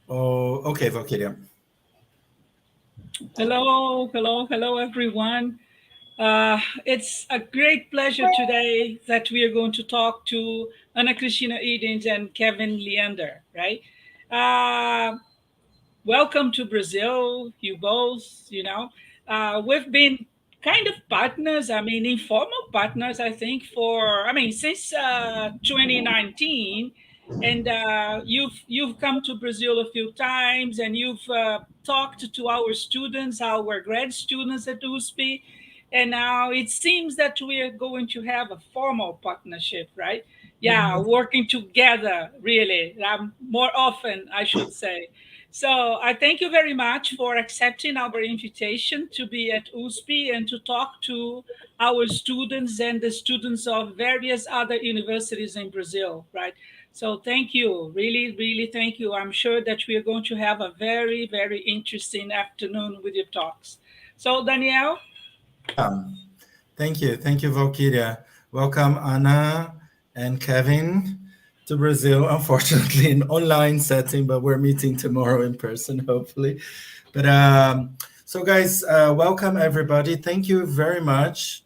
Oh, okay, Valkyria. Hello, everyone. It's a great pleasure today that we are going to talk to Anna Christina Iddings and Kevin Leander, right? Uh, Welcome to Brazil, you both. We've been kind of partners, I mean, informal partners, I think, since 2019. And you've come to Brazil a few times, and you've talked to our students, our grad students at USP, and now it seems that we are going to have a formal partnership, right? Yeah, Mhm. working together, really, more often, I should say. So I thank you very much for accepting our invitation to be at USP and to talk to our students and the students of various other universities in Brazil, right? So thank you, really, really thank you. I'm sure that we are going to have a very, very interesting afternoon with your talks. So Danielle, Yeah, thank you, Valkyria. Welcome, Anna and Kevin, to Brazil. Unfortunately, in online setting, but we're meeting tomorrow in person, hopefully. But so, guys, welcome everybody. Thank you very much.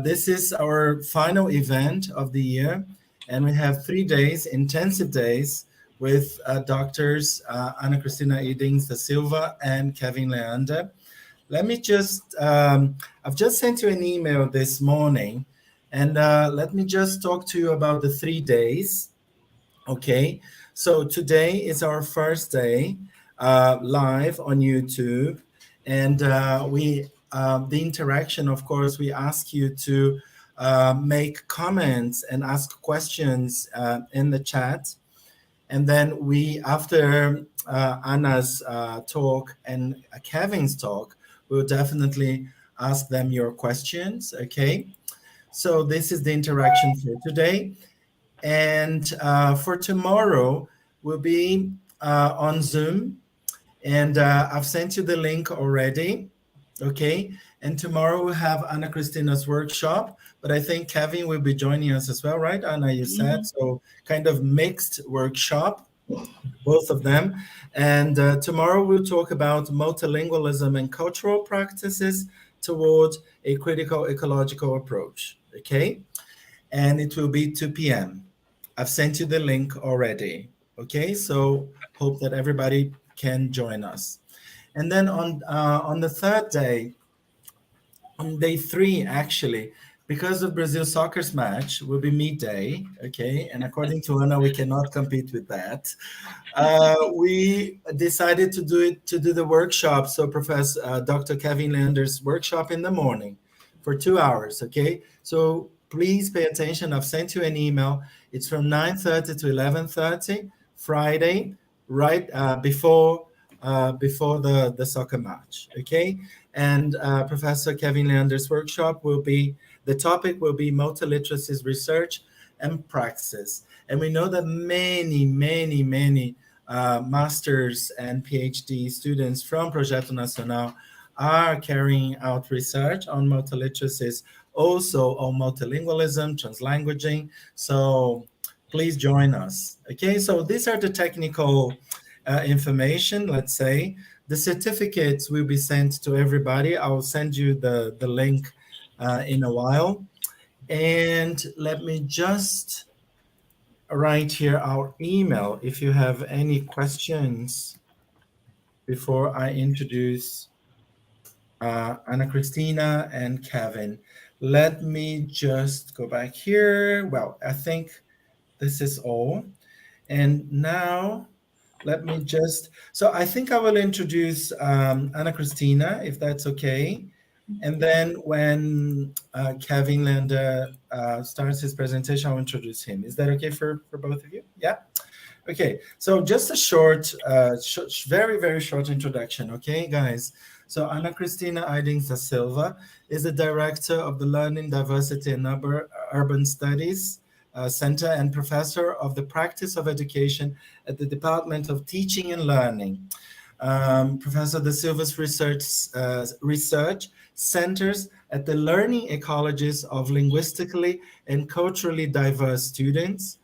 This is our final event of the year, and we have 3 days, intensive days, with doctors Ana Cristina Iddings da Silva and Kevin Leander. Let me just, I've just sent you an email this morning, and let me just talk to you about the 3 days. Okay, so today is our first day live on YouTube, and the interaction, of course, we ask you to make comments and ask questions in the chat. And then after Anna's talk and Kevin's talk, we'll definitely ask them your questions. Okay. So this is the interaction for today. And for tomorrow, we'll be on Zoom. And I've sent you the link already. Okay. And tomorrow we'll have Anna Christina's workshop. But I think Kevin will be joining us as well, right? Anna, you said. mhm. So kind of mixed workshop, both of them. And tomorrow we'll talk about multilingualism and cultural practices toward a critical ecological approach. Okay. And it will be 2 p.m. I've sent you the link already. Okay. So hope that everybody can join us. And then on the third day, on day three, actually, because of Brazil soccer's match, will be midday. Okay. And according to Anna, we cannot compete with that. We decided to do the workshop. So Professor Dr. Kevin Lander's workshop in the morning for 2 hours. Okay, so please pay attention. I've sent you an email. It's from 9:30 to 11:30 Friday, right before the soccer match. Okay, and Professor Kevin Lander's workshop will be the topic will be multiliteracies research and praxis. And we know that many masters and PhD students from Projeto Nacional are carrying out research on multiliteracies, also on multilingualism, translanguaging. So please join us. Okay, so these are the technical information, let's say. The certificates will be sent to everybody. I'll send you the link in a while. And let me just write here our email if you have any questions before I introduce Anna Christina and Kevin. Let me just go back here. Well, I think this is all. And now let me just, so I think I will introduce Anna Christina, if that's okay. And then when Kevin Lander starts his presentation, I'll introduce him. Is that okay for both of you? Yeah. Okay, so just a short, very short introduction, okay, guys? So Ana Cristina Iddings da Silva is the director of the Learning, Diversity and Urban Studies Center and professor of the practice of education at the Department of Teaching and Learning. Professor da Silva's research centers at the learning ecologies of linguistically and culturally diverse students,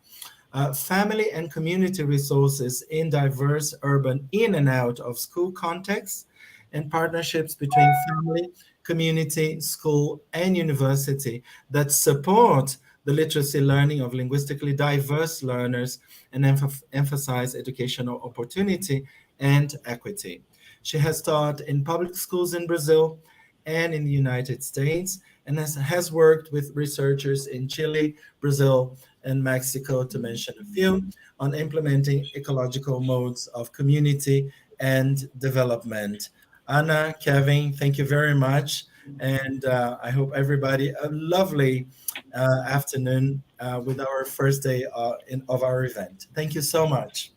family and community resources in diverse urban in and out of school contexts, and partnerships between family, community, school, and university that support the literacy learning of linguistically diverse learners and emphasize educational opportunity and equity. She has taught in public schools in Brazil and in the United States, and has worked with researchers in Chile, Brazil, and Mexico, to mention a few, on implementing ecological modes of community and development. Anna, Kevin, thank you very much. And I hope everybody a lovely afternoon with our first day of our event. Thank you so much.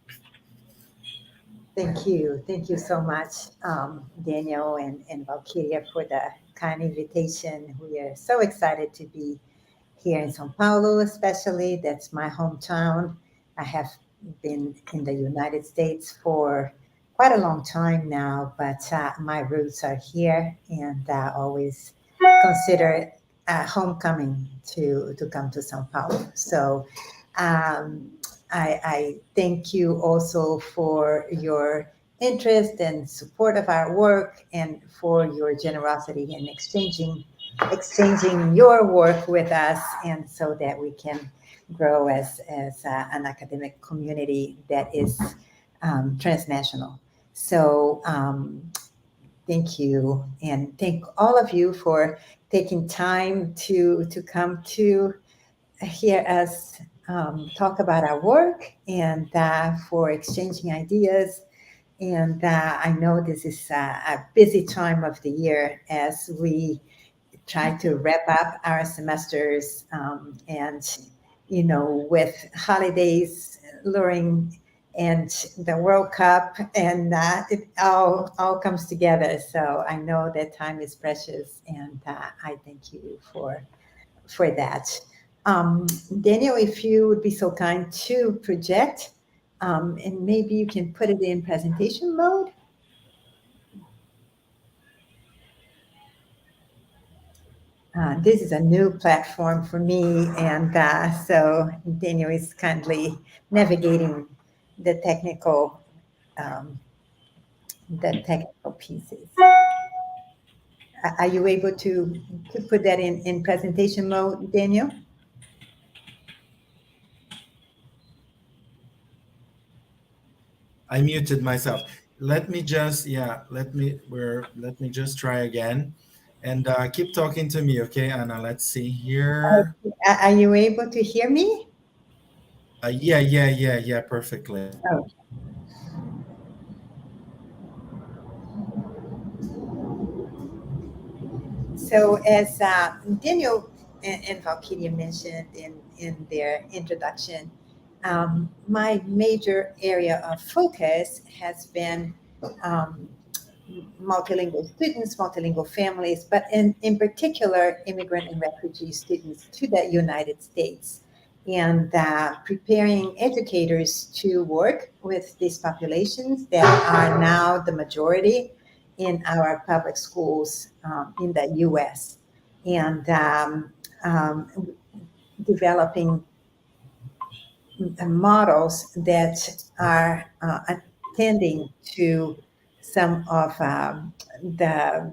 Thank you. Thank you so much, Daniel and Valkyria, for the kind invitation. We are so excited to be here in Sao Paulo, especially. That's my hometown. I have been in the United States for quite a long time now, but my roots are here, and always consider homecoming to come to Sao Paulo. So um, I thank you also for your interest and support of our work, and for your generosity in exchanging your work with us, and so that we can grow as an academic community that is transnational. So thank you, and thank all of you for taking time to come to hear us talk about our work, and for exchanging ideas. And I know this is a busy time of the year as we try to wrap up our semesters, and with holidays luring, and the World Cup, and it all comes together. So I know that time is precious, and I thank you for that. Daniel, if you would be so kind to project, and maybe you can put it in presentation mode. This is a new platform for me, and so Daniel is kindly navigating the technical um, the technical pieces. Are you able to put that in presentation mode, Daniel? I muted myself. Let me just, yeah, let me just try again, and keep talking to me, okay, Anna? Let's see here. Are you able to hear me? Yeah, perfectly. Oh, so as Daniel and Valkyria mentioned in their introduction, my major area of focus has been um, multilingual students, multilingual families, but in particular, immigrant and refugee students to the United States, and preparing educators to work with these populations that are now the majority in our public schools in the US, and developing models that are attending to some of the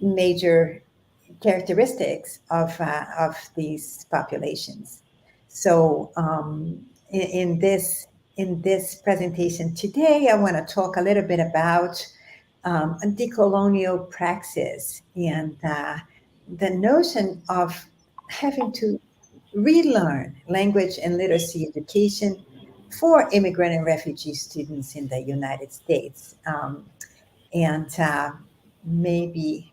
major characteristics of these populations. So in this presentation today, I want to talk a little bit about decolonial praxis, and the notion of having to relearn language and literacy education for immigrant and refugee students in the United States. And maybe,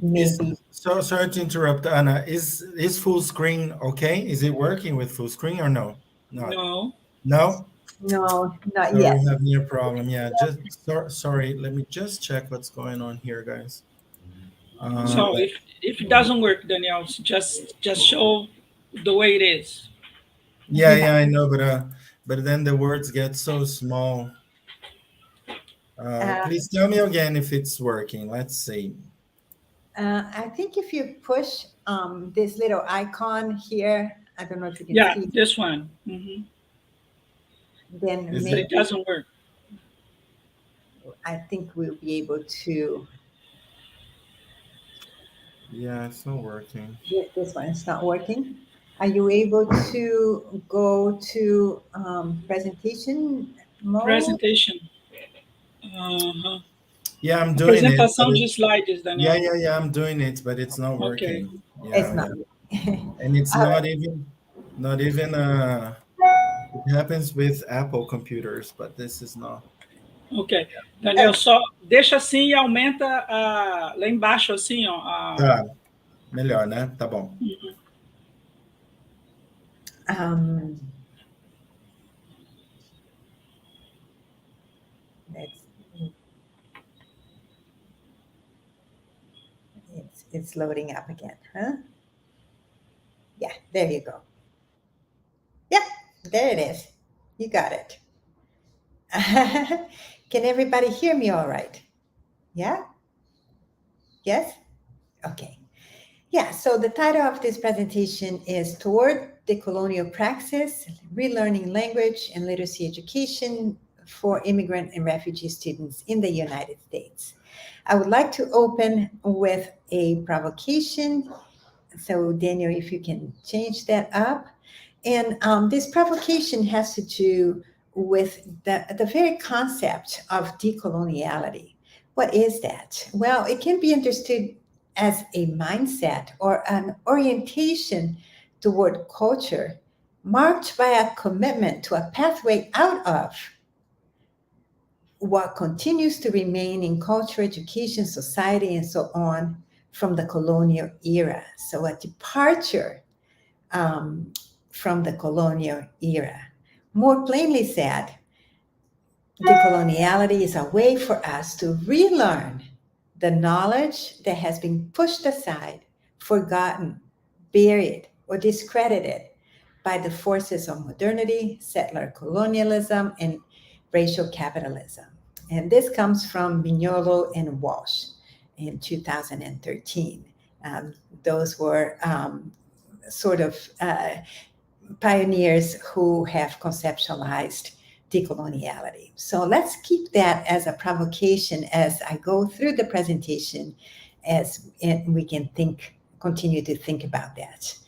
Is maybe, so sorry to interrupt, Anna. Is full screen okay? Is it working with full screen or no? Not. No. No? no, not So we're yet. having a problem. Yeah, just sorry. Let me just check what's going on here, guys. So Let, if it doesn't work, Danielle, just show the way it is. Yeah. yeah, I know, but then the words get so small. Uh, Please tell me again if it's working. Let's see. I think if you push this little icon here I don't know if you can Yeah, see. this one. Then Is But it? it maybe doesn't work. I think we'll be able to. Yeah, it's not working. This one is not working. Are you able to go to presentation mode? Presentation. Uh-huh. Yeah, I'm doing it, but Apresentação de slides, yeah, Daniel. yeah, yeah, I'm doing it, but it's not Okay. working. It's Yeah, not. yeah. And it's All right. not even it happens with Apple computers, but this is not. Ok. Daniel, só deixa assim e aumenta lá embaixo, assim, ó. Tá, melhor, né? Tá bom. Um, let's, it's loading up again, huh? Yeah, there you go. Yeah, there it is. You got it. Can everybody hear me all right? Yeah? Yes? Okay. Yeah, so the title of this presentation is Toward Decolonial Praxis, Relearning Language and Literacy Education for Immigrant and Refugee Students in the United States. I would like to open with a provocation. So Daniel, if you can change that up. And this provocation has to do with the very concept of decoloniality. What is that? Well, it can be understood as a mindset or an orientation toward culture marked by a commitment to a pathway out of what continues to remain in culture, education, society, and so on from the colonial era. So a departure from the colonial era. More plainly said, decoloniality is a way for us to relearn the knowledge that has been pushed aside, forgotten, buried, or discredited by the forces of modernity, settler colonialism, and racial capitalism. And this comes from Mignolo and Walsh in 2013. Those were sort of pioneers who have conceptualized decoloniality. So let's keep that as a provocation as I go through the presentation, as we can continue to think about that.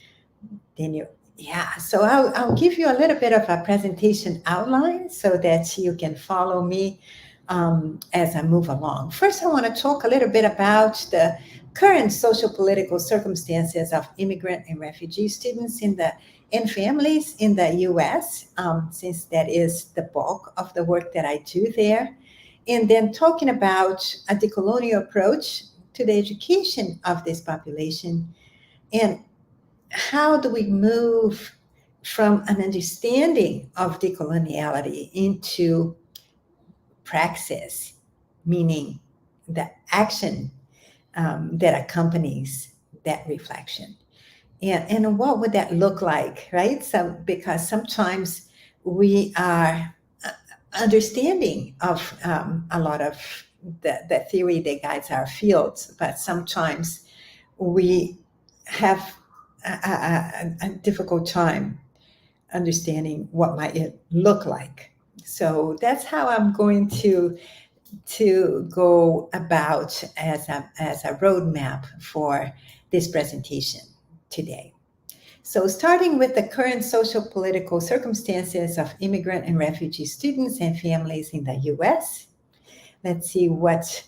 Yeah, so I'll give you a little bit of a presentation outline so that you can follow me as I move along. First, I want to talk a little bit about the current social political circumstances of immigrant and refugee students and families in the U.S., since that is the bulk of the work that I do there. And then talking about a decolonial approach to the education of this population, and how do we move from an understanding of decoloniality into praxis, meaning the action that accompanies that reflection. And what would that look like, right? So, because sometimes we are understanding of a lot of the theory that guides our fields, but sometimes we have a difficult time understanding what might it look like. So that's how I'm going to go about as a roadmap for this presentation today. So starting with the current social political circumstances of immigrant and refugee students and families in the US, let's see what.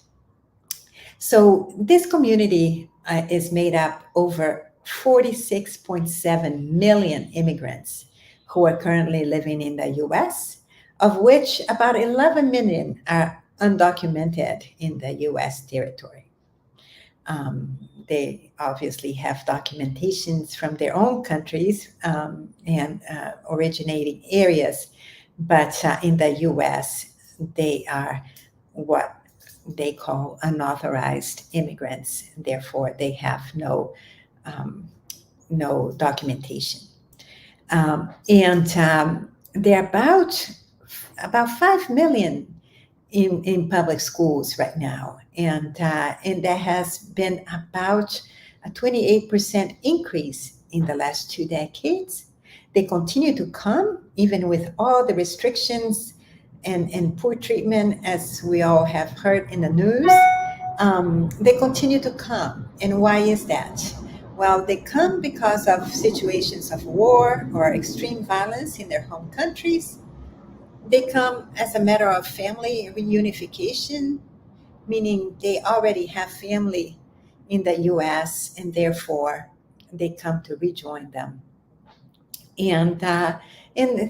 So this community is made up over 46.7 million immigrants who are currently living in the US, of which about 11 million are undocumented in the US territory. They obviously have documentations from their own countries and originating areas, but in the US, they are what they call unauthorized immigrants. Therefore, they have no documentation. And there are about 5 million in public schools right now, and there has been about a 28% increase in the last 2 decades. They continue to come even with all the restrictions and poor treatment, as we all have heard in the news. They continue to come. And why is that? Well, they come because of situations of war or extreme violence in their home countries. They come as a matter of family reunification, meaning they already have family in the US and therefore they come to rejoin them. And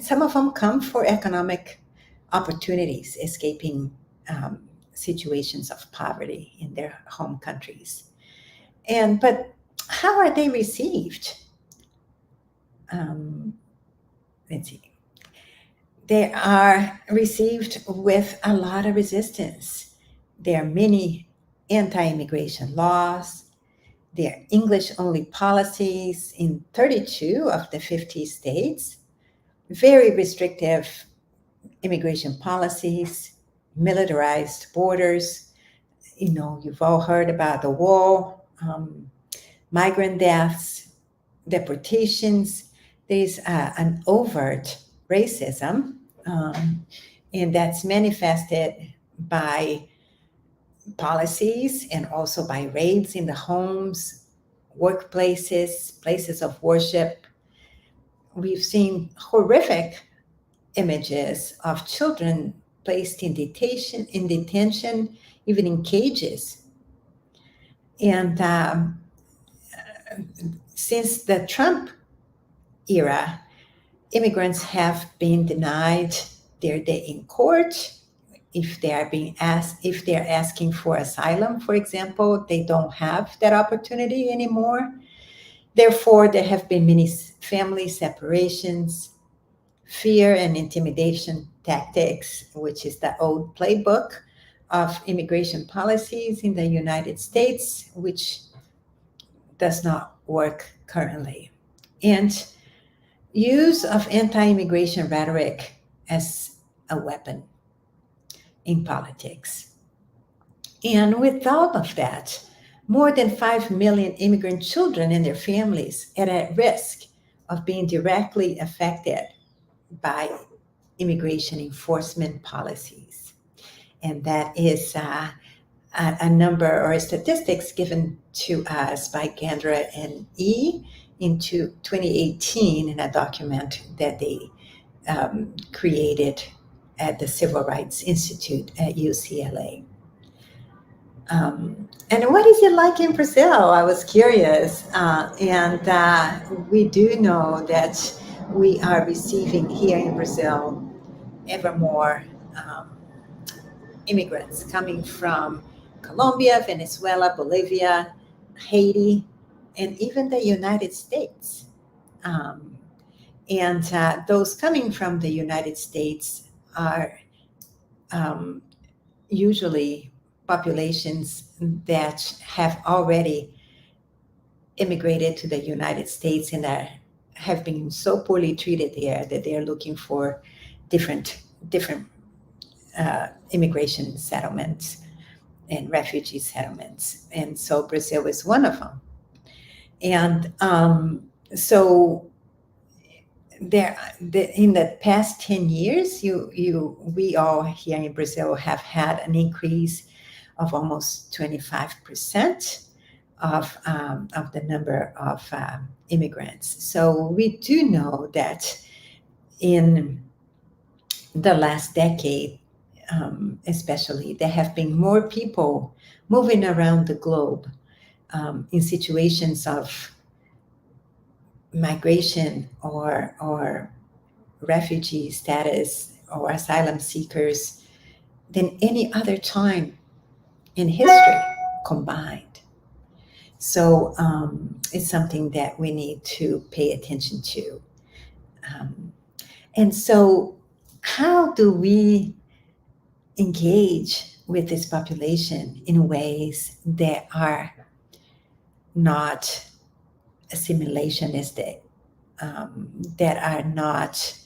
some of them come for economic opportunities, escaping situations of poverty in their home countries. But how are they received? Let's see. They are received with a lot of resistance. There are many anti-immigration laws. There are English-only policies in 32 of the 50 states, very restrictive immigration policies, militarized borders. You know, you've all heard about the wall, migrant deaths, deportations. There's an overt racism, and that's manifested by policies and also by raids in the homes, workplaces, places of worship. We've seen horrific images of children placed in detention, even in cages. And since the Trump era, immigrants have been denied their day in court. If they're asking for asylum, for example, they don't have that opportunity anymore. Therefore, there have been many family separations, fear and intimidation tactics, which is the old playbook of immigration policies in the United States, which does not work currently. And use of anti-immigration rhetoric as a weapon in politics. And with all of that, more than 5 million immigrant children and their families are at risk of being directly affected by immigration enforcement policies. And that is a number or statistics given to us by Gandra and E into 2018 in a document that they created at the Civil Rights Institute at UCLA. And what is it like in Brazil? I was curious. We do know that we are receiving here in Brazil ever more immigrants coming from Colombia, Venezuela, Bolivia, Haiti, and even the United States. Those coming from the United States are usually populations that have already immigrated to the United States and have been so poorly treated there that they're looking for different immigration settlements and refugee settlements. And so Brazil is one of them. And so in the past 10 years, we all here in Brazil have had an increase of almost 25% of the number of immigrants. So we do know that in the last decade, especially, there have been more people moving around the globe in situations of migration or refugee status or asylum seekers than any other time in history combined. So it's something that we need to pay attention to. And so how do we engage with this population in ways that are not assimilationistic, that are not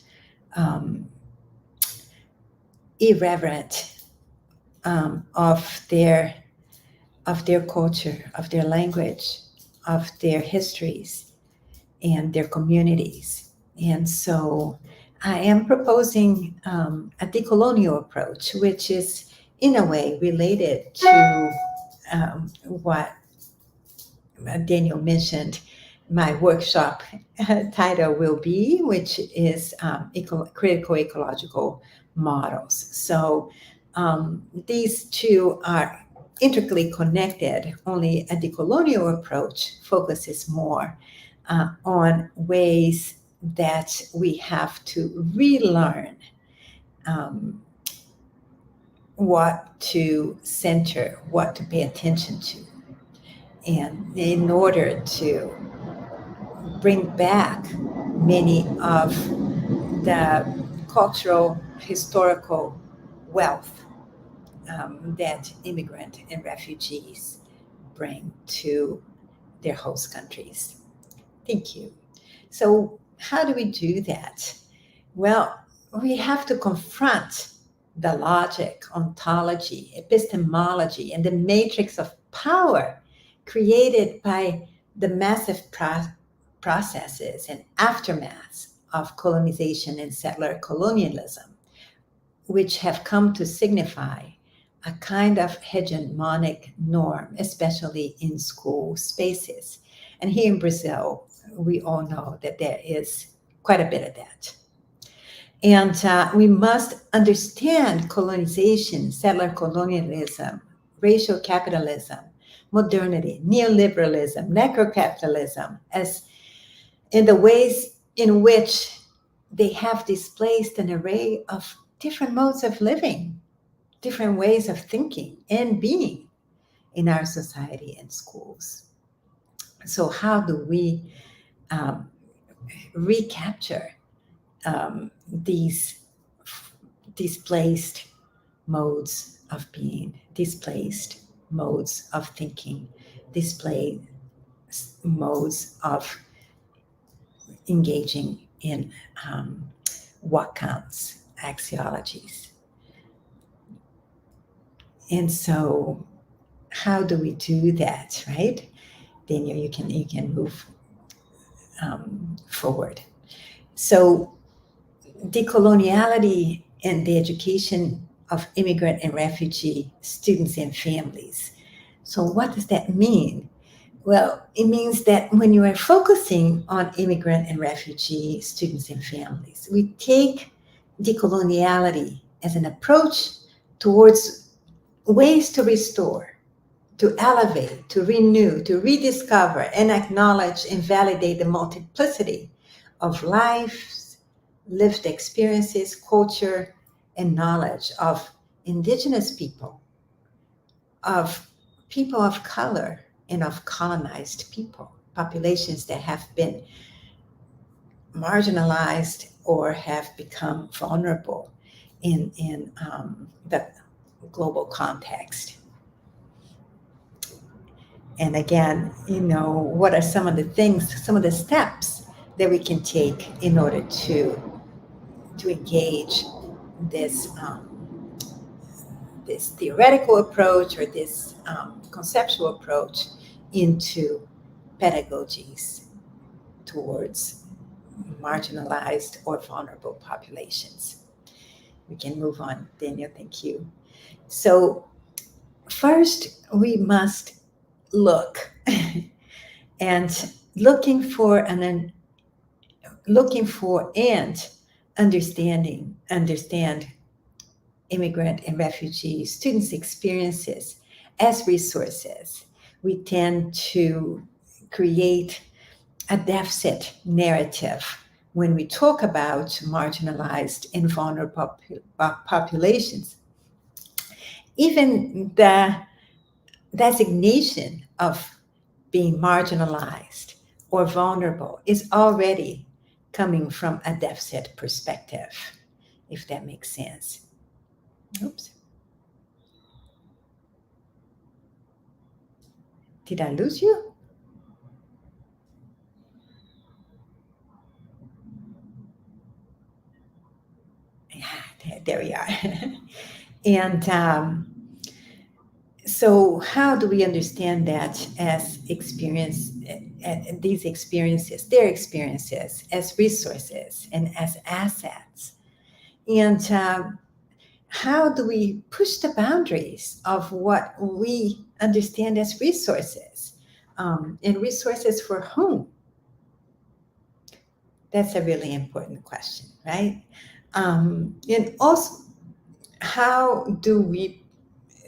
irreverent of their culture, of their language, of their histories, and their communities, And so I am proposing a decolonial approach, which is in a way related to what Daniel mentioned my workshop title will be, which is critical ecological models. So these two are intricately connected, only a decolonial approach focuses more on ways that we have to relearn what to center, what to pay attention to. And in order to bring back many of the cultural, historical wealth that immigrant and refugees bring to their host countries. Thank you. So, how do we do that? Well, we have to confront the logic, ontology, epistemology, and the matrix of power created by the massive processes and aftermaths of colonization and settler colonialism, which have come to signify a kind of hegemonic norm, especially in school spaces. And here in Brazil, we all know that there is quite a bit of that. And we must understand colonization, settler colonialism, racial capitalism, modernity, neoliberalism, necrocapitalism, as in the ways in which they have displaced an array of different modes of living, different ways of thinking and being in our society and schools. So how do we recapture these displaced modes of being, displaced modes of thinking, displaced modes of engaging in what counts axiologies? And so how do we do that, right? Daniel, you can move forward. So decoloniality and the education of immigrant and refugee students and families. So what does that mean? Well, it means that when you are focusing on immigrant and refugee students and families, we take decoloniality as an approach towards ways to restore, to elevate, to renew, to rediscover, and acknowledge and validate the multiplicity of lives, lived experiences, culture, and knowledge of indigenous people, of people of color, and of colonized people, populations that have been marginalized or have become vulnerable in the global context. And again, what are some of the things, some of the steps that we can take in order to engage this this theoretical approach or this conceptual approach into pedagogies towards marginalized or vulnerable populations. We can move on, Daniel, thank you. So first, we must look and looking for and understand immigrant and refugee students' experiences as resources. We tend to create a deficit narrative when we talk about marginalized and vulnerable populations. Even the designation of being marginalized or vulnerable is already coming from a deficit perspective, if that makes sense. Oops. Did I lose you? Yeah, there we are. And so how do we understand that as experience and these experiences, their experiences, as resources and as assets. And how do we push the boundaries of what we understand as resources? And resources for whom? That's a really important question, right? And also, how do we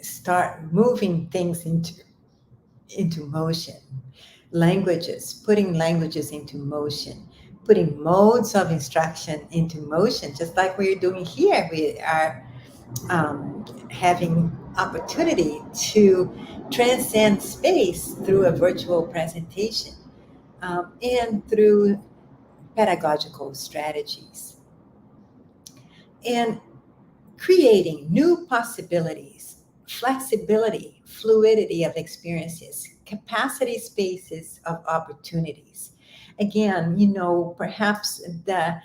start moving things into motion? Putting languages into motion, putting modes of instruction into motion, just like we're doing here. We are having opportunity to transcend space through a virtual presentation and through pedagogical strategies. And creating new possibilities, flexibility, fluidity of experiences, capacity spaces of opportunities. Again, perhaps the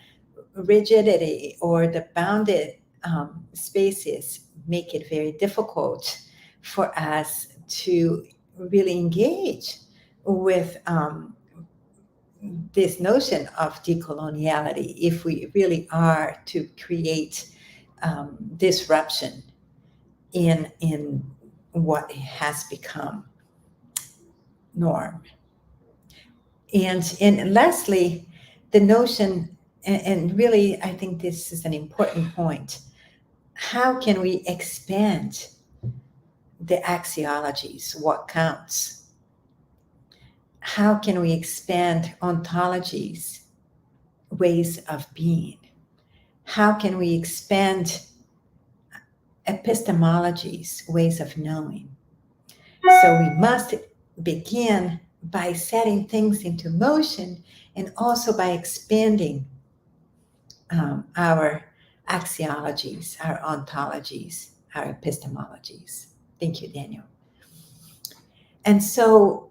rigidity or the bounded spaces make it very difficult for us to really engage with this notion of decoloniality if we really are to create disruption in what has become norm. And lastly, the notion, and really I think this is an important point, how can we expand the axiologies, what counts? How can we expand ontologies, ways of being? How can we expand epistemologies, ways of knowing? So we must begin by setting things into motion and also by expanding our axiologies, our ontologies, our epistemologies. Thank you, Daniel. And so,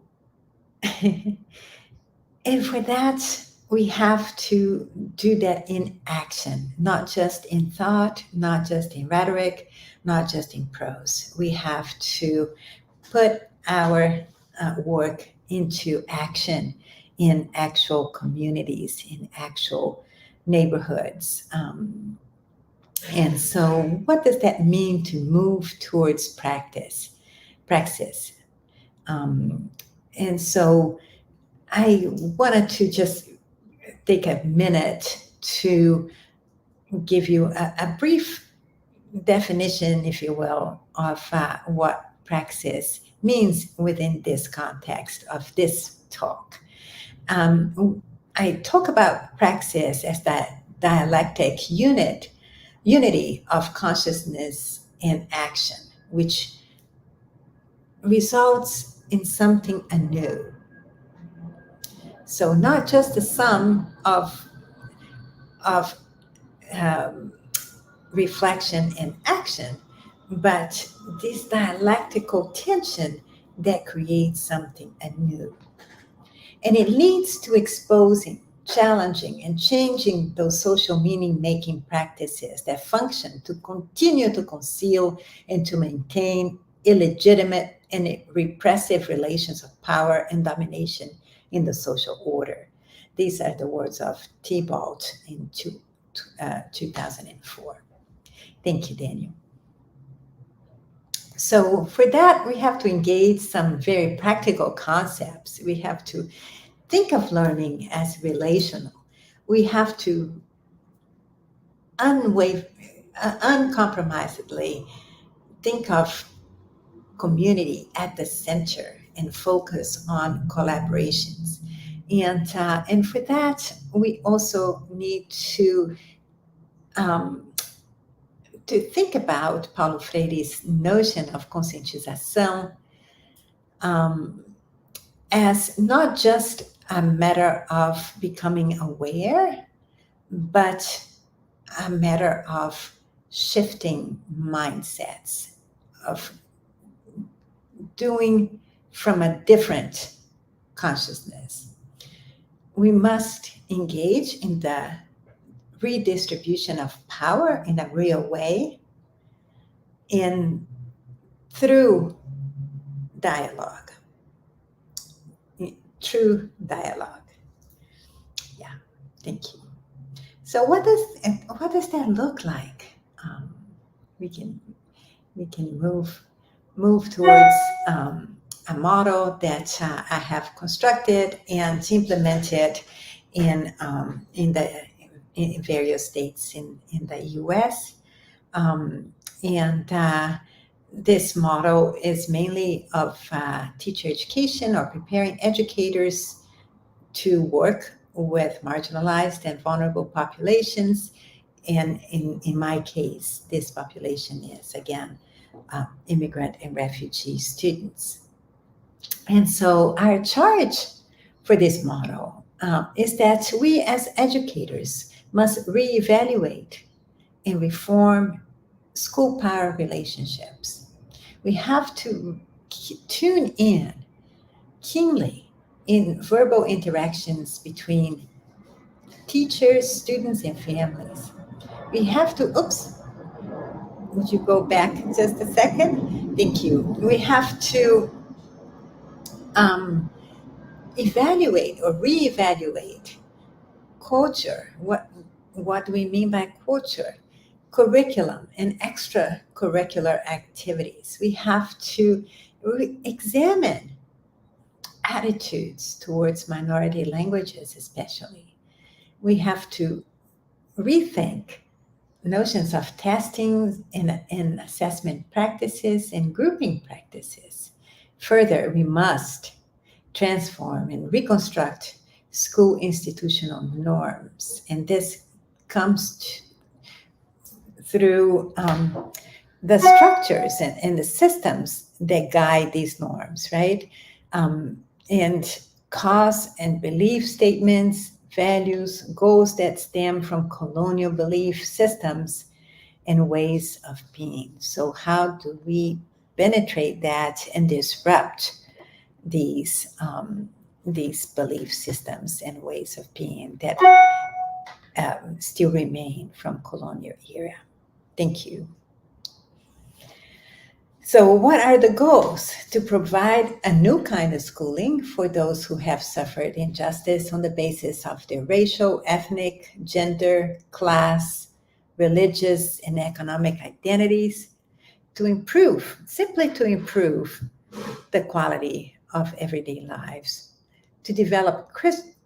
and for that, we have to do that in action, not just in thought, not just in rhetoric, not just in prose. We have to put our work into action in actual communities, in actual neighborhoods. And so what does that mean to move towards praxis? And so I wanted to just take a minute to give you a brief definition, if you will, of what praxis means within this context of this talk. I talk about praxis as that dialectic unity of consciousness and action, which results in something anew. So not just the sum of reflection and action, but this dialectical tension that creates something anew. And it leads to exposing, challenging, and changing those social meaning-making practices that function to continue to conceal and to maintain illegitimate and repressive relations of power and domination in the social order. These are the words of Thibault in 2004. Thank you, Daniel. So for that, we have to engage some very practical concepts. We have to think of learning as relational. We have to uncompromisedly think of community at the center and focus on collaborations. And for that, we also need to think about Paulo Freire's notion of conscientização as not just a matter of becoming aware, but a matter of shifting mindsets, of doing from a different consciousness. We must engage in the redistribution of power in a real way and through dialogue. true dialogue. Yeah, thank you. So what does that look like? Um, we can move towards a model that I have constructed and implemented in the in various states in the U.S. Um, and this model is mainly of teacher education or preparing educators to work with marginalized and vulnerable populations. And in my case, this population is, again, immigrant and refugee students. And so our charge for this model is that we as educators must reevaluate and reform school power relationships. We have to tune in keenly in verbal interactions between teachers, students, and families. We have to, oops, would you go back just a second? Thank you. We have to um, evaluate or reevaluate culture, what do we mean by culture, curriculum, and extracurricular activities. We have to examine attitudes towards minority languages, especially. We have to rethink notions of testing and assessment practices and grouping practices. Further, we must transform and reconstruct school institutional norms. And this comes through the structures and the systems that guide these norms, right? And cause and belief statements, values, goals that stem from colonial belief systems and ways of being. So how do we penetrate that and disrupt these belief systems and ways of being that still remain from colonial era? Thank you. So what are the goals? To provide a new kind of schooling for those who have suffered injustice on the basis of their racial, ethnic, gender, class, religious, and economic identities, simply to improve the quality of everyday lives, to develop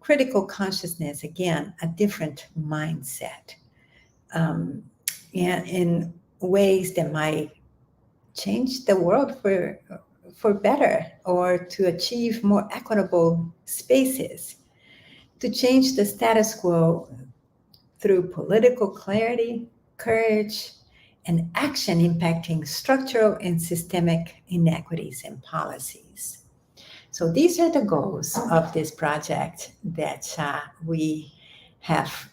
critical consciousness, again, a different mindset, and in ways that might change the world for better, or to achieve more equitable spaces, to change the status quo through political clarity, courage, and action impacting structural and systemic inequities and policies. So these are the goals of this project that we have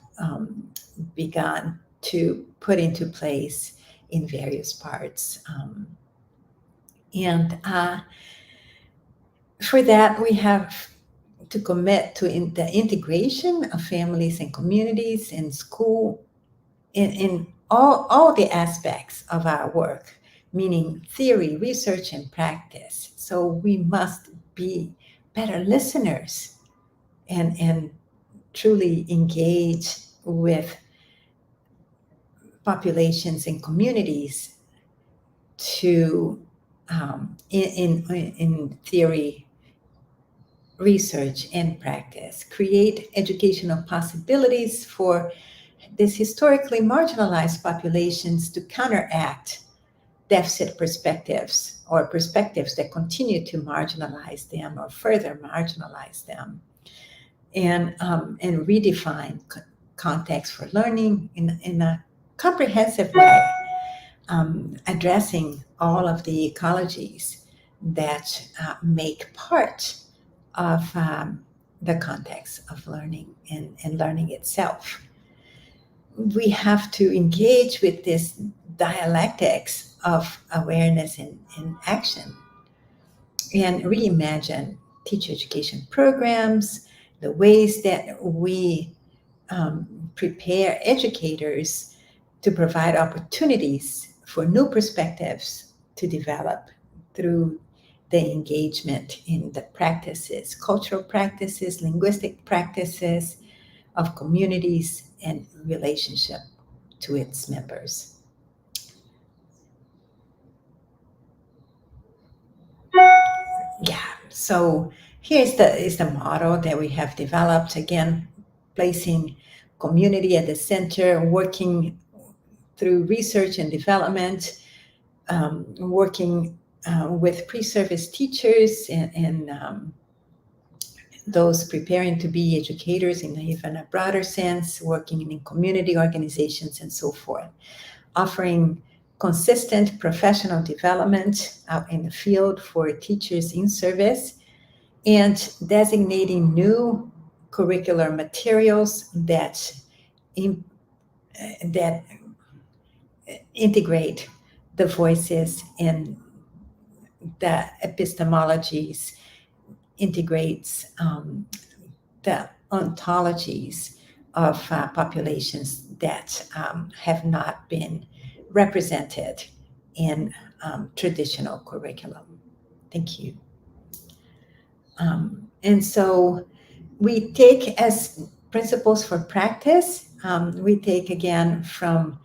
begun to put into place in various parts. And for that, we have to commit to the integration of families and communities in school in all the aspects of our work, meaning theory, research, and practice. So we must be better listeners and truly engage with populations and communities to in theory, research, and practice, create educational possibilities for these historically marginalized populations to counteract deficit perspectives or perspectives that continue to marginalize them or further marginalize them, and redefine context for learning in a comprehensive way, addressing all of the ecologies that make part of the context of learning and learning itself. We have to engage with this dialectics of awareness and action, and reimagine teacher education programs, the ways that we prepare educators to provide opportunities for new perspectives to develop through the engagement in the practices, cultural practices, linguistic practices of communities and relationship to its members. Yeah, so here's the model that we have developed, again, placing community at the center, working through research and development, working with pre-service teachers and those preparing to be educators in even a broader sense, working in community organizations and so forth, offering consistent professional development out in the field for teachers in service, and designating new curricular materials that that integrate the voices and the epistemologies, integrates the ontologies of populations that have not been represented in traditional curriculum. Thank you. And so we take as principles for practice, we take again from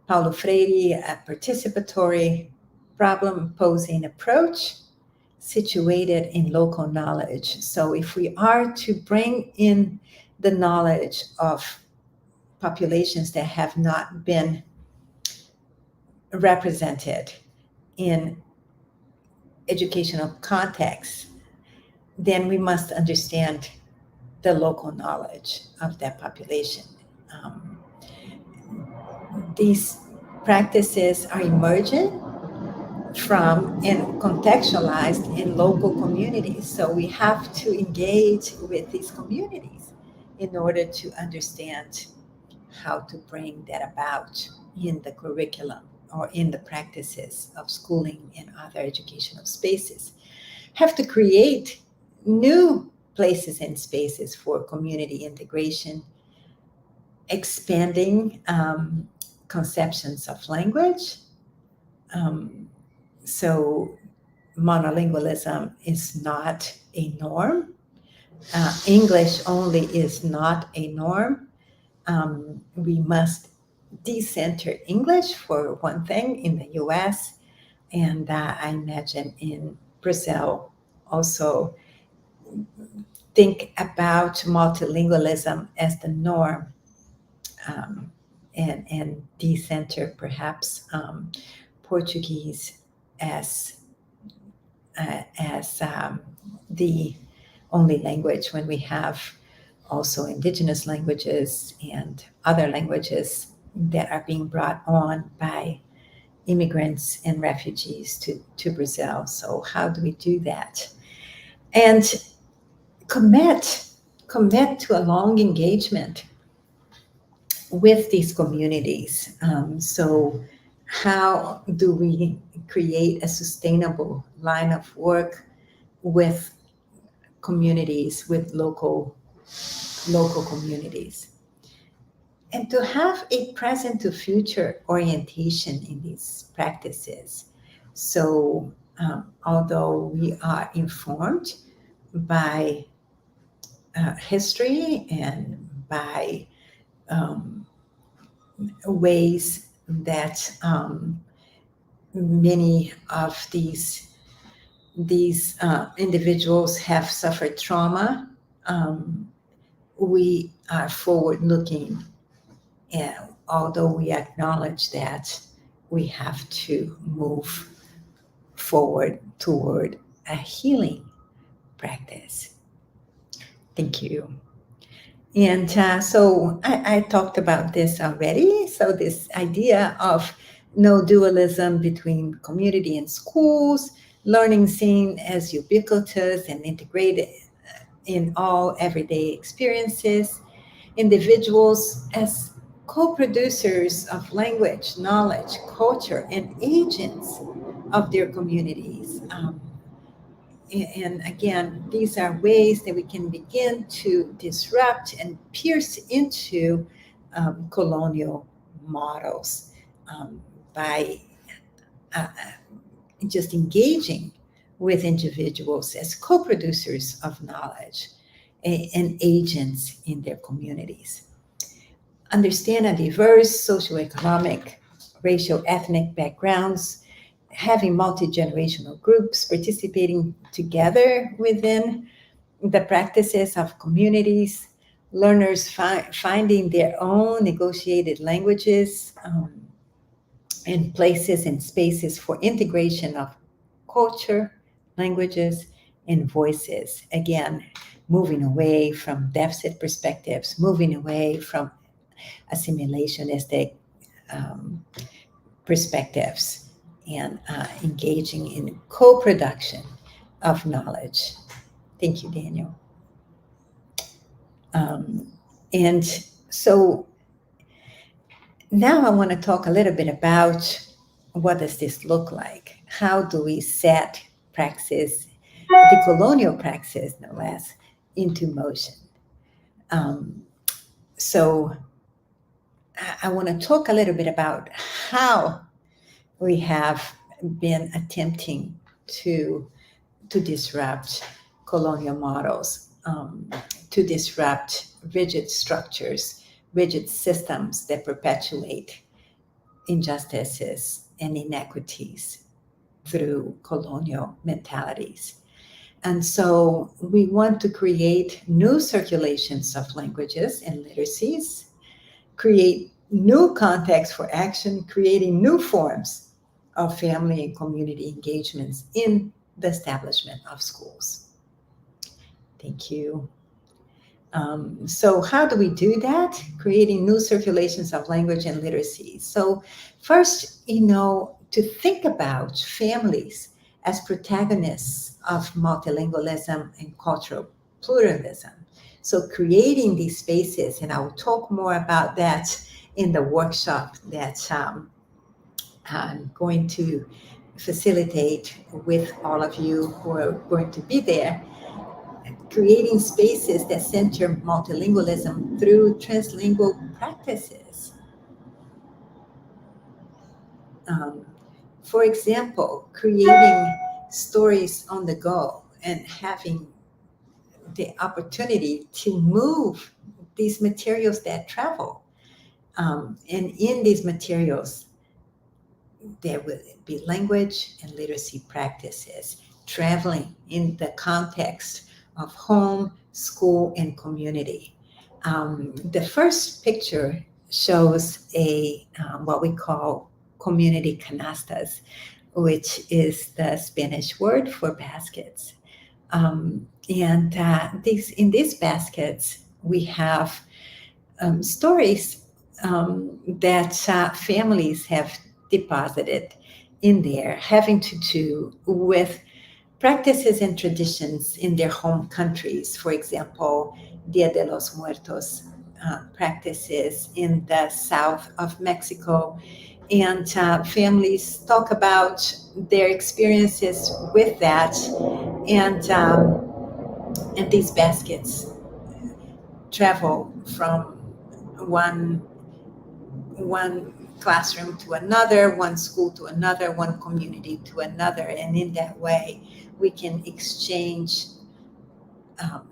Paulo Freire, a participatory problem-posing approach situated in local knowledge. So if we are to bring in the knowledge of populations that have not been represented in educational contexts, then we must understand the local knowledge of that population. These practices are emergent from and contextualized in local communities. So we have to engage with these communities in order to understand how to bring that about in the curriculum or in the practices of schooling and other educational spaces. Have to create new places and spaces for community integration, expanding conceptions of language. So monolingualism is not a norm. English only is not a norm. We must decenter English, for one thing, in the US, and I imagine in Brazil also think about multilingualism as the norm, and decenter perhaps Portuguese as the only language, when we have also indigenous languages and other languages that are being brought on by immigrants and refugees to Brazil. So how do we do that? And commit to a long engagement with these communities. So how do we create a sustainable line of work with communities, with local communities? And to have a present to future orientation in these practices. So although we are informed by history and by ways that many of these individuals have suffered trauma, we are forward-looking, and although we acknowledge that we have to move forward toward a healing practice. Thank you. And so I talked about this already. So this idea of no dualism between community and schools, learning seen as ubiquitous and integrated in all everyday experiences, individuals as co-producers of language, knowledge, culture, and agents of their communities. And again, these are ways that we can begin to disrupt and pierce into colonial models by just engaging with individuals as co-producers of knowledge and agents in their communities. Understand a diverse socioeconomic, racial, ethnic backgrounds, having multi-generational groups participating together within the practices of communities, learners finding their own negotiated languages, and places and spaces for integration of culture, languages, and voices. Again, moving away from deficit perspectives, moving away from assimilationistic perspectives, and engaging in co-production of knowledge. Thank you, Daniel. And so now I want to talk a little bit about what does this look like? How do we set praxis, the colonial praxis, no less, into motion? So I want to talk a little bit about how we have been attempting to disrupt colonial models, to disrupt rigid structures, rigid systems that perpetuate injustices and inequities through colonial mentalities. And so we want to create new circulations of languages and literacies, create new contexts for action, creating new forms of family and community engagements in the establishment of schools. Thank you. So how do we do that? Creating new circulations of language and literacy. So first, to think about families as protagonists of multilingualism and cultural pluralism. So creating these spaces, and I will talk more about that in the workshop that I'm going to facilitate with all of you who are going to be there, creating spaces that center multilingualism through translingual practices. For example, creating stories on the go and having the opportunity to move these materials that travel. And in these materials, there will be language and literacy practices traveling in the context of home, school, and community. The first picture shows what we call community canastas, which is the Spanish word for baskets. And in these baskets, we have stories that families have deposited in there, having to do with practices and traditions in their home countries. For example, Dia de los Muertos practices in the south of Mexico. And families talk about their experiences with that. And these baskets travel from one classroom to another, one school to another, one community to another. And in that way, we can exchange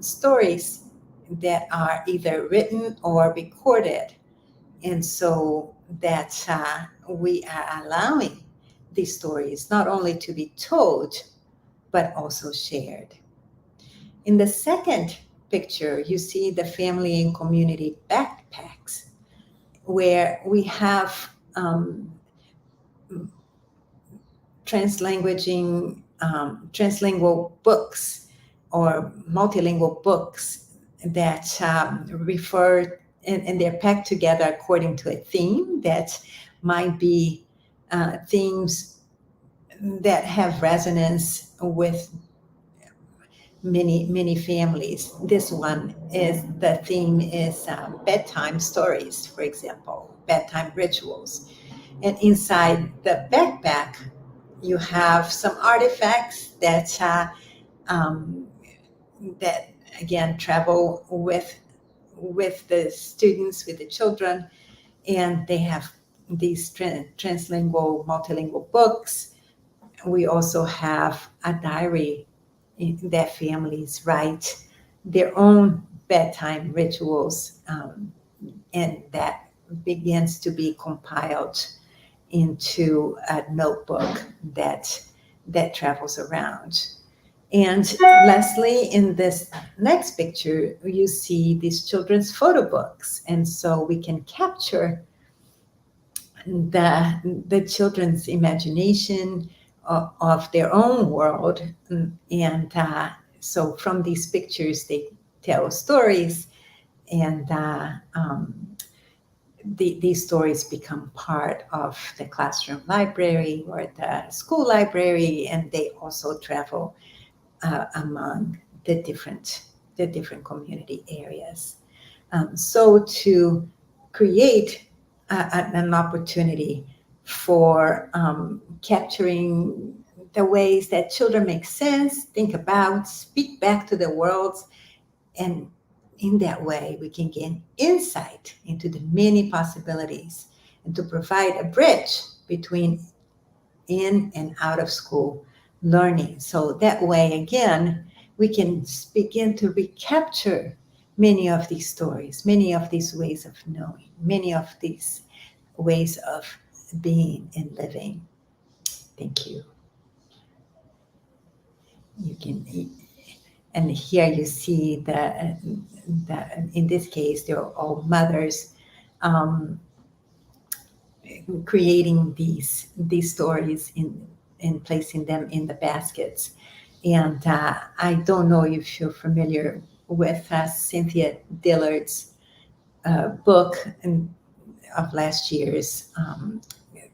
stories that are either written or recorded. And so that we are allowing these stories not only to be told, but also shared. In the second picture, you see the family and community backpacks, where we have translingual books or multilingual books that refer, and they're packed together according to a theme that might be themes that have resonance with many families. This one the theme is bedtime stories, for example, bedtime rituals. And inside the backpack, you have some artifacts that again travel with the students, with the children, and they have these translingual, multilingual books we also have a diary that families write their own bedtime rituals, and that begins to be compiled into a notebook that travels around. And lastly, in this next picture, you see these children's photo books. And so we can capture the children's imagination of their own world. And so from these pictures, they tell stories, and these stories become part of the classroom library or the school library, and they also travel among the different community areas. So to create an opportunity for capturing the ways that children make sense, think about, speak back to the world, and in that way we can gain insight into the many possibilities and to provide a bridge between in and out of school learning. So that way, again, we can begin to recapture many of these stories, many of these ways of knowing, many of these ways of being and living. Thank you. You can, and here you see that in this case, they're all mothers creating these stories and placing them in the baskets. And I don't know if you're familiar with Cynthia Dillard's book of last year's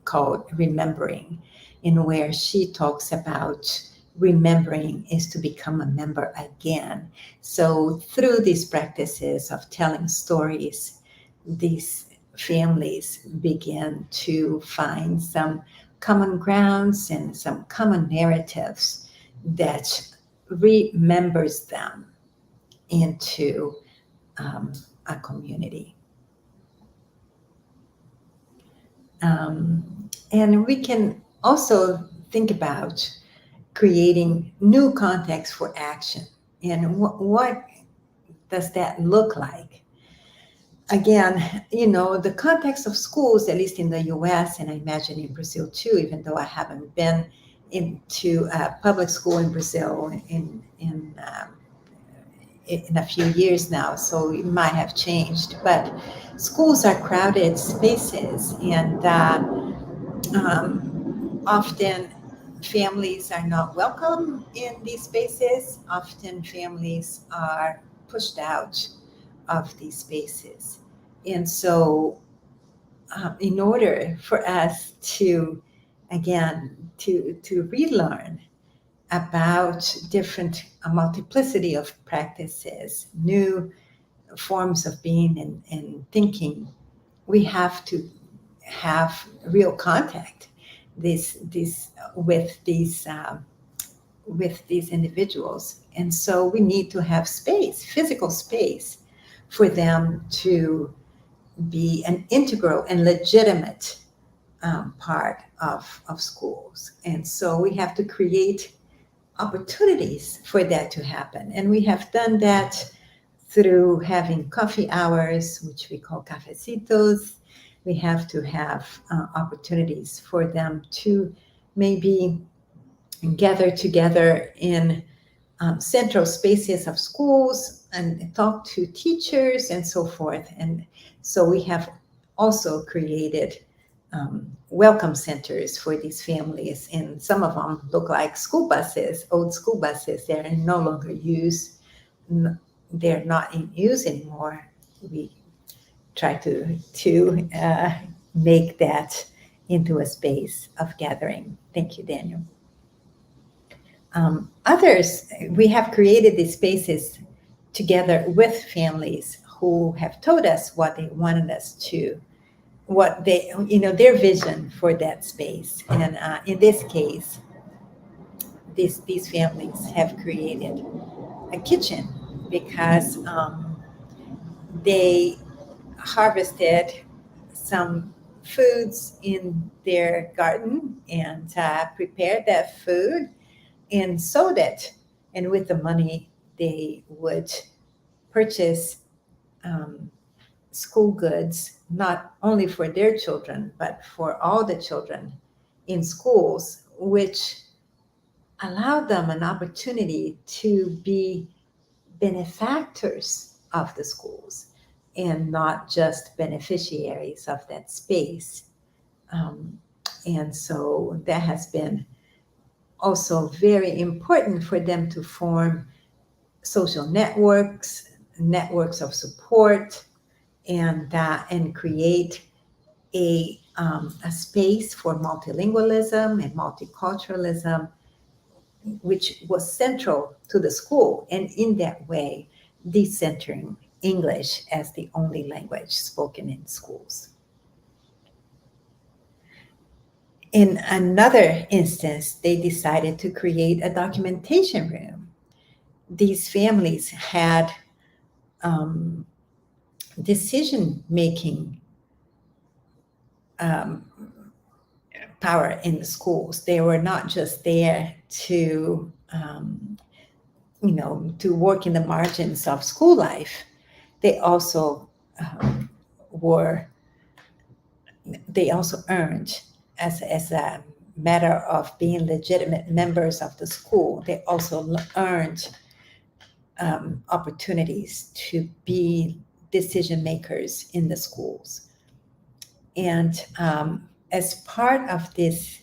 called Remembering, in where she talks about remembering is to become a member again. So through these practices of telling stories, these families begin to find some common grounds and some common narratives that remembers them into a community. And we can also think about creating new contexts for action. And what does that look like? Again, the context of schools, at least in the US, and I imagine in Brazil too, even though I haven't been into a public school in Brazil in a few years now, so it might have changed. But schools are crowded spaces, and often families are not welcome in these spaces. Often families are pushed out of these spaces. And so in order for us to, again, to relearn about different, a multiplicity of practices, new forms of being and thinking, we have to have real contact with these individuals. And so we need to have space, physical space, for them to be an integral and legitimate part of schools. And so we have to create opportunities for that to happen. And we have done that through having coffee hours, which we call cafecitos. We have to have opportunities for them to maybe gather together in central spaces of schools and talk to teachers and so forth. And so we have also created welcome centers for these families, and some of them look like school buses, old school buses. They're no longer used. They're not in use anymore. We try to make that into a space of gathering. Thank you, Daniel. Others, we have created these spaces together with families who have told us what they wanted us to, what they, their vision for that space. And in this case, these families have created a kitchen because they harvested some foods in their garden and prepared that food and sold it. And with the money, they would purchase um, school goods, not only for their children, but for all the children in schools, which allowed them an opportunity to be benefactors of the schools and not just beneficiaries of that space. Um, and so that has been also very important for them to form social networks, networks of support, and create a space for multilingualism and multiculturalism, which was central to the school, and in that way, decentering English as the only language spoken in schools. In another instance, they decided to create a documentation room. These families had decision making power in the schools. They were not just there to, to work in the margins of school life. They also were. They also earned, as a matter of being legitimate members of the school, they also earned opportunities to be decision makers in the schools. And as part of this,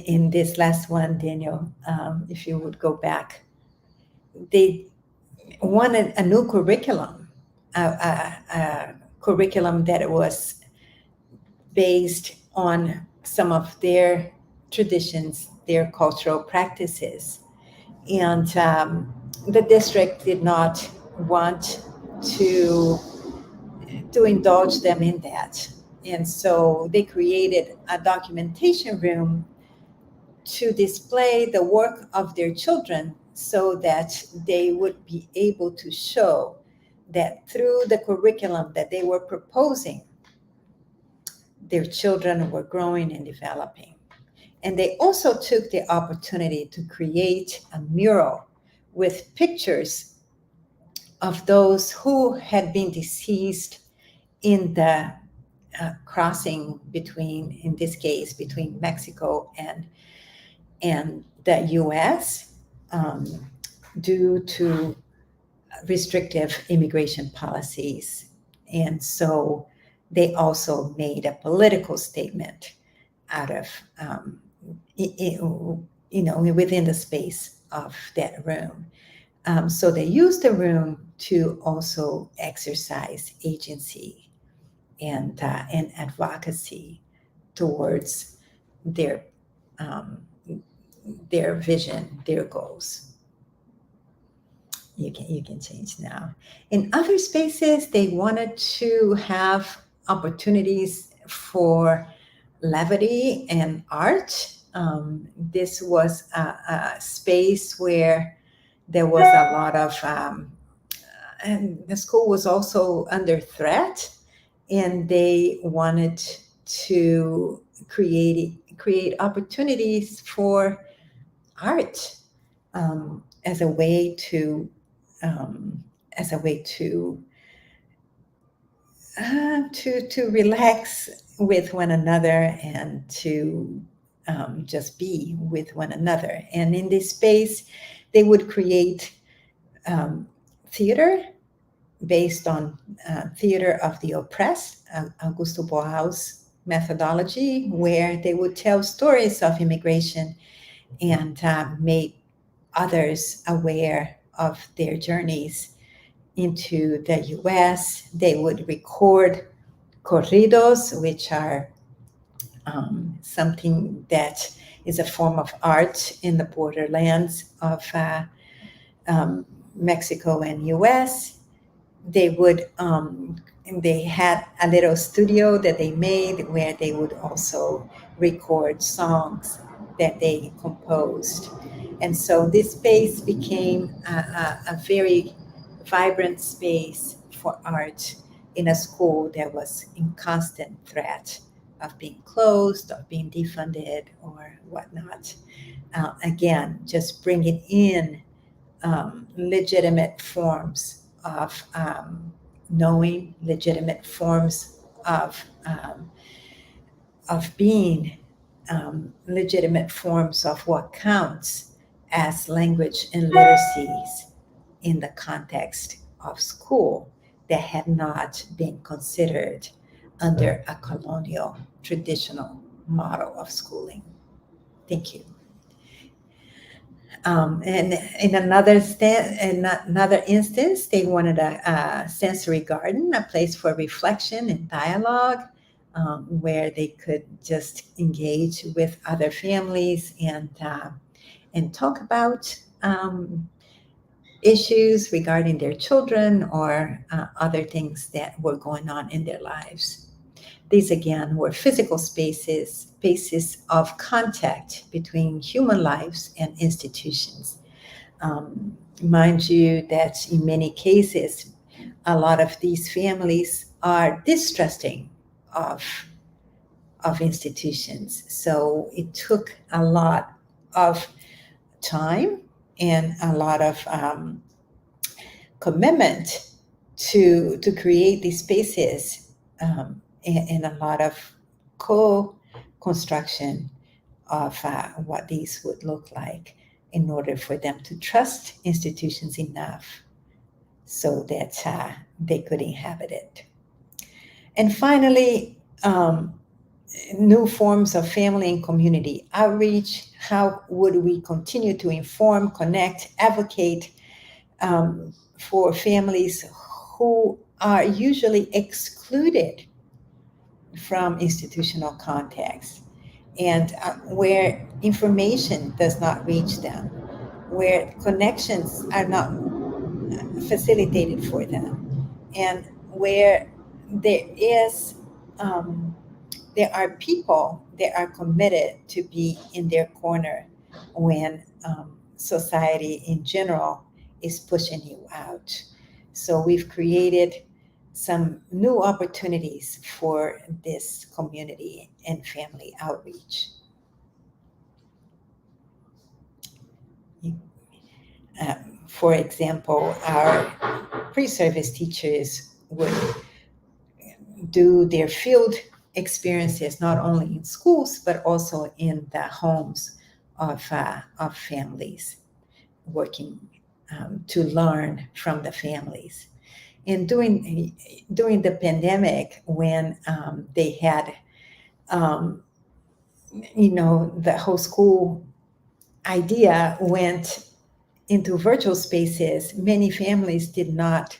in this last one, Daniel, if you would go back, they wanted a new curriculum, a curriculum that was based on some of their traditions, their cultural practices. And the district did not want to indulge them in that. And so they created a documentation room to display the work of their children so that they would be able to show that through the curriculum that they were proposing, their children were growing and developing. And they also took the opportunity to create a mural with pictures of those who had been deceased in the crossing between, in this case, between Mexico and the US due to restrictive immigration policies. And so they also made a political statement out of, within the space of that room. So they used the room to also exercise agency and advocacy towards their vision, their goals. You can change now. In other spaces, they wanted to have opportunities for levity and art. This was a space where there was a lot of, and the school was also under threat, and they wanted to create opportunities for art as a way to relax with one another and to just be with one another. And in this space, they would create theater based on theater of the oppressed, Augusto Boal's methodology, where they would tell stories of immigration and make others aware of their journeys into the US. They would record corridos, which are something that is a form of art in the borderlands of Mexico and US. They would, they had a little studio that they made where they would also record songs that they composed. And so this space became a very vibrant space for art in a school that was in constant threat of being closed, of being defunded, or whatnot. Again, just bringing in legitimate forms of knowing, legitimate forms of being, legitimate forms of what counts as language and literacies in the context of school that had not been considered under a colonial traditional model of schooling. Thank you. And in another instance, they wanted a sensory garden, a place for reflection and dialogue, where they could just engage with other families and talk about issues regarding their children or other things that were going on in their lives. These again were physical spaces of contact between human lives and institutions. Mind you that in many cases, a lot of these families are distrusting of institutions. So it took a lot of time and a lot of commitment to create these spaces, and a lot of co-construction of what these would look like in order for them to trust institutions enough so that they could inhabit it. And finally, new forms of family and community outreach. How would we continue to inform, connect, advocate for families who are usually excluded from institutional context, and where information does not reach them, where connections are not facilitated for them, and where there are people that are committed to be in their corner when society in general is pushing you out. So we've created some new opportunities for this community and family outreach. For example, our pre-service teachers would do their field experiences not only in schools but also in the homes of families, working to learn from the families. And during the pandemic, when they had, the whole school idea went into virtual spaces, many families did not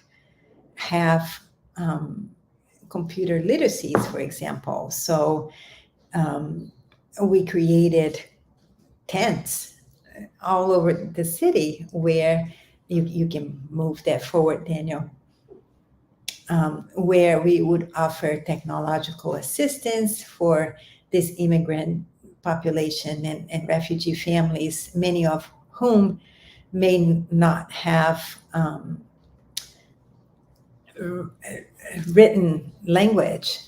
have computer literacies, for example. So we created tents all over the city where you can move that forward, Daniel, where we would offer technological assistance for this immigrant population and refugee families, many of whom may not have written language.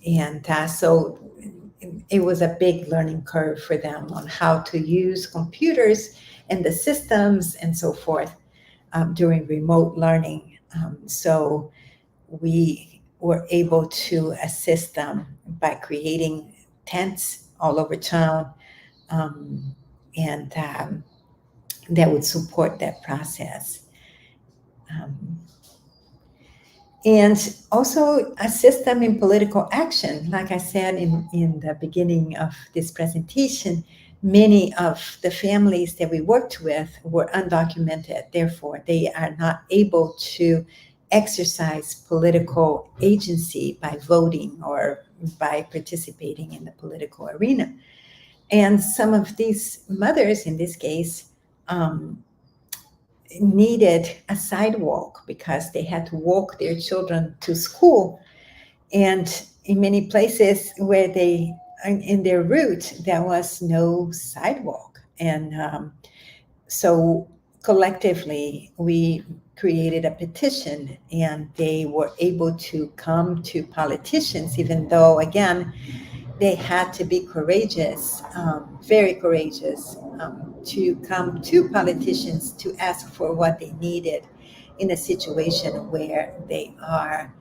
And so it was a big learning curve for them on how to use computers and the systems and so forth during remote learning. So we were able to assist them by creating tents all over town, and that would support that process. And also assist them in political action. Like I said in the beginning of this presentation, many of the families that we worked with were undocumented. Therefore, they are not able to exercise political agency by voting or by participating in the political arena. And some of these mothers, in this case, needed a sidewalk because they had to walk their children to school. And in many places where in their route, there was no sidewalk. And so collectively, we created a petition, and they were able to come to politicians, even though, again, they had to be courageous, very courageous, to come to politicians to ask for what they needed in a situation where they are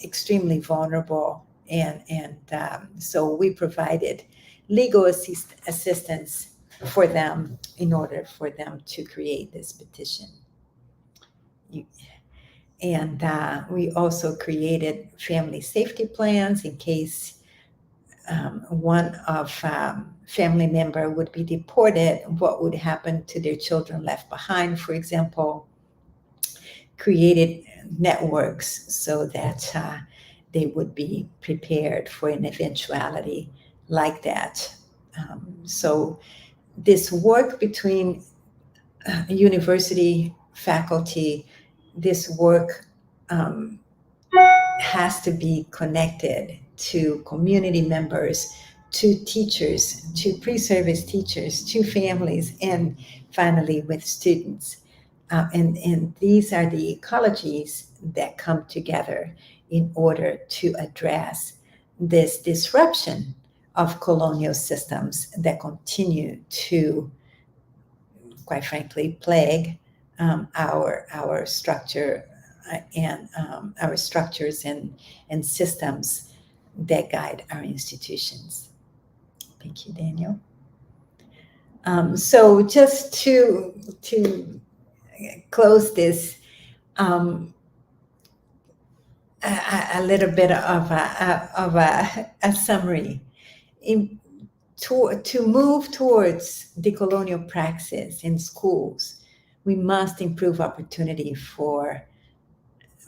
extremely vulnerable. And so we provided legal assistance for them in order for them to create this petition. And we also created family safety plans in case one of family member would be deported, what would happen to their children left behind, for example. Created networks so that they would be prepared for an eventuality like that. So this work between university faculty, this work has to be connected to community members, to teachers, to pre-service teachers, to families, and finally with students. And these are the ecologies that come together in order to address this disruption of colonial systems that continue to, quite frankly, plague our structure and our structures and systems that guide our institutions. Thank you, Daniel. So just to close this, a little bit of a summary. To move towards decolonial praxis in schools, we must improve opportunity for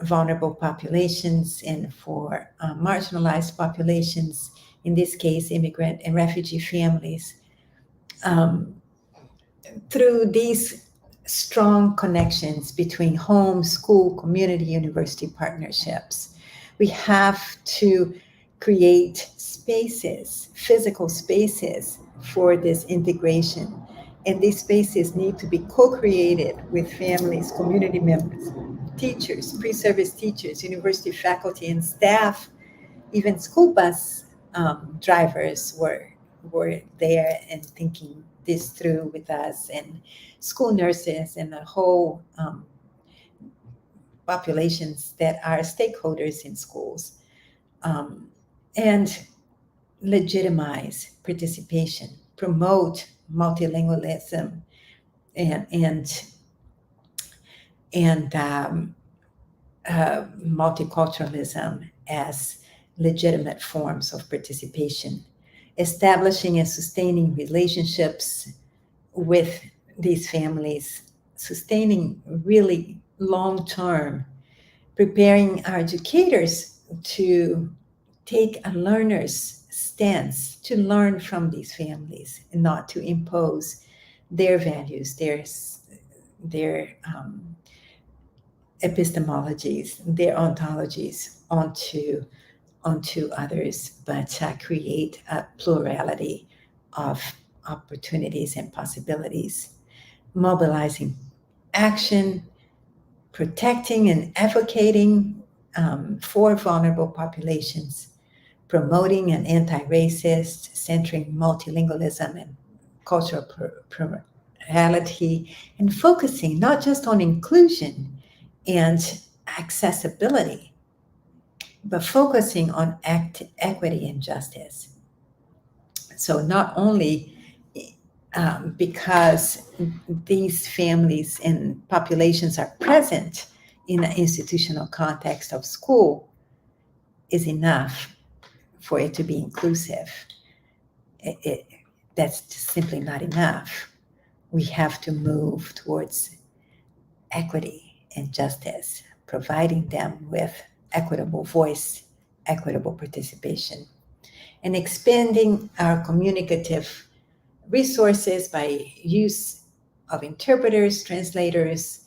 vulnerable populations and for marginalized populations, in this case, immigrant and refugee families. Through these strong connections between home, school, community, university partnerships, we have to create spaces, physical spaces for this integration. And these spaces need to be co-created with families, community members, teachers, pre-service teachers, university faculty and staff. Even school bus drivers were there and thinking this through with us, and school nurses and the whole populations that are stakeholders in schools, and legitimize participation, promote multilingualism and multiculturalism as legitimate forms of participation, establishing and sustaining relationships with these families, sustaining really long-term, preparing our educators to take a learner's stance, to learn from these families and not to impose their values, their epistemologies, their ontologies onto others, but create a plurality of opportunities and possibilities, mobilizing action, protecting and advocating for vulnerable populations, promoting an anti-racist, centering multilingualism and cultural plurality, and focusing not just on inclusion and accessibility, but focusing on equity and justice. So not only because these families and populations are present in an institutional context of school is enough for it to be inclusive. That's just simply not enough. We have to move towards equity and justice, providing them with equitable voice, equitable participation, and expanding our communicative resources by use of interpreters, translators,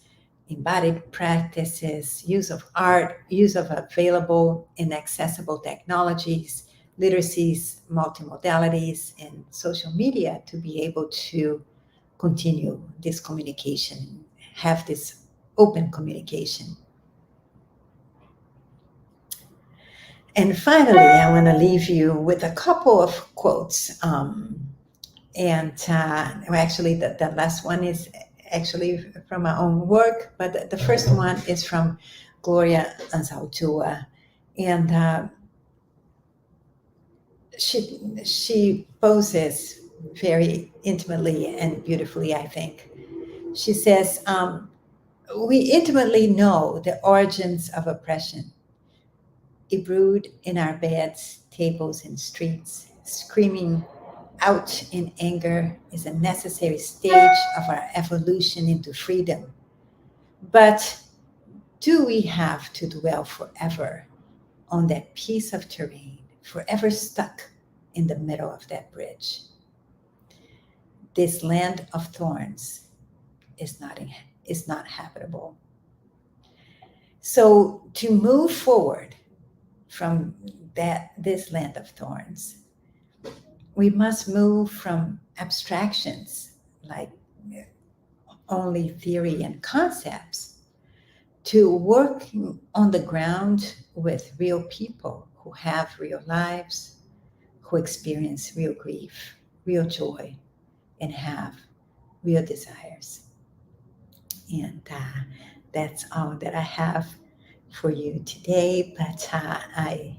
embodied practices, use of art, use of available and accessible technologies, literacies, multimodalities, and social media to be able to continue this communication, have this open communication. And finally, I want to leave you with a couple of quotes. Well, actually, the last one is actually from my own work, but the first one is from Gloria Anzaldúa. And she poses very intimately and beautifully, I think. She says, we intimately know the origins of oppression. It brewed in our beds, tables, and streets. Screaming out in anger is a necessary stage of our evolution into freedom. But do we have to dwell forever on that piece of terrain, forever stuck in the middle of that bridge? This land of thorns is not habitable. So to move forward from this land of thorns, we must move from abstractions like only theory and concepts to working on the ground with real people who have real lives, who experience real grief, real joy, and have real desires. And that's all that I have for you today. But I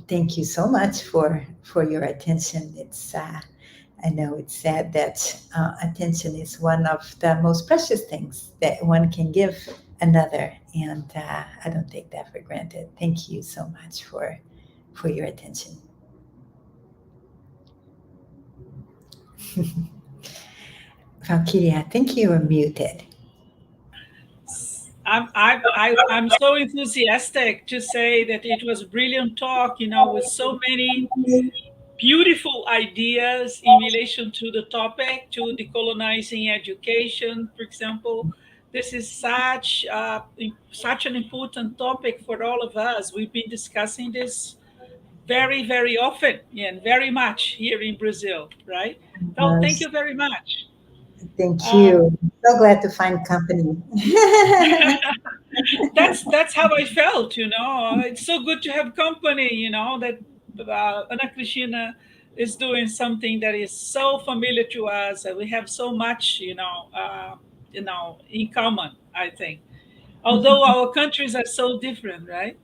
thank you so much for your attention. It's I know it's said that attention is one of the most precious things that one can give another, and I don't take that for granted. Thank you so much for your attention. Valkyria, I think you were muted. I'm so enthusiastic to say that it was a brilliant talk, with so many beautiful ideas in relation to the topic, to decolonizing education, for example. This is such an important topic for all of us. We've been discussing this very, very often and very much here in Brazil, right? So thank you very much. Thank Um, you. So glad to find company. that's how I felt. It's so good to have company. That Ana Cristina is doing something that is so familiar to us, and we have so much, in common. I think, although our countries are so different, right?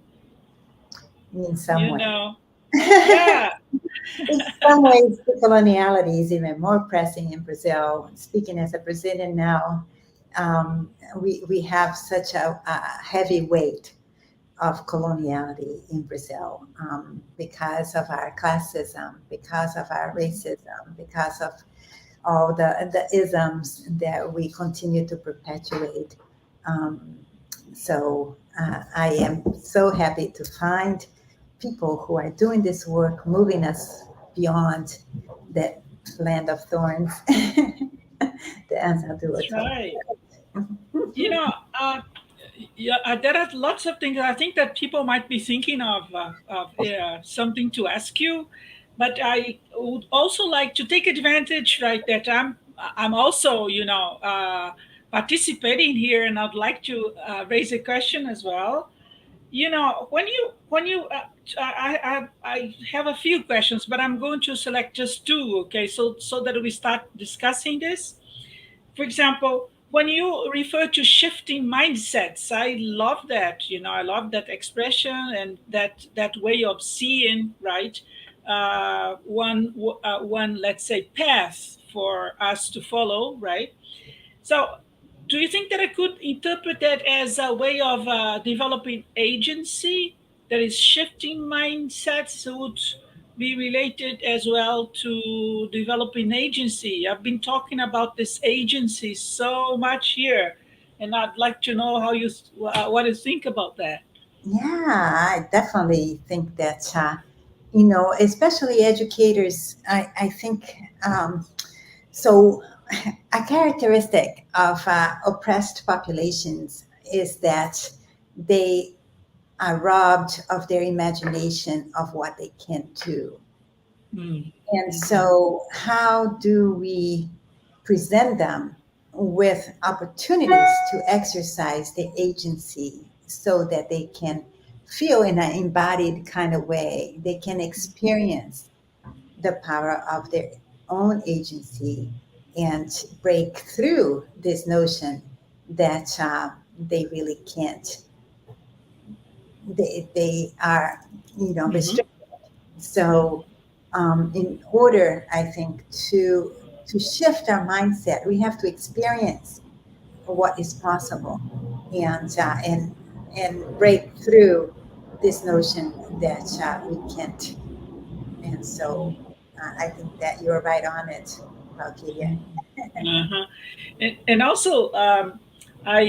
In some You way. know, yeah, In some ways, coloniality is even more pressing in Brazil. Speaking as a Brazilian now, we have such a heavy weight of coloniality in Brazil because of our classism, because of our racism, because of all the isms that we continue to perpetuate. Um, so I am so happy to find people who are doing this work, moving us beyond that land of thorns. The answer to a that's right. You know, uh, yeah, there are lots of things I think that people might be thinking of something to ask you, but I would also like to take advantage, right? That I'm also, participating here, and I'd like to raise a question as well. When you, I have a few questions, but I'm going to select just two, okay? So that we start discussing this. For example, when you refer to shifting mindsets, I love that. I love that expression and that way of seeing, right? One, let's say, path for us to follow, right? So, do you think that I could interpret that as a way of developing agency, that is shifting mindsets would be related as well to developing agency? I've been talking about this agency so much here, and I'd like to know what you think about that. Yeah, I definitely think that, especially educators, I think so. A characteristic of oppressed populations is that they are robbed of their imagination of what they can do. Mm. And Mhm. so, how do we present them with opportunities to exercise their agency so that they can feel in an embodied kind of way. They can experience the power of their own agency and break through this notion that they really can't. They are, Mhm. restricted. So, in order, I think, to shift our mindset, we have to experience what is possible, and break through this notion that we can't. And so, I think that you're right on it, Valkyria. Uh-huh. And also, I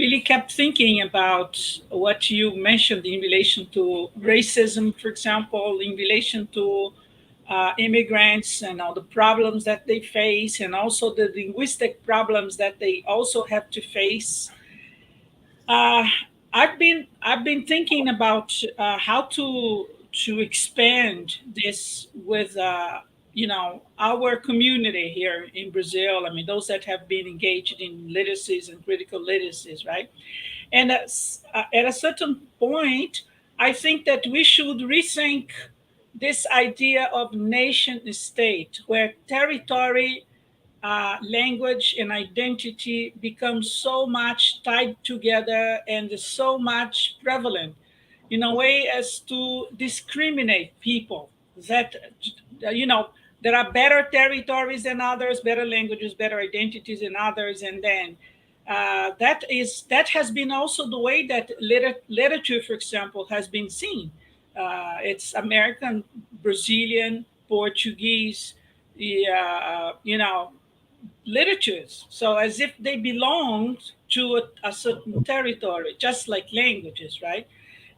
really kept thinking about what you mentioned in relation to racism, for example, in relation to immigrants and all the problems that they face, and also the linguistic problems that they also have to face. Uh, I've been thinking about how to expand this with our community here in Brazil. I mean, those that have been engaged in literacies and critical literacies, right? And at a certain point, I think that we should rethink this idea of nation state, where territory, language and identity become so much tied together and so much prevalent in a way as to discriminate people that you know there are better territories than others, better languages, better identities than others. And then that has been also the way that literature, for example, has been seen. It's American, Brazilian, Portuguese, literatures. So as if they belonged to a certain territory, just like languages, right?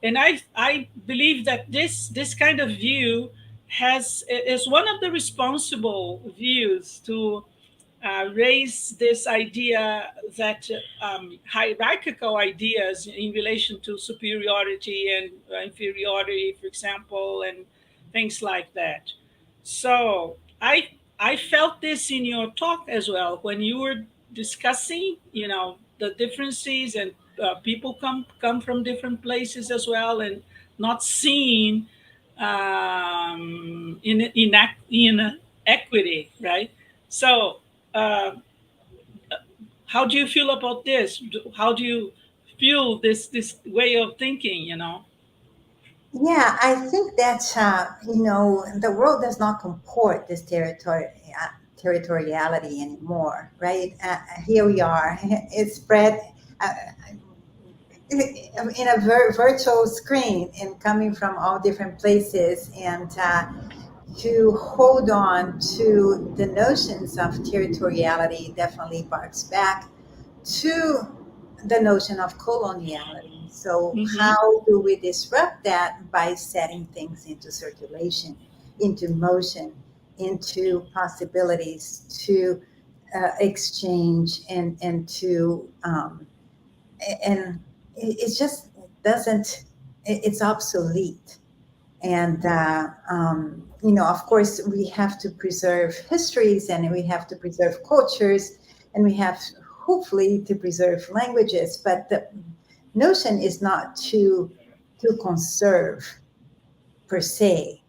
And I believe that this kind of view has is one of the responsible views to raise this idea that hierarchical ideas in relation to superiority and inferiority, for example, and things like that. So I felt this in your talk as well when you were discussing, the differences, and people come from different places as well, and not seeing in equity, right? So, uh, how do you feel about this? How do you feel this way of thinking? Yeah, I think that the world does not comport this territoriality anymore, right? Here we are. It's spread uh, in a virtual screen and coming from all different places, and to hold on to the notions of territoriality definitely barks back to the notion of coloniality. So, Mm-hmm. how do we disrupt that? By setting things into circulation, into motion, into possibilities to exchange, and to and it just doesn't. It's obsolete. And of course, we have to preserve histories, and we have to preserve cultures, and we have hopefully to preserve languages. But the notion is not to conserve per se.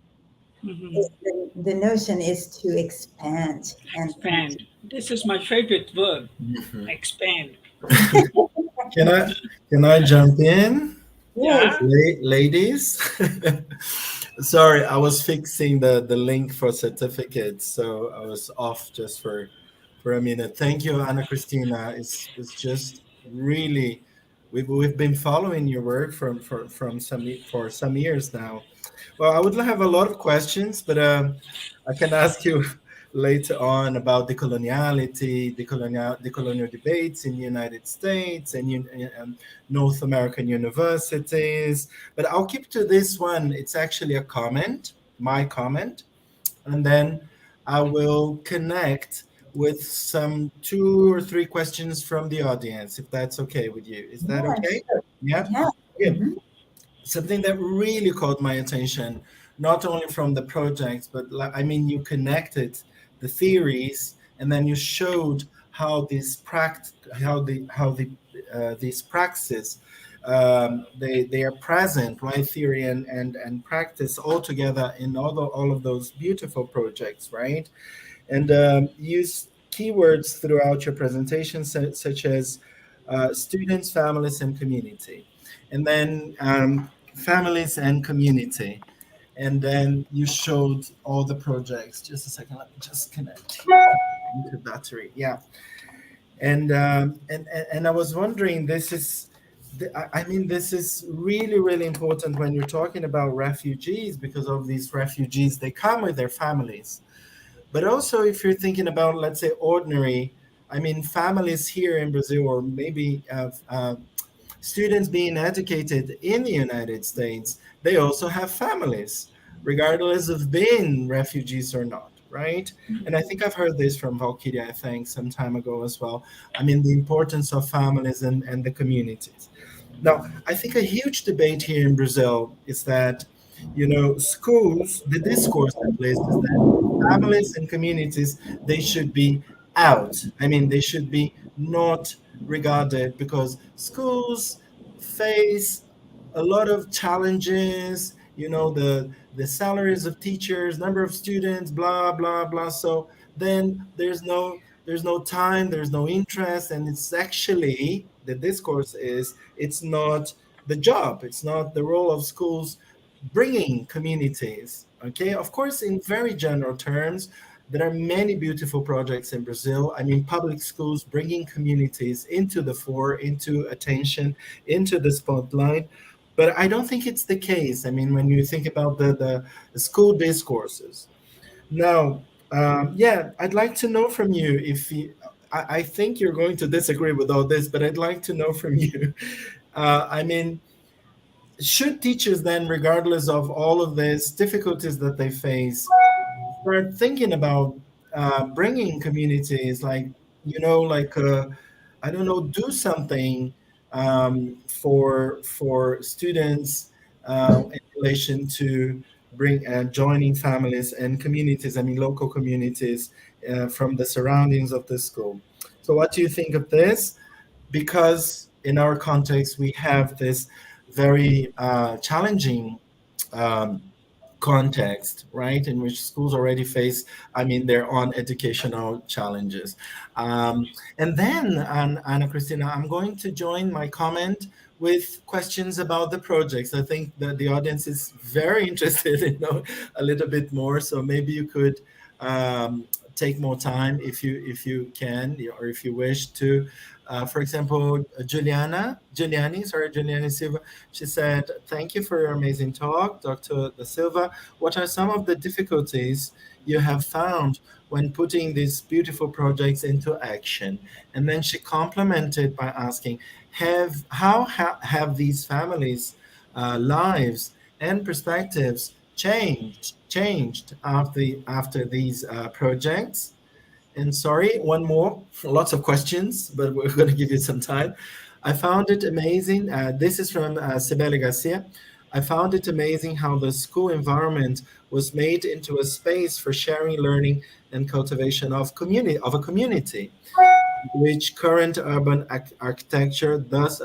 Mm-hmm. The notion is to expand, and Expand. This is my favorite word. Mhm. Expand. Can I jump in, yes. Yeah. ladies? Sorry, I was fixing the link for certificates, so I was off just for a minute. Thank you, Anna Christina. It's just really we've been following your work from for some years now. Well, I would have a lot of questions, but I can ask you later on about the colonial debates in the United States and North American universities. But I'll keep to this one. It's actually a comment, my comment, and then I will connect with some two or three questions from the audience, if that's okay with you. Is that Yeah, okay? sure. Yeah. Yeah. Good. Mhm. Something that really caught my attention, not only from the project, but I mean, you connected the theories and then you showed how these praxis they are present, right? Theory and practice all together in all of those beautiful projects, right? And use keywords throughout your presentation, such as students, families, and community. And then families and community. And then you showed all the projects. Just a second, let me just connect into battery. Yeah. And I was wondering, I mean, this is really, really important when you're talking about refugees, because of these refugees, they come with their families. But also, if you're thinking about, let's say, ordinary, I mean, families here in Brazil, or maybe students being educated in the United States, they also have families, regardless of being refugees or not, right? And I think I've heard this from Valkyria, I think, some time ago as well. I mean, the importance of families and the communities. Now, I think a huge debate here in Brazil is that, schools, the discourse at least, is that families and communities, they should be out. I mean, they should be not regarded, because schools face a lot of challenges, the salaries of teachers, number of students, blah blah blah. So then there's no time, there's no interest, and it's actually, the discourse is, it's not the job, it's not the role of schools bringing communities. Okay, of course, in very general terms, there are many beautiful projects in Brazil. I mean, public schools bringing communities into the fore, into attention, into the spotlight. But I don't think it's the case. I mean, when you think about the school discourses. Now, yeah, I'd like to know from you if I think you're going to disagree with all this, but I'd like to know from you. I mean, should teachers then, regardless of all of these difficulties that they face, start thinking about bringing communities, like, I don't know, do something for students in relation to bring joining families and communities, I mean, local communities from the surroundings of the school. So what do you think of this? Because in our context, we have this very challenging um, context, right, in which schools already face, I mean, their own educational challenges. And then, Anna Christina, I'm going to join my comment with questions about the projects. I think that the audience is very interested in know a little bit more. So maybe you could take more time, if you can, or if you wish to. For example, Juliani Silva, she said, "Thank you for your amazing talk, Dr. Da Silva. What are some of the difficulties you have found when putting these beautiful projects into action?" And then she complemented by asking, have these families' lives and perspectives changed after these projects? And sorry, one more. Lots of questions, but we're going to give you some time. I found it amazing. This is from Sibeli Garcia. I found it amazing how the school environment was made into a space for sharing, learning, and cultivation of a community, which current urban architecture does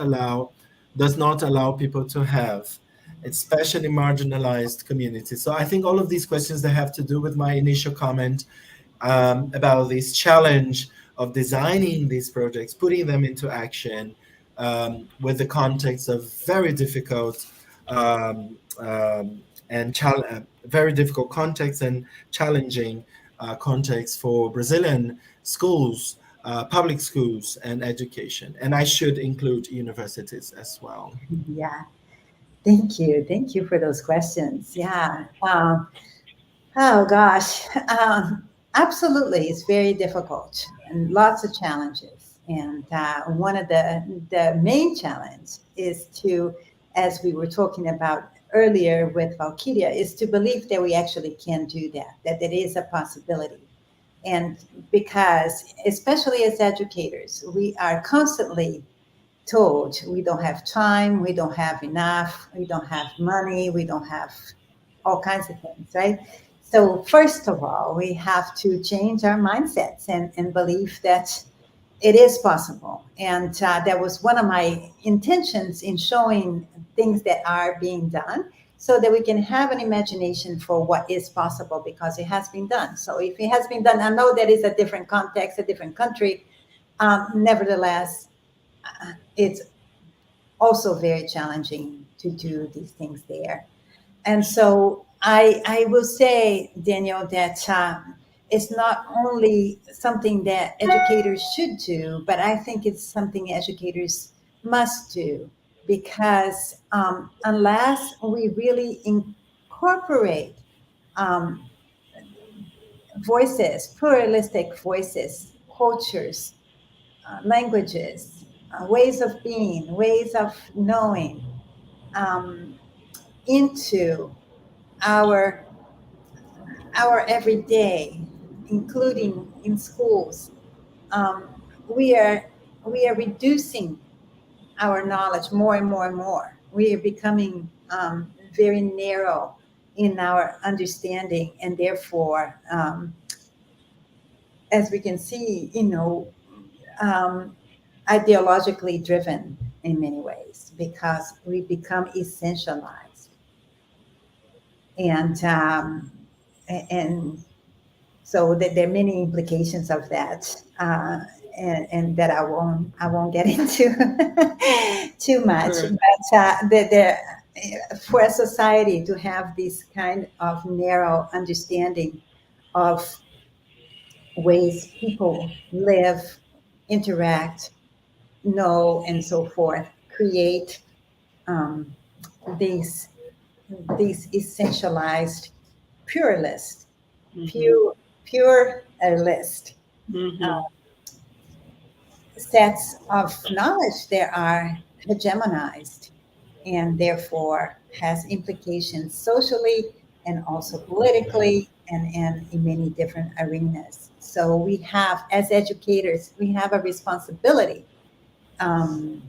not allow people to have, especially marginalized communities. So I think all of these questions, they have to do with my initial comment about this challenge of designing these projects, putting them into action with the context of very difficult very difficult context and challenging context for Brazilian schools, public schools, and education. And I should include universities as well. Yeah. Thank you. Thank you for those questions. Yeah. Oh gosh. Absolutely. It's very difficult and lots of challenges. And one of the main challenge is to, as we were talking about earlier with Valkyria, is to believe that we actually can do that, that it is a possibility. And because, especially as educators, we are constantly told we don't have time, we don't have enough, we don't have money, we don't have all kinds of things, right? So, first of all, we have to change our mindsets and believe that it is possible. And that was one of my intentions in showing things that are being done so that we can have an imagination for what is possible because it has been done. So, if it has been done, I know that is a different context, a different country. Nevertheless, it's also very challenging to do these things there. And so I will say, Daniel, that it's not only something that educators should do, but I think it's something educators must do because unless we really incorporate um, voices, pluralistic voices, cultures, languages, ways of being, ways of knowing um, into our our everyday, including in schools, um, we are we are reducing our knowledge more and more and more. We are becoming very narrow in our understanding, and therefore, as we can see, um, ideologically driven in many ways because we become essentialized, and and so there are many implications of that, and that I won't get into too much. Correct. But for a society to have this kind of narrow understanding of ways people live, interact, know, and so forth, create um, these these essentialized pluralist, Mm-hmm. pure pure list Mm-hmm. sets of knowledge that are hegemonized and therefore has implications socially and also politically and in many different arenas. So we have, as educators, we have a responsibility, um,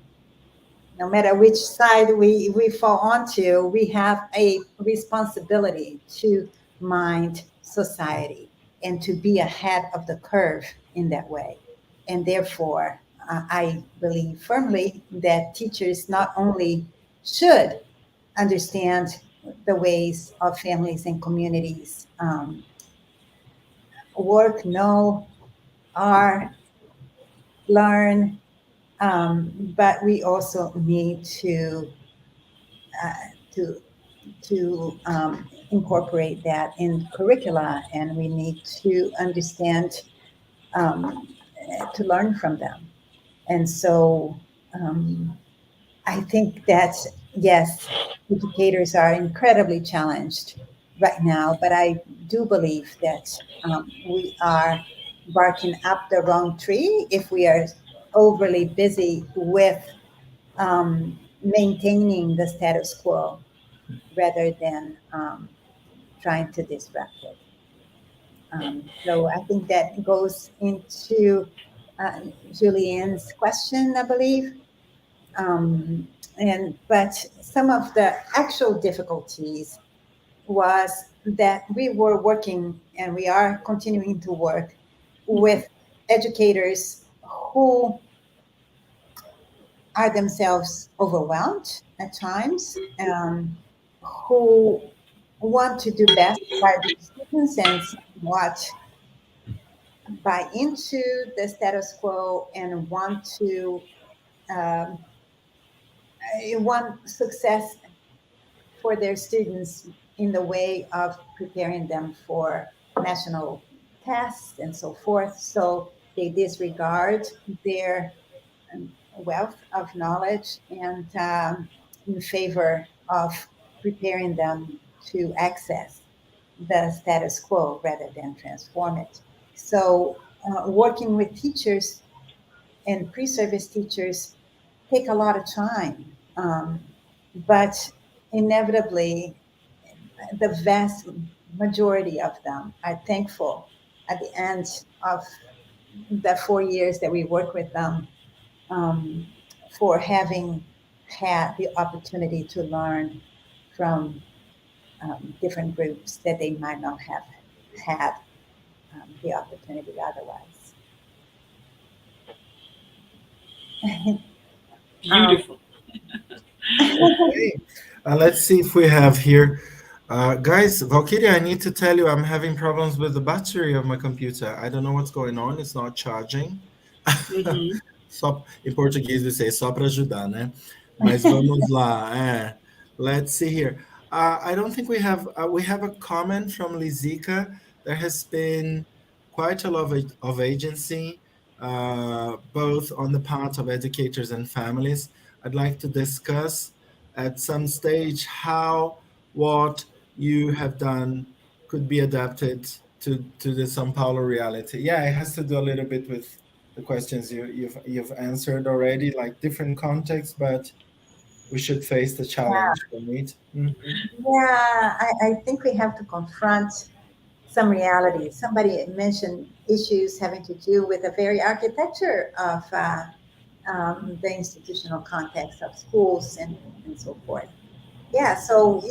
no matter which side we fall onto, we have a responsibility to mind society and to be ahead of the curve in that way. And therefore, I believe firmly that teachers not only should understand the ways of families and communities work, know, are, learn, but we also need uh, to incorporate that in curricula, and we need to understand um, to learn from them. And so um, I think that yes, educators are incredibly challenged right now, but I do believe that we are barking up the wrong tree if we are overly busy with maintaining the status quo rather than trying to disrupt it. So I think that goes into Julianne's question, I believe. And but some of the actual difficulties was that we were working and we are continuing to work with educators who are themselves overwhelmed at times, who want to do best by their students and somewhat buy into the status quo and um, want success for their students in the way of preparing them for national tests and so forth. So they disregard their wealth of knowledge and in favor of preparing them to access the status quo rather than transform it. So working with teachers and pre-service teachers take a lot of time, but inevitably the vast majority of them are thankful at the end of the 4 years that we work with them, um, for having had the opportunity to learn from different groups that they might not have had the opportunity otherwise. um, Beautiful. Okay. Let's see if we have here. Guys, Valkyria, I need to tell you I'm having problems with the battery of my computer. I don't know what's going on. It's not charging. Hmm. Só, em português we say só para ajudar, né? Mas vamos lá. Let's see here. I don't think we have a comment from Lizika. There has been quite a lot of agency, both on the part of educators and families. I'd like to discuss at some stage how what you have done could be adapted to the São Paulo reality. Yeah, it has to do a little bit with the questions you've answered already, like different contexts, but we should face the challenge, right? Mm-hmm. yeah, I think we have to confront some realities. Somebody mentioned issues having to do with the very architecture of the institutional context of schools and so forth. Yeah, so,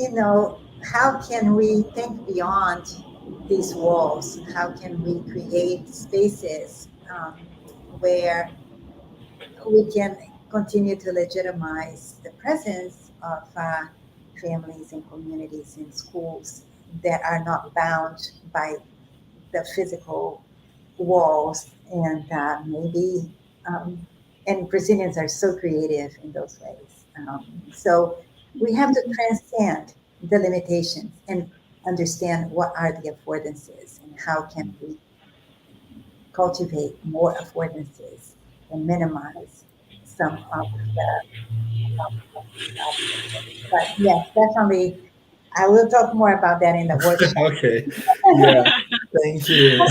how can we think beyond these walls? How can we create spaces where we can continue to legitimize the presence of families and communities in schools that are not bound by the physical walls and maybe and Brazilians are so creative in those ways. So we have to transcend the limitations and understand what are the affordances and how can we cultivate more affordances and minimize some of the obstacles. But yes, definitely, I will talk more about that in the workshop. Okay. Yeah. Thank you.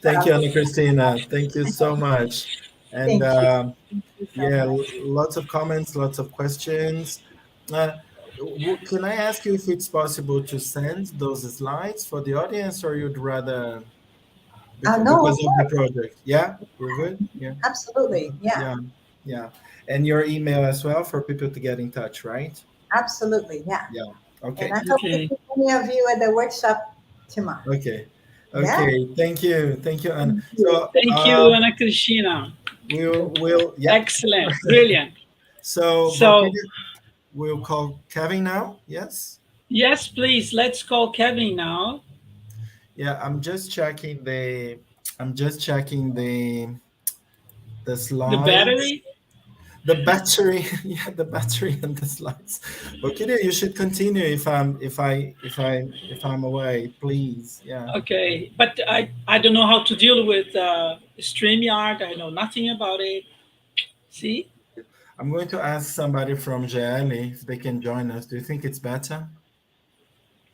Thank you, Anna Christina. Thank you so much. And Thank you. Thank you so yeah, much. lots of comments, lots of questions. Uh, can I ask you if it's possible to send those slides for the audience, or you'd rather No, of because of the course, project? Yeah, we're good. Yeah, absolutely. Yeah, yeah, yeah. And your email as well for people to get in touch, right? absolutely. Yeah. Yeah. And Okay. I hope to Okay. see many of you at the workshop tomorrow. Okay. Yeah. Okay. Thank you. Thank you. And Thank you. so Thank you, Ana Cristina. we'll yeah. Excellent. Brilliant. So So, Valkyria, we'll call Kevin now. Yes. yes, please, let's call Kevin now. Yeah. I'm just checking the The slides. battery. The battery, yeah, the battery and the slides. Valkyria, you should continue if I'm away, please. Yeah. Okay, but I don't know how to deal with StreamYard. I know nothing about it. See? I'm going to ask somebody from GEELLE if they can join us. Do you think it's better?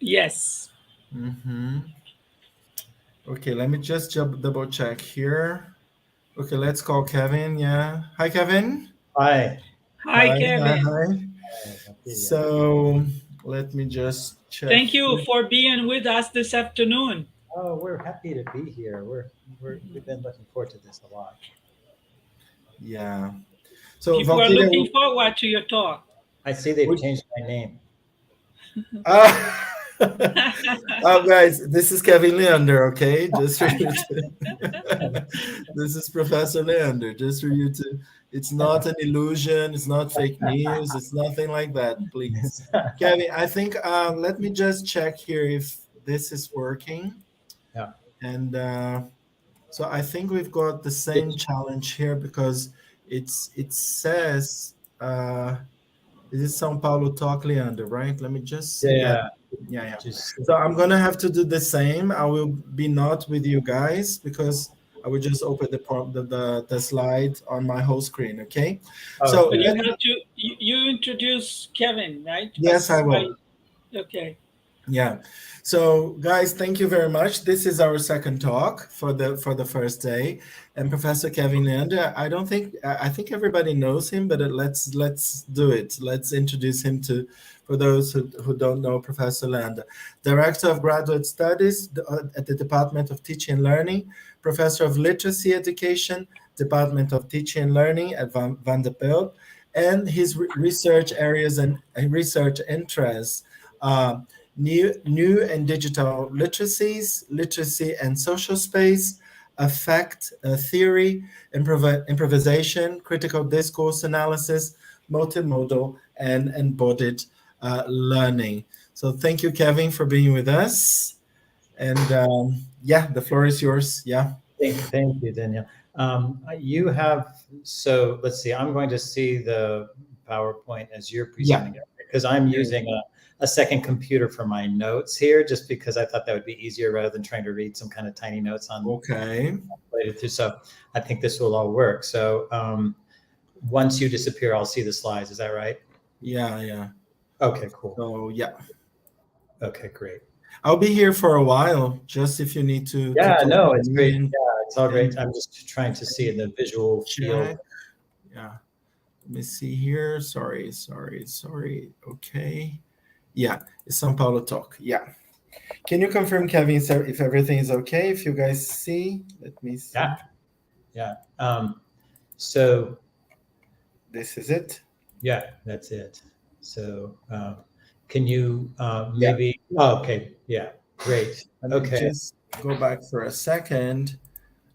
Yes. Mm-hmm. Okay, let me just double check here. Okay, let's call Kevin. Yeah. Hi, Kevin. Hi. Hi, Hi, hi, Kevin. hi. Hi, Ophelia. So let me just check Thank you here. for being with us this afternoon. Oh, we're happy to be here. We've been looking forward to this a lot. Yeah. So People are Valkyria, looking forward to your talk. I see they've would, changed my name. guys, this is Kevin Leander, okay? Just for you to, this is Professor Leander, just for you to, it's not an illusion, it's not fake news, it's nothing like that, please. Kevin, I think, let me just check here if this is working. Yeah. And so I think we've got the same challenge here because it says, this is São Paulo Talk, Leander, right? Let me just see. Yeah, Yeah. yeah. Just So I'm gonna have to do the same. I will be not with you guys because I will just open the slide on my whole screen. Okay. So But okay. you have to you introduce Kevin, right? yes, I will. Okay. Yeah. So guys, thank you very much. This is our second talk for the first day. And Professor Kevin Leander, I think everybody knows him, but let's do it. Let's introduce him to for those who don't know Professor Leander. Director of Graduate Studies at the Department of Teaching and Learning, Professor of Literacy Education, Department of Teaching and Learning at Vanderbilt, and his research areas and research interests. new and digital literacies, literacy and social space, affect theory, improvisation, critical discourse analysis, multimodal, and embodied learning. So thank you, Kevin, for being with us. And yeah, the floor is yours. Yeah. Thank you, Danielle. You have, so let's see, I'm going to see the PowerPoint as you're presenting it, because I'm using a second computer for my notes here, just because I thought that would be easier rather than trying to read some kind of tiny notes on. Okay. So I think this will all work. So once you disappear, I'll see the slides. Is that right? Yeah. Okay, cool. So yeah. Okay, great. I'll be here for a while, just if you need to. Yeah, no, it's great. And, yeah, it's all great. I'm just trying to see the visual field. Yeah. Let me see here. Sorry. Okay. Yeah, it's São Paulo talk. Yeah. Can you confirm, Kevin, if everything is okay? If you guys see, let me see. Yeah. So this is it. Yeah, that's it. So can you maybe? Yeah. Oh, okay. Yeah. Great. Okay. Just go back for a second.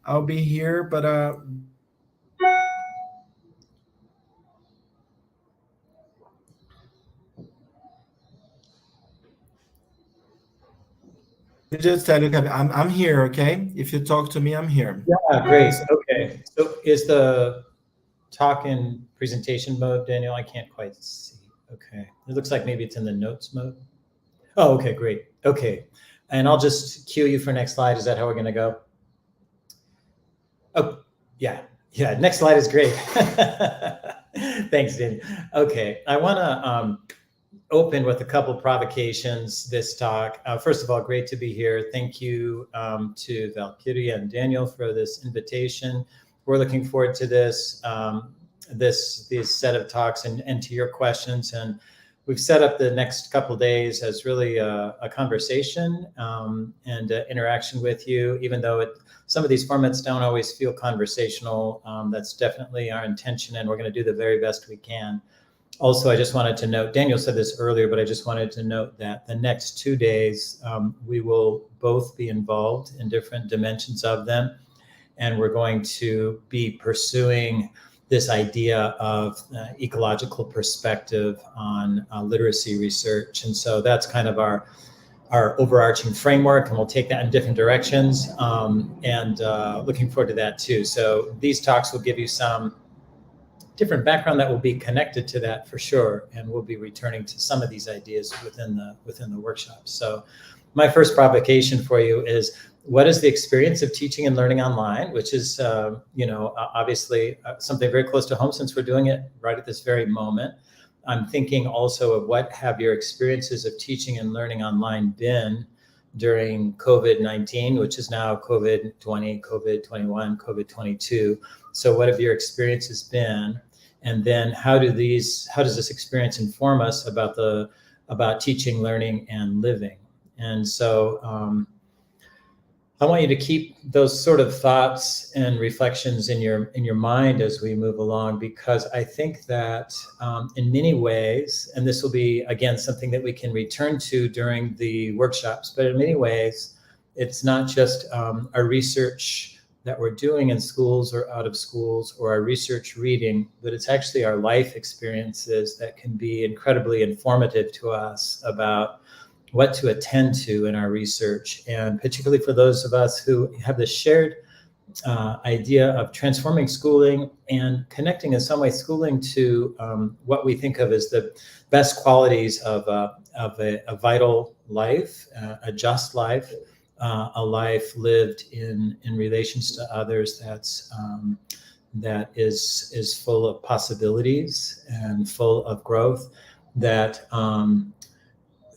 I'll be here, but just tell you, I'm here, okay? If you talk to me, I'm here. Yeah, great. Okay. So is the talk in presentation mode, Daniel? I can't quite see. Okay. It looks like maybe it's in the notes mode. Oh, okay, great. Okay. And I'll just cue you for next slide. Is that how we're going to go? Oh, yeah. Yeah, next slide is great. Thanks, Daniel. Okay. I want to open with a couple provocations this talk. First of all, great to be here. Thank you to Valkyria and Daniel for this invitation. We're looking forward to this this set of talks and to your questions. And we've set up the next couple of days as really a conversation and interaction with you, even though some of these formats don't always feel conversational. That's definitely our intention, and we're going to do the very best we can. Also, I just wanted to note, Daniel said this earlier, but I just wanted to note that the next 2 days, we will both be involved in different dimensions of them. And we're going to be pursuing this idea of ecological perspective on literacy research. And so that's kind of our overarching framework, and we'll take that in different directions. And looking forward to that too. So these talks will give you some different background that will be connected to that for sure, and we'll be returning to some of these ideas within the workshops. So my first provocation for you is, what is the experience of teaching and learning online, which is obviously something very close to home since we're doing it right at this very moment. I'm thinking also of what have your experiences of teaching and learning online been during COVID-19, which is now COVID-20, COVID-21, COVID-22. So what have your experiences been? And then how does this experience inform us about teaching, learning, and living? And so I want you to keep those sort of thoughts and reflections in your mind as we move along, because I think that in many ways, and this will be, again, something that we can return to during the workshops, but in many ways, it's not just our research that we're doing in schools or out of schools, or our research reading, but it's actually our life experiences that can be incredibly informative to us about what to attend to in our research. And particularly for those of us who have the shared idea of transforming schooling and connecting in some way schooling to what we think of as the best qualities of a vital life, a just life, a life lived in relations to others that is full of possibilities and full of growth, that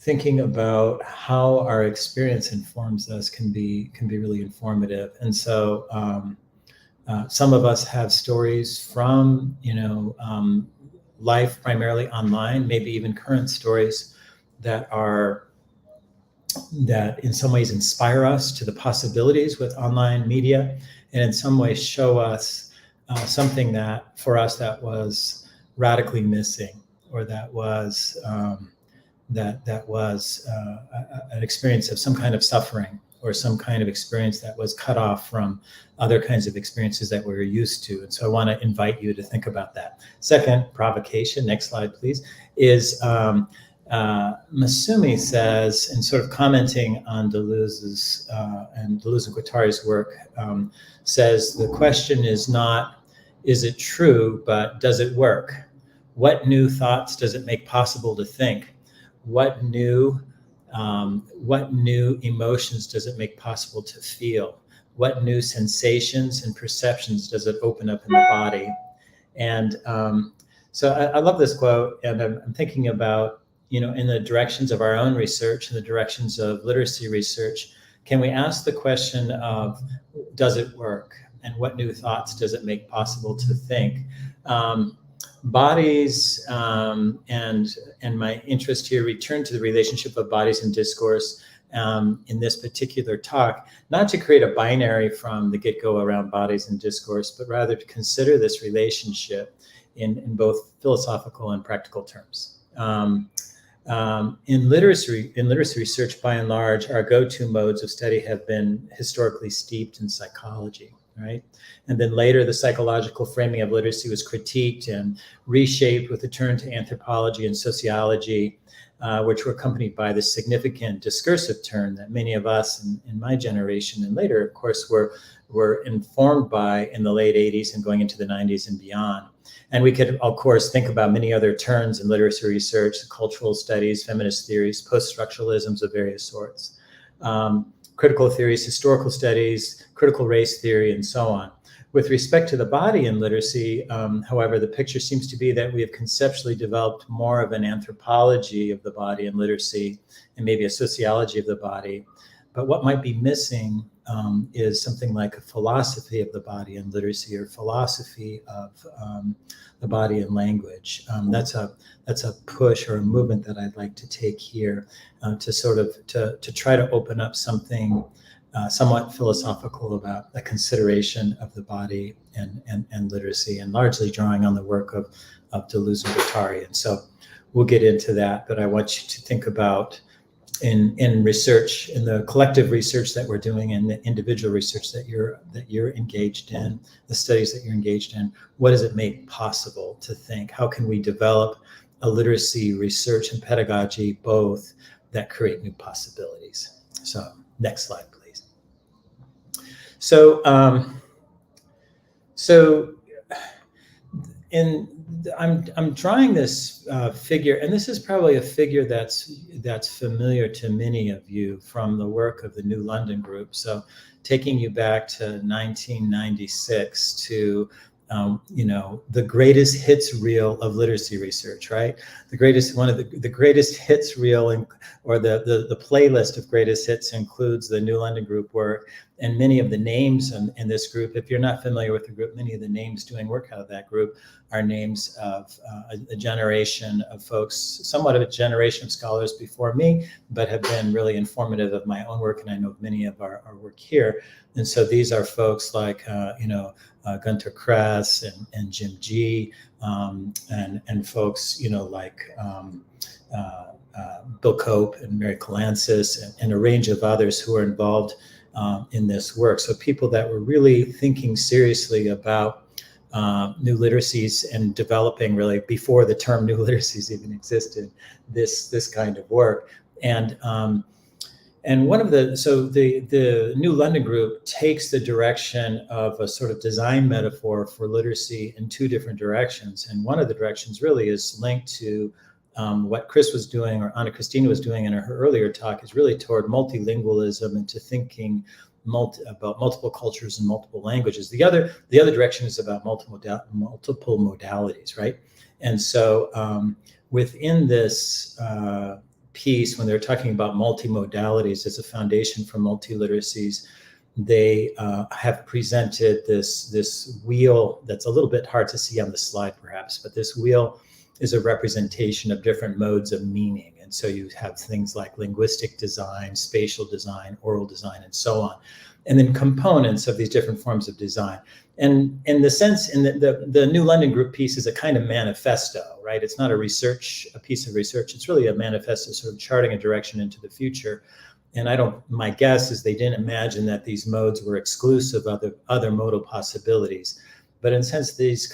thinking about how our experience informs us can be really informative. And so some of us have stories from life primarily online, maybe even current stories that in some ways inspire us to the possibilities with online media, and in some ways show us something that for us that was radically missing, or that was that was an experience of some kind of suffering, or some kind of experience that was cut off from other kinds of experiences that we were used to. And so I want to invite you to think about that. Second provocation, next slide, please, is Masumi says, and sort of commenting on Deleuze's and Deleuze and Guattari's work, says the question is not, is it true, but does it work? What new thoughts does it make possible to think? What new emotions does it make possible to feel? What new sensations and perceptions does it open up in the body? And so I love this quote, and I'm thinking about, in the directions of our own research, in the directions of literacy research, can we ask the question of, does it work? And what new thoughts does it make possible to think? Bodies and my interest here return to the relationship of bodies and discourse in this particular talk, not to create a binary from the get-go around bodies and discourse, but rather to consider this relationship in both philosophical and practical terms. In literacy research, by and large, our go-to modes of study have been historically steeped in psychology, right? And then later, the psychological framing of literacy was critiqued and reshaped with a turn to anthropology and sociology, which were accompanied by the significant discursive turn that many of us in my generation and later, of course, were informed by in the late 80s and going into the 90s and beyond. And we could, of course, think about many other turns in literacy research: cultural studies, feminist theories, post-structuralisms of various sorts, critical theories, historical studies, critical race theory, and so on. With respect to the body in literacy, however, the picture seems to be that we have conceptually developed more of an anthropology of the body in literacy, and maybe a sociology of the body. But what might be missing is something like a philosophy of the body in literacy, or philosophy of the body in language. That's a push or a movement that I'd like to take here to sort of to try to open up something somewhat philosophical about the consideration of the body and literacy, and largely drawing on the work of Deleuze and Guattari. And so we'll get into that, but I want you to think about in research, in the collective research that we're doing, and the individual research that you're engaged in, the studies that you're engaged in, what does it make possible to think? How can we develop a literacy research and pedagogy both that create new possibilities? So next slide, please. So I'm drawing this figure, and this is probably a figure that's familiar to many of you from the work of the New London Group. So taking you back to 1996 to the greatest hits reel of literacy research, right? One of the greatest hits reel, or the playlist of greatest hits includes the New London Group work, and many of the names in this group. If you're not familiar with the group, many of the names doing work out of that group are names of a generation of folks, somewhat of a generation of scholars before me, but have been really informative of my own work, and I know of many of our work here. And so these are folks like Gunter Kress and Jim G, and folks like Bill Cope and Mary Kalansis, and a range of others who are involved in this work. So people that were really thinking seriously about new literacies and developing, really before the term new literacies even existed, this kind of work. And one of the New London Group takes the direction of a sort of design metaphor for literacy in two different directions. And one of the directions really is linked to what Chris was doing, or Christina was doing in her earlier talk, is really toward multilingualism and to thinking about multiple cultures and multiple languages. The other direction is about multiple modalities, right? And so within this piece, when they're talking about multimodalities as a foundation for multiliteracies, they have presented this wheel that's a little bit hard to see on the slide, perhaps, but this wheel is a representation of different modes of meaning. And so you have things like linguistic design, spatial design, oral design, and so on. And then components of these different forms of design. And in the sense, in the New London Group piece is a kind of manifesto, right? It's not a piece of research. It's really a manifesto, sort of charting a direction into the future. And my guess is they didn't imagine that these modes were exclusive of other modal possibilities. But in a sense, these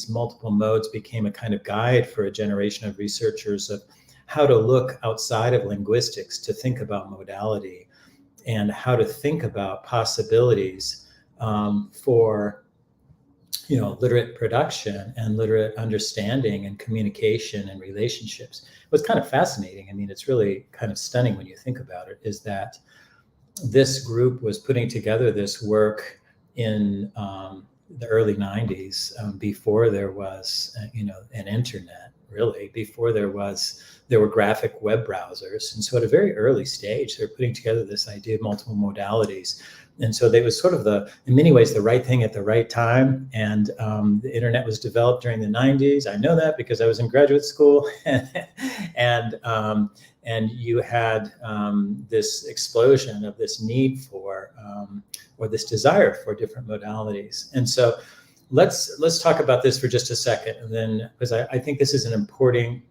multiple modes became a kind of guide for a generation of researchers of how to look outside of linguistics to think about modality and how to think about possibilities for literate production and literate understanding and communication and relationships. What's kind of fascinating, I mean, it's really kind of stunning when you think about it, is that this group was putting together this work in the early 90s, before there was an internet, really, before there were graphic web browsers. And so at a very early stage, they're putting together this idea of multiple modalities. And so they was sort of in many ways, the right thing at the right time. And the internet was developed during the 90s. I know that because I was in graduate school. And you had this explosion of this need for, or this desire for different modalities. And so let's talk about this for just a second. And then, because I think this is an important,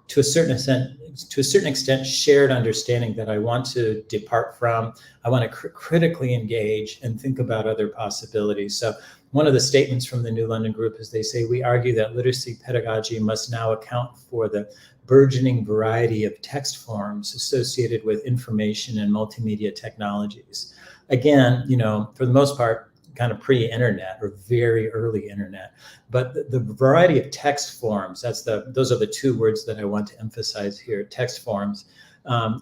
to a certain extent, shared understanding that I want to depart from. I want to critically engage and think about other possibilities. So one of the statements from the New London Group is they say, we argue that literacy pedagogy must now account for the burgeoning variety of text forms associated with information and multimedia technologies. Again, for the most part, kind of pre-internet or very early internet, but the variety of text forms, those are the two words that I want to emphasize here, text forms,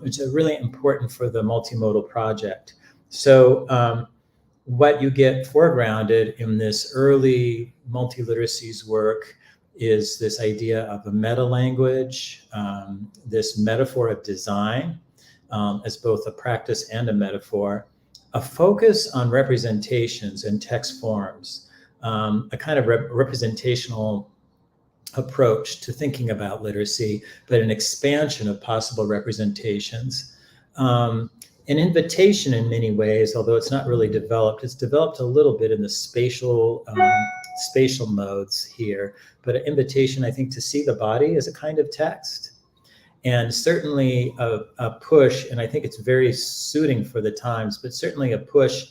which are really important for the multimodal project. So what you get foregrounded in this early multiliteracies work is this idea of a meta language, this metaphor of design as both a practice and a metaphor, a focus on representations and text forms, a kind of representational approach to thinking about literacy, but an expansion of possible representations. An invitation in many ways, although it's not really developed, it's developed a little bit in the spatial modes here, but an invitation, I think, to see the body as a kind of text. And certainly a push, and I think it's very suiting for the times, but certainly a push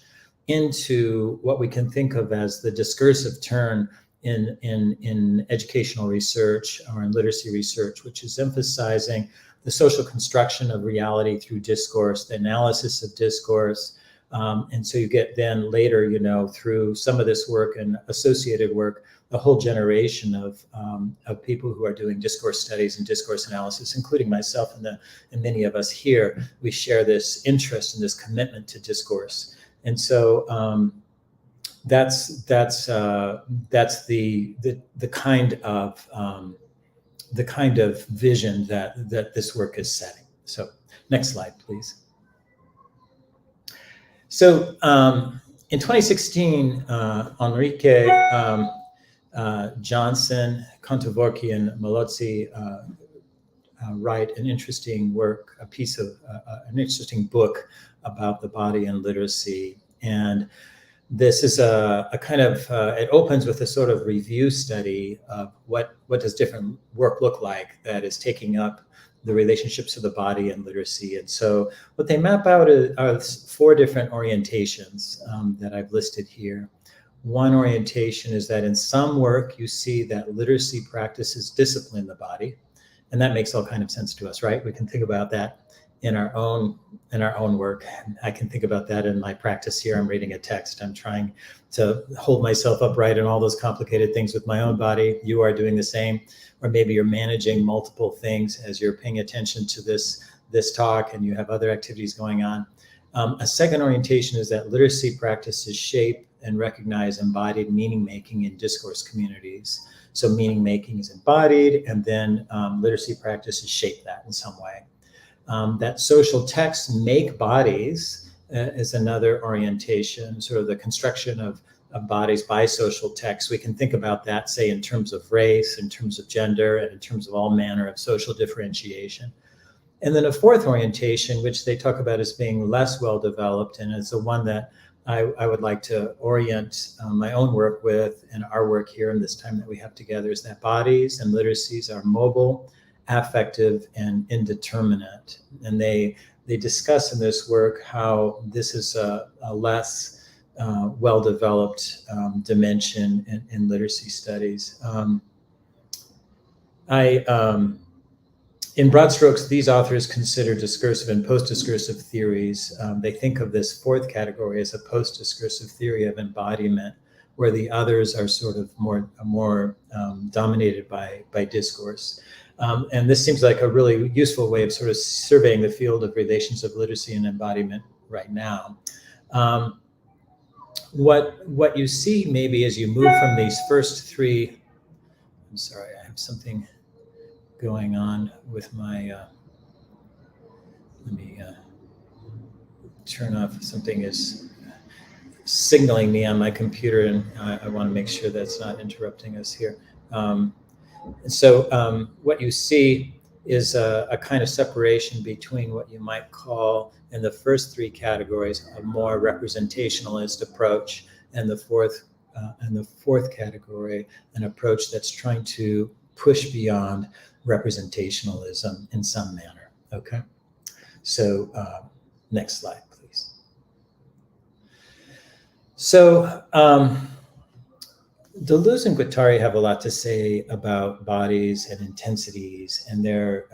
into what we can think of as the discursive turn in educational research or in literacy research, which is emphasizing the social construction of reality through discourse, the analysis of discourse. And so you get then later, through some of this work and associated work, a whole generation of people who are doing discourse studies and discourse analysis, including myself and many of us here. We share this interest and this commitment to discourse. And so that's the kind of vision that this work is setting. So next slide, please. So in 2016, Enrique Johnson, Kontovorky, and Malozzi write an interesting work, an interesting book about the body and literacy. And this is a kind of, it opens with a sort of review study of what does different work look like that is taking up the relationships of the body and literacy. And so what they map out are 4 different orientations that I've listed here. One orientation is that in some work, you see that literacy practices discipline the body. And that makes all kind of sense to us, right? We can think about that in our own work. I can think about that in my practice here. I'm reading a text. I'm trying to hold myself upright and all those complicated things with my own body. You are doing the same, or maybe you're managing multiple things as you're paying attention to this talk and you have other activities going on. A second orientation is that literacy practices shape and recognize embodied meaning making in discourse communities. So meaning making is embodied, and then literacy practices shape that in some way. That social texts make bodies is another orientation, sort of the construction of bodies by social texts. We can think about that, say, in terms of race, in terms of gender, and in terms of all manner of social differentiation. And then a fourth orientation, which they talk about as being less well developed, and is the one that I would like to orient my own work with, and our work here in this time that we have together, is that bodies and literacies are mobile, affective, and indeterminate. And they discuss in this work how this is a less well-developed dimension in literacy studies. In broad strokes, these authors consider discursive and post-discursive theories. They think of this fourth category as a post-discursive theory of embodiment, where the others are sort of more dominated by discourse. And this seems like a really useful way of sort of surveying the field of relations of literacy and embodiment right now. What you see maybe as you move from these first three, I'm sorry, I have something going on with my, let me turn off, something is signaling me on my computer, and I want to make sure that's not interrupting us here. So what you see is a kind of separation between what you might call, in the first three categories, a more representationalist approach, and the fourth category, an approach that's trying to push beyond representationalism in some manner. Okay, so next slide, please. So Deleuze and Guattari have a lot to say about bodies and intensities, and there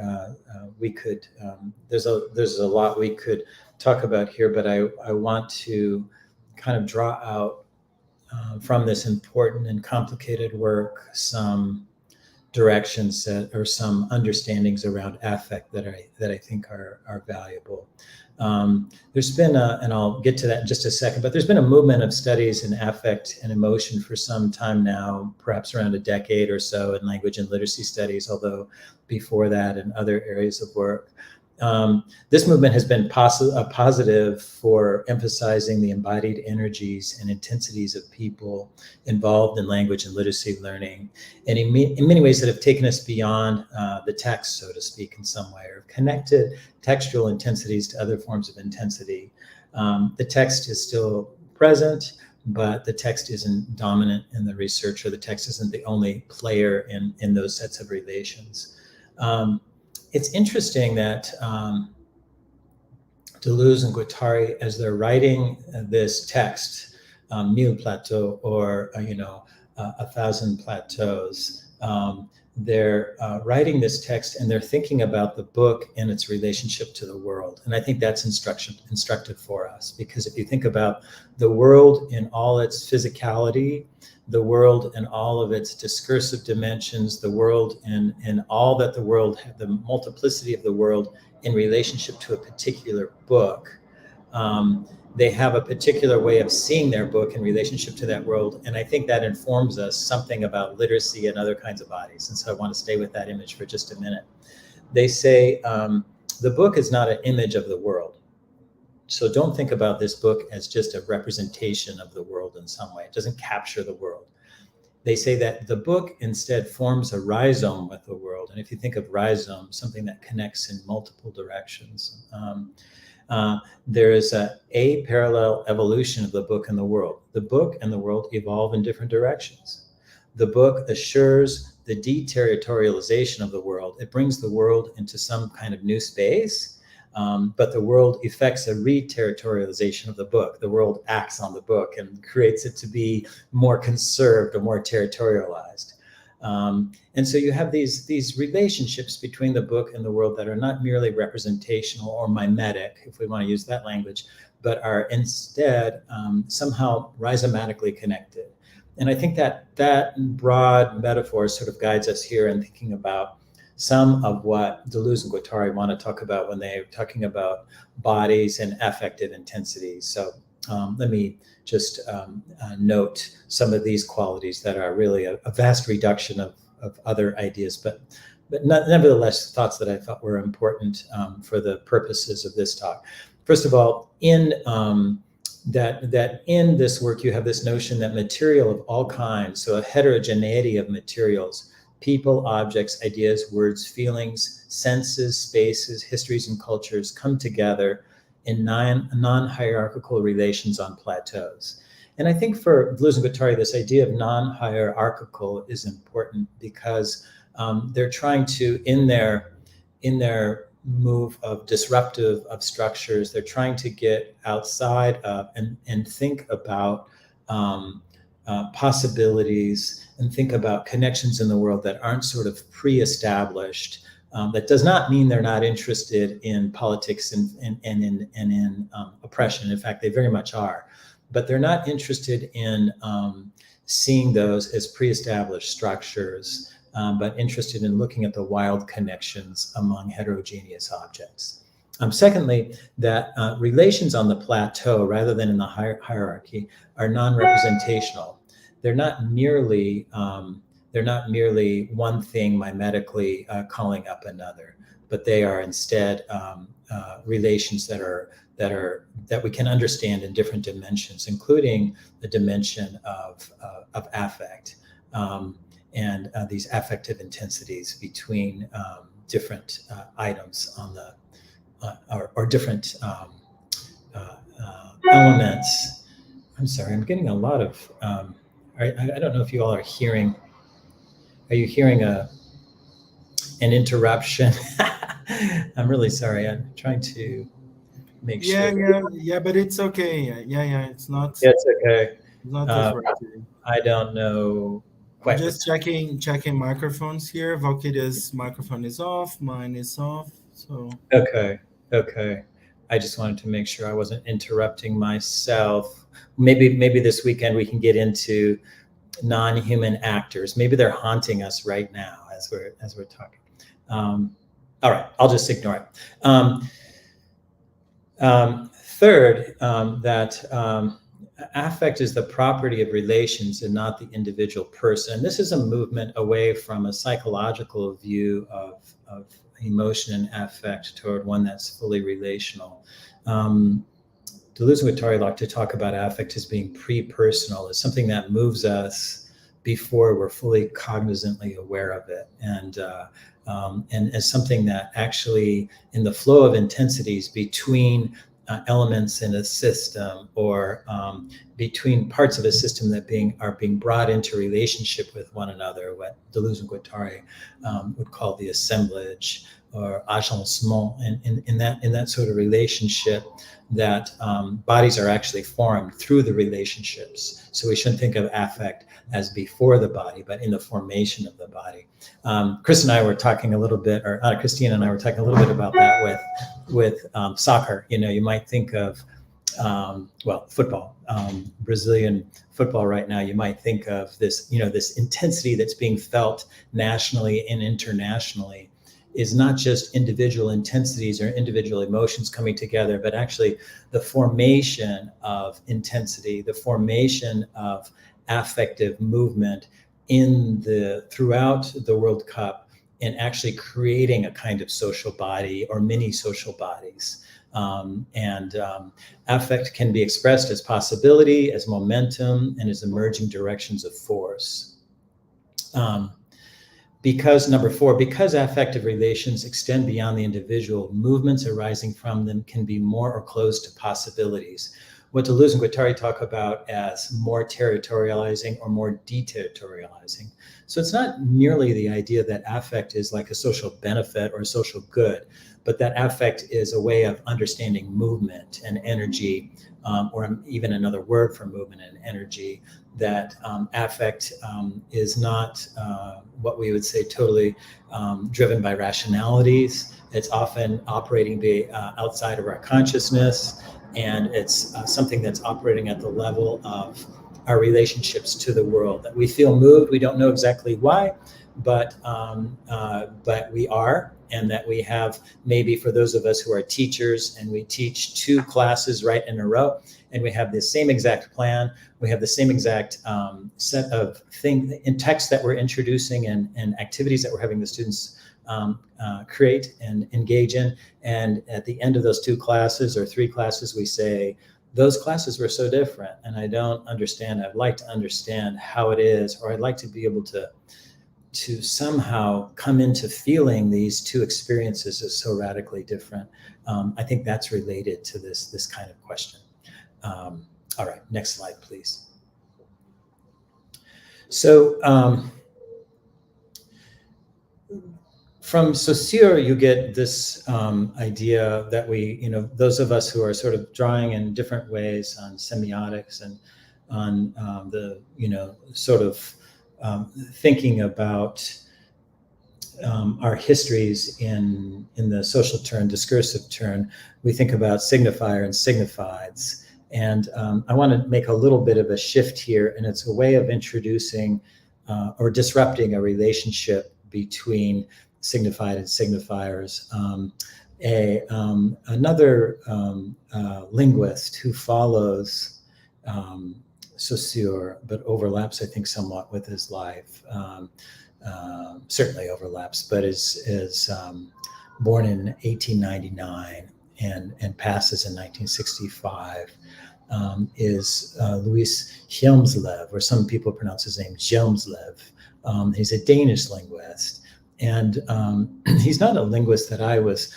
we could there's a lot we could talk about here, but I want to kind of draw out from this important and complicated work some directions that, or some understandings around affect that I think are valuable. There's been and I'll get to that in just a second, but there's been a movement of studies in affect and emotion for some time now, perhaps around a decade or so, in language and literacy studies, although before that in other areas of work. This movement has been positive for emphasizing the embodied energies and intensities of people involved in language and literacy learning, and in many ways that have taken us beyond the text, so to speak, in some way, or connected textual intensities to other forms of intensity. The text is still present, but the text isn't dominant in the research, or the text isn't the only player in those sets of relations. It's interesting that Deleuze and Guattari, as they're writing this text, Mille Plateaux, or 1,000 Plateaus, they're writing this text and they're thinking about the book and its relationship to the world. And I think that's instructive for us, because if you think about the world in all its physicality, the world and all of its discursive dimensions, the world and all that the world, the multiplicity of the world in relationship to a particular book, they have a particular way of seeing their book in relationship to that world. And I think that informs us something about literacy and other kinds of bodies. And so I want to stay with that image for just a minute. They say the book is not an image of the world. So don't think about this book as just a representation of the world in some way. It doesn't capture the world. They say that the book instead forms a rhizome with the world. And if you think of rhizome, something that connects in multiple directions, there is a parallel evolution of the book and the world. The book and the world evolve in different directions. The book assures the deterritorialization of the world. It brings the world into some kind of new space. But the world effects a re-territorialization of the book. The world acts on the book and creates it to be more conserved or more territorialized. And so you have these relationships between the book and the world that are not merely representational or mimetic, if we want to use that language, but are instead somehow rhizomatically connected. And I think that broad metaphor sort of guides us here in thinking about some of what Deleuze and Guattari want to talk about when they're talking about bodies and affective intensities. So let me just note some of these qualities that are really a vast reduction of other ideas, but nevertheless thoughts that I thought were important for the purposes of this talk. First of all, in that in this work you have this notion that material of all kinds, so a heterogeneity of materials, people, objects, ideas, words, feelings, senses, spaces, histories, and cultures come together in non-hierarchical relations on plateaus. And I think for Deleuze and Guattari, this idea of non-hierarchical is important because they're trying to, in their move of disruptive of structures, they're trying to get outside of and think about possibilities and think about connections in the world that aren't sort of pre-established. That does not mean they're not interested in politics and in oppression. In fact, they very much are. But they're not interested in seeing those as pre-established structures, but interested in looking at the wild connections among heterogeneous objects. Secondly, that relations on the plateau, rather than in the hierarchy, are non-representational. They're not merely one thing mimetically calling up another, but they are instead relations that we can understand in different dimensions, including the dimension of affect and these affective intensities between different items on the or different elements. I'm sorry, I'm getting a lot of. I don't know if you all are hearing. Are you hearing an interruption? I'm really sorry. I'm trying to make sure. Yeah, but it's okay. Yeah, it's not. It's okay. It's not disrupting. I don't know. I'm just checking microphones here. Valkyria's microphone is off. Mine is off. So okay. I just wanted to make sure I wasn't interrupting myself. Maybe this weekend we can get into non-human actors. Maybe they're haunting us right now as we're talking. All right, I'll just ignore it. Third, that affect is the property of relations and not the individual person. This is a movement away from a psychological view of emotion and affect toward one that's fully relational. Deleuze and Guattari like to talk about affect as being pre-personal, as something that moves us before we're fully cognizantly aware of it, and as something that actually, in the flow of intensities between elements in a system, or between parts of a system that are being brought into relationship with one another, what Deleuze and Guattari would call the assemblage or agencement, and in that sort of relationship, that bodies are actually formed through the relationships. So we shouldn't think of affect as before the body, but in the formation of the body. Chris and I were talking a little bit, or Christina and I were talking a little bit about that with soccer. You might think of, football, Brazilian football right now. You might think of this, this intensity that's being felt nationally and internationally is not just individual intensities or individual emotions coming together, but actually the formation of intensity, the formation of affective movement throughout the World Cup, and actually creating a kind of social body or mini social bodies. Affect can be expressed as possibility, as momentum, and as emerging directions of force. Because number 4, because affective relations extend beyond the individual, movements arising from them can be more or close to possibilities. What Deleuze and Guattari talk about as more territorializing or more deterritorializing. So it's not merely the idea that affect is like a social benefit or a social good, but that affect is a way of understanding movement and energy, or even another word for movement and energy, that affect is not what we would say totally driven by rationalities. It's often operating outside of our consciousness, and it's something that's operating at the level of our relationships to the world, that we feel moved. We don't know exactly why, but we are, and that we have, maybe for those of us who are teachers and we teach 2 classes right in a row, and we have the same exact plan, we have the same exact set of things in text that we're introducing and activities that we're having the students create and engage in. And at the end of those 2 classes or 3 classes, we say, those classes were so different, and I don't understand. I'd like to understand how it is, or I'd like to be able to somehow come into feeling these two experiences as so radically different. I think that's related to this kind of question. All right, next slide, please. So from Saussure, you get this idea that those of us who are sort of drawing in different ways on semiotics and on sort of thinking about our histories in the social turn, discursive turn, we think about signifier and signifieds. And I want to make a little bit of a shift here, and it's a way of introducing or disrupting a relationship between signified and signifiers. Another linguist who follows Saussure, but overlaps, I think, somewhat with his life, certainly overlaps, but is born in 1899 and passes in 1965, is Louis Hjelmslev, or some people pronounce his name Hjelmslev. He's a Danish linguist, and he's not a linguist that I was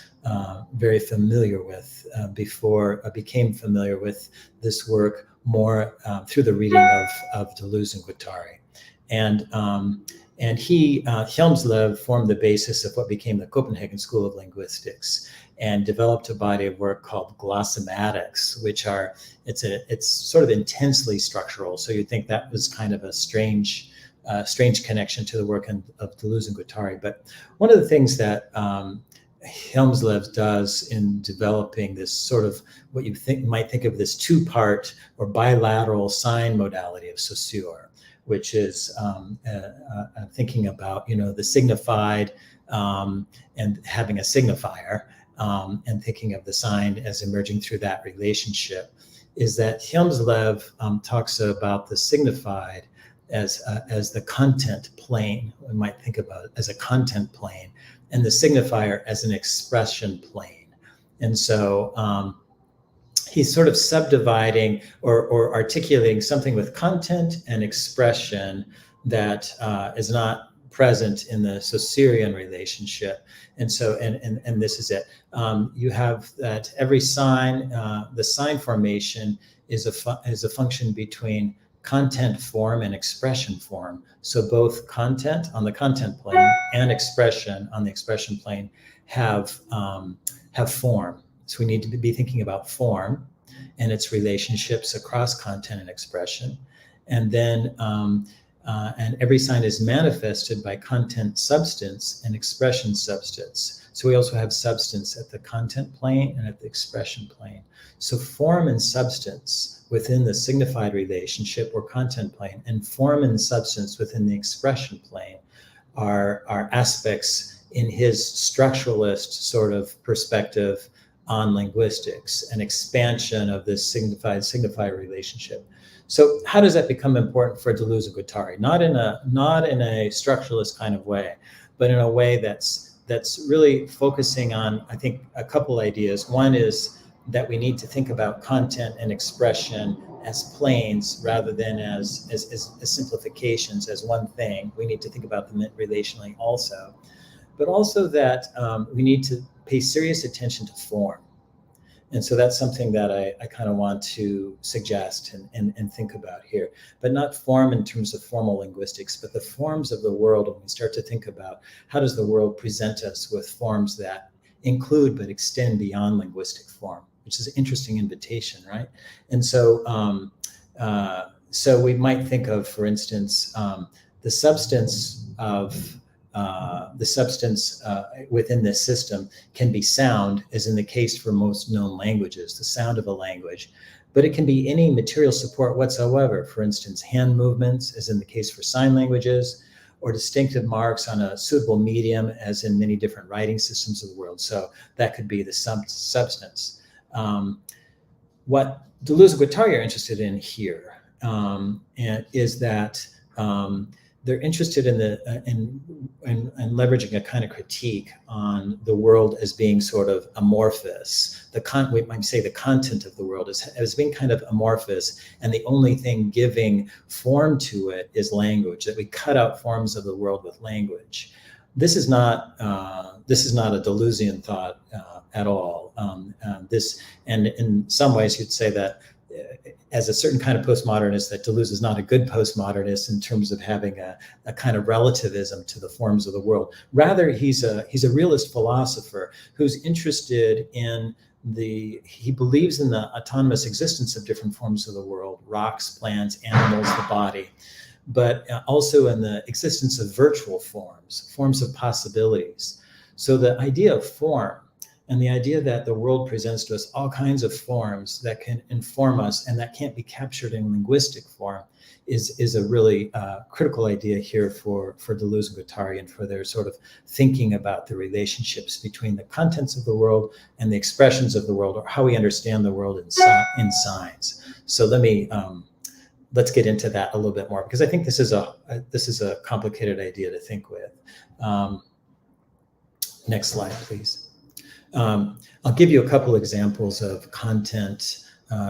very familiar with before I became familiar with this work more through the reading of Deleuze and Guattari. And he, Hjelmslev, formed the basis of what became the Copenhagen School of Linguistics and developed a body of work called glossomatics, which it's sort of intensely structural. So you'd think that was kind of a strange connection to the work of Deleuze and Guattari. But one of the things that Hjelmslev does in developing this sort of what you might think of this two-part or bilateral sign modality of Saussure, which is thinking about the signified and having a signifier, and thinking of the sign as emerging through that relationship, is that Hjelmslev talks about the signified as the content plane. We might think about it as a content plane, and the signifier as an expression plane. And so he's sort of subdividing or articulating something with content and expression that is not present in the Saussurean relationship. And so, and this is it. You have that every sign, the sign formation is a function between content form and expression form. So both content on the content plane and expression on the expression plane have form. So we need to be thinking about form and its relationships across content and expression. And then, and every sign is manifested by content substance and expression substance. So we also have substance at the content plane and at the expression plane. So form and substance within the signified relationship or content plane, and form and substance within the expression plane are aspects in his structuralist sort of perspective on linguistics, an expansion of this signified relationship. So how does that become important for Deleuze and Guattari? Not in a structuralist kind of way, but in a way that's really focusing on, I think, a couple ideas. One is that we need to think about content and expression as planes rather than as simplifications, as one thing. We need to think about them relationally also, but also that we need to pay serious attention to form. And so that's something that I kind of want to suggest and think about here, but not form in terms of formal linguistics, but the forms of the world. When we start to think about how does the world present us with forms that include but extend beyond linguistic form, which is an interesting invitation, right? And so, so we might think of, for instance, the substance within this system can be sound, as in the case for most known languages, the sound of a language, but it can be any material support whatsoever. For instance, hand movements, as in the case for sign languages, or distinctive marks on a suitable medium, as in many different writing systems of the world. So that could be the substance. What Deleuze and Guattari are interested in here is that they're interested in in leveraging a kind of critique on the world as being sort of amorphous. We might say the content of the world as being kind of amorphous, and the only thing giving form to it is language. That we cut out forms of the world with language. This is not a Deleuzian thought at all. And in some ways, you'd say that as a certain kind of postmodernist, that Deleuze is not a good postmodernist in terms of having a kind of relativism to the forms of the world. Rather, he's a realist philosopher who's interested in he believes in the autonomous existence of different forms of the world: rocks, plants, animals, the body, but also in the existence of virtual forms of possibilities. So the idea of form, and the idea that the world presents to us all kinds of forms that can inform us and that can't be captured in linguistic form, is a really critical idea here for Deleuze and Guattari, and for their sort of thinking about the relationships between the contents of the world and the expressions of the world, or how we understand the world in science. So let's get into that a little bit more, because I think this is a complicated idea to think with. Next slide, please. I'll give you a couple examples of content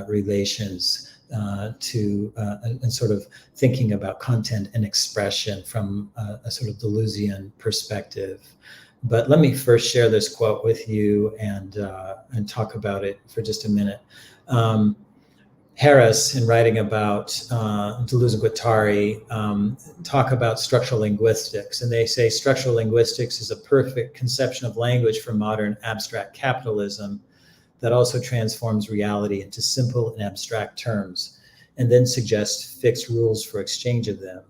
relations and sort of thinking about content and expression from a sort of Deleuzian perspective. But let me first share this quote with you and talk about it for just a minute. Harris, in writing about Deleuze and Guattari, talk about structural linguistics, and they say structural linguistics is a perfect conception of language for modern abstract capitalism that also transforms reality into simple and abstract terms, and then suggests fixed rules for exchange of them.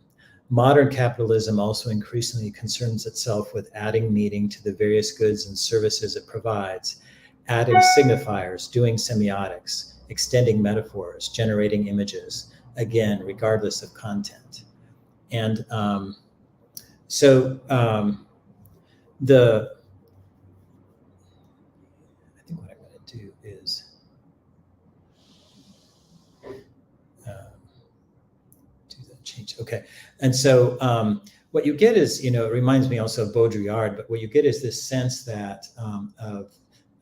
Modern capitalism also increasingly concerns itself with adding meaning to the various goods and services it provides, adding signifiers, doing semiotics, extending metaphors, generating images, again, regardless of content. And I think what I'm going to do is do that change. Okay. And so what you get is, it reminds me also of Baudrillard, but what you get is this sense that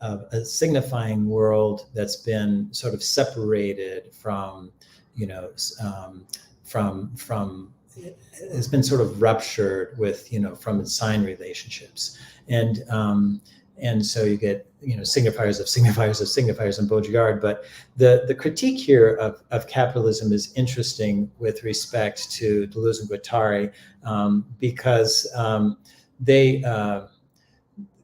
of a signifying world that's been sort of separated from, has been sort of ruptured with, from its sign relationships. And so you get, signifiers of signifiers of signifiers in Baudrillard. But the critique here of capitalism is interesting with respect to Deleuze and Guattari, because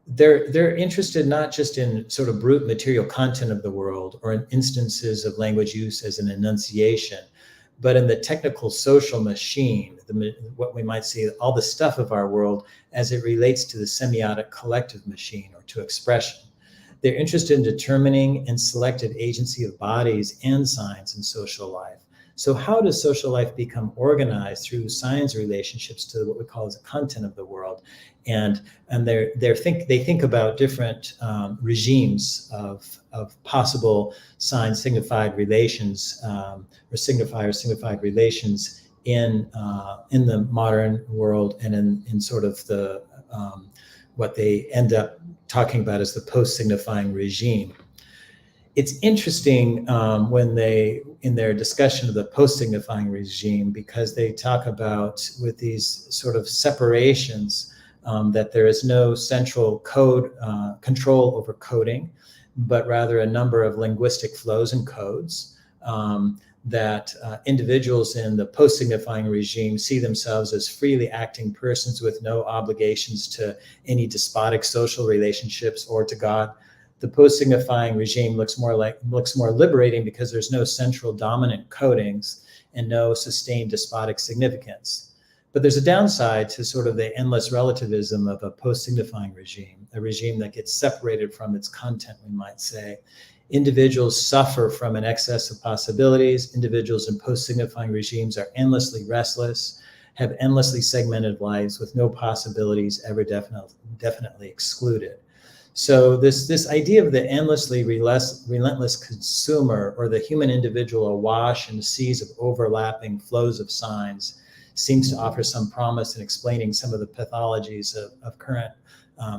they're interested not just in sort of brute material content of the world or in instances of language use as an enunciation, but in the technical social machine, what we might see, all the stuff of our world as it relates to the semiotic collective machine or to expression. They're interested in determining and selective agency of bodies and signs in social life. So how does social life become organized through signs relationships to what we call as the content of the world? And they think about different regimes of possible sign signified relations or signifier signified relations in the modern world, and in sort of the what they end up talking about as the post-signifying regime. It's interesting when in their discussion of the post-signifying regime, because they talk about with these sort of separations that there is no central code control over coding, but rather a number of linguistic flows and codes that individuals in the post-signifying regime see themselves as freely acting persons with no obligations to any despotic social relationships or to God. The post-signifying regime looks more liberating because there's no central dominant codings and no sustained despotic significance. But there's a downside to sort of the endless relativism of a post-signifying regime, a regime that gets separated from its content, we might say. Individuals suffer from an excess of possibilities. Individuals in post-signifying regimes are endlessly restless, have endlessly segmented lives with no possibilities ever definitely excluded. So this idea of the endlessly relentless consumer, or the human individual awash in seas of overlapping flows of signs, seems to offer some promise in explaining some of the pathologies of current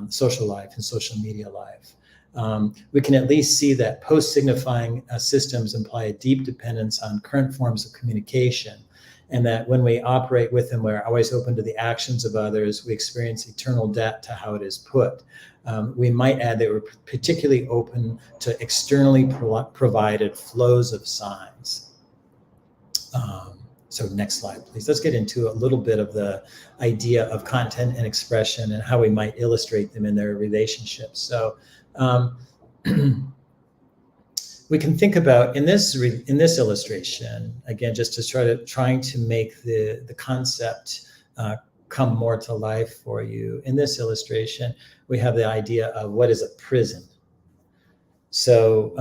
social life and social media life. We can at least see that post-signifying systems imply a deep dependence on current forms of communication, and that when we operate with them, we're always open to the actions of others. We experience eternal debt to how it is put. We might add that we're particularly open to externally provided flows of signs. So next slide, please. Let's get into a little bit of the idea of content and expression and how we might illustrate them in their relationships. So we can think about in this illustration, again, just to trying to make the concept come more to life for you. In this illustration, we have the idea of what is a prison. So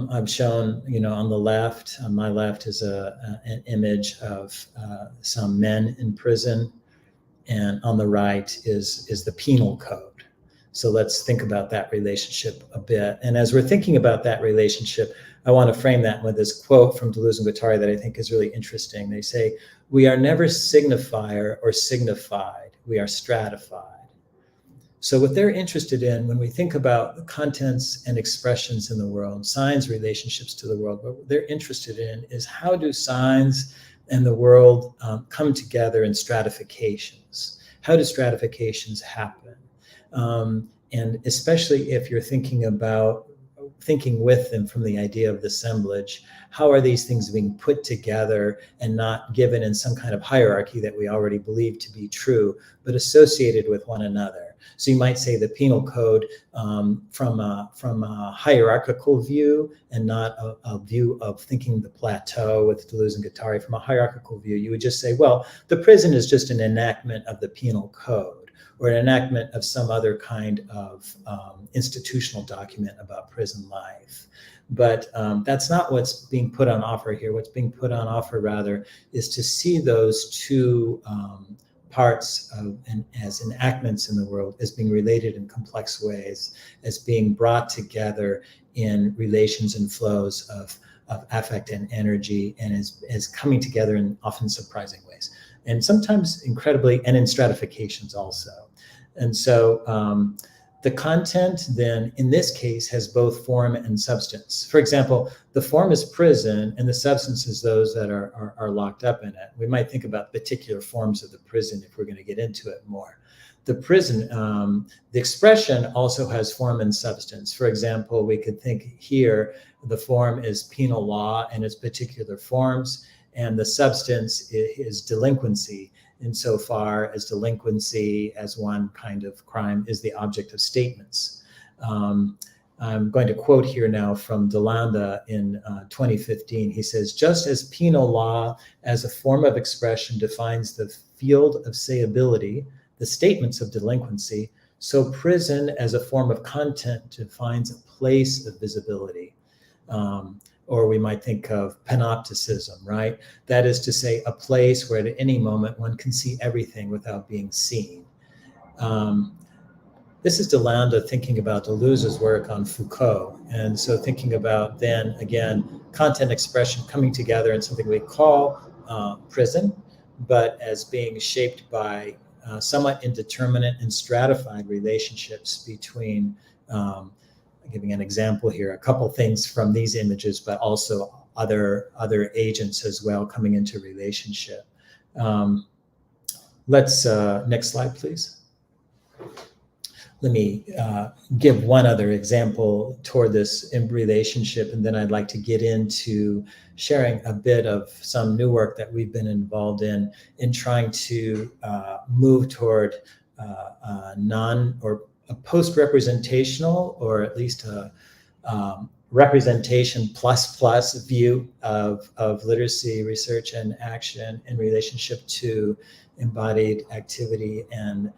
I've shown, on the left, on my left is an image of some men in prison, and on the right is the penal code. So let's think about that relationship a bit. And as we're thinking about that relationship, I want to frame that with this quote from Deleuze and Guattari that I think is really interesting. They say, "We are never signifier or signified, we are stratified." So what they're interested in when we think about the contents and expressions in the world, signs, relationships to the world, what they're interested in is how do signs and the world come together in stratifications? How do stratifications happen? And especially if you're thinking with them from the idea of the assemblage, how are these things being put together and not given in some kind of hierarchy that we already believe to be true, but associated with one another? So you might say the penal code from a hierarchical view and not a view of thinking the plateau with Deleuze and Guattari. From a hierarchical view, you would just say, well, the prison is just an enactment of the penal code, or an enactment of some other kind of institutional document about prison life. But that's not what's being put on offer here. What's being put on offer, rather, is to see those two parts as enactments in the world as being related in complex ways, as being brought together in relations and flows of affect and energy, and as coming together in often surprising ways, and sometimes incredibly, and in stratifications also. And so the content then, in this case, has both form and substance. For example, the form is prison and the substance is those that are locked up in it. We might think about particular forms of the prison if we're going to get into it more. The prison, the expression also has form and substance. For example, we could think here, the form is penal law and its particular forms, and the substance is delinquency, insofar as delinquency as one kind of crime is the object of statements. I'm going to quote here now from Leander in 2015. He says, "Just as penal law as a form of expression defines the field of sayability, the statements of delinquency, so prison as a form of content defines a place of visibility." Or we might think of panopticism, right? That is to say, a place where at any moment one can see everything without being seen. This is Leander thinking about Deleuze's work on Foucault. And so thinking about then, again, content expression coming together in something we call prison, but as being shaped by somewhat indeterminate and stratified relationships between giving an example here, a couple things from these images, but also other agents as well coming into relationship. Let's, next slide, please. Let me give one other example toward this relationship, and then I'd like to get into sharing a bit of some new work that we've been involved in trying to move toward a post-representational, or at least a representation plus view of literacy, research, and action in relationship to embodied activity and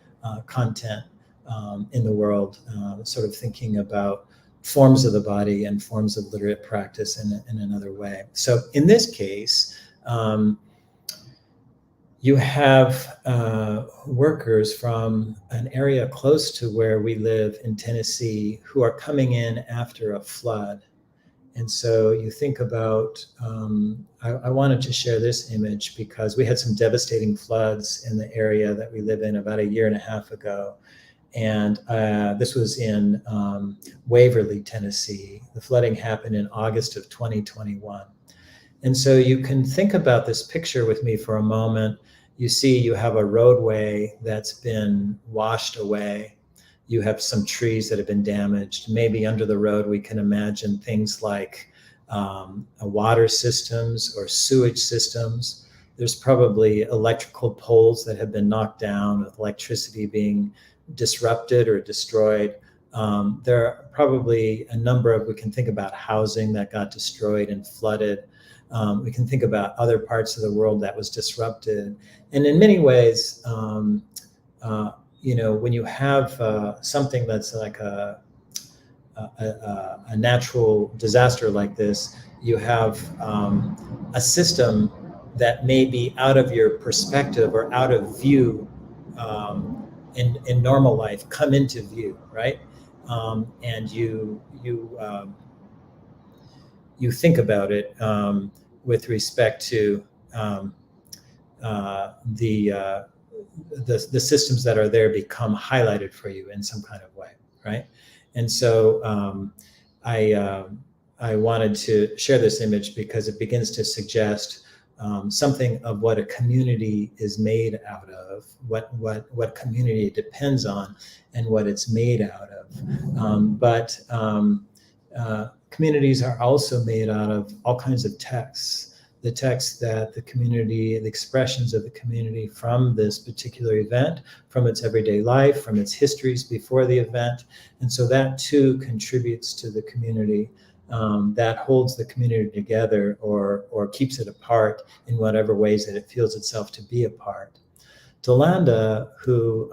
content in the world, sort of thinking about forms of the body and forms of literate practice in another way. So in this case, you have workers from an area close to where we live in Tennessee who are coming in after a flood. And so you think about, I wanted to share this image because we had some devastating floods in the area that we live in about 1.5 years ago. And this was in Waverly, Tennessee. The flooding happened in August of 2021. And so you can think about this picture with me for a moment. You see you have a roadway that's been washed away. You have some trees that have been damaged. Maybe under the road, we can imagine things like water systems or sewage systems. There's probably electrical poles that have been knocked down, with electricity being disrupted or destroyed. There are probably a number of, we can think about housing that got destroyed and flooded. We can think about other parts of the world that was disrupted. And in many ways, you know, when you have something that's like a natural disaster like this, you have a system that may be out of your perspective or out of view in normal life come into view, right? And you think about it with respect to the systems that are there become highlighted for you in some kind of way, right? And so I wanted to share this image because it begins to suggest something of what a community is made out of, what community it depends on, and what it's made out of. But communities are also made out of all kinds of texts. The text that the community, the expressions of the community from this particular event, from its everyday life, from its histories before the event. And so that too contributes to the community, that holds the community together or keeps it apart in whatever ways that it feels itself to be apart. Leander, who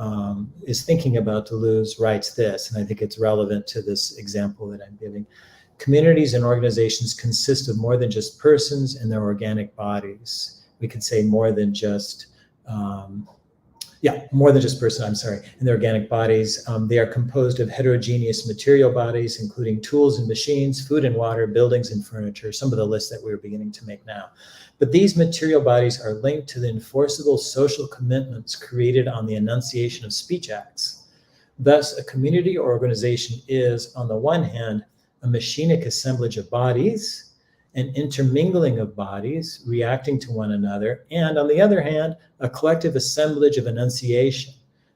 is thinking about Deleuze, writes this, and I think it's relevant to this example that I'm giving. Communities and organizations consist of more than just persons and their organic bodies. We could say more than just, more than just person, and their organic bodies. They are composed of heterogeneous material bodies, including tools and machines, food and water, buildings and furniture, some of the lists that we're beginning to make now. But these material bodies are linked to the enforceable social commitments created on the enunciation of speech acts. Thus, a community or organization is, on the one hand, a machinic assemblage of bodies, an intermingling of bodies reacting to one another, and on the other hand, a collective assemblage of enunciation,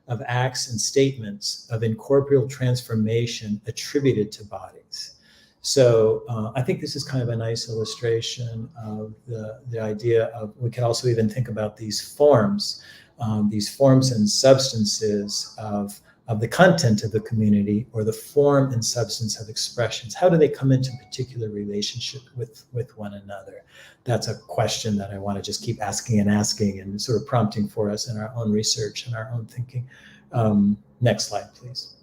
of acts and statements of incorporeal transformation attributed to bodies. So I think this is kind of a nice illustration of the idea of, we can also even think about these forms and substances of the content of the community, or the form and substance of expressions. How do they come into particular relationship with one another? That's a question that I want to just keep asking and sort of prompting for us in our own research and our own thinking. Next slide, please.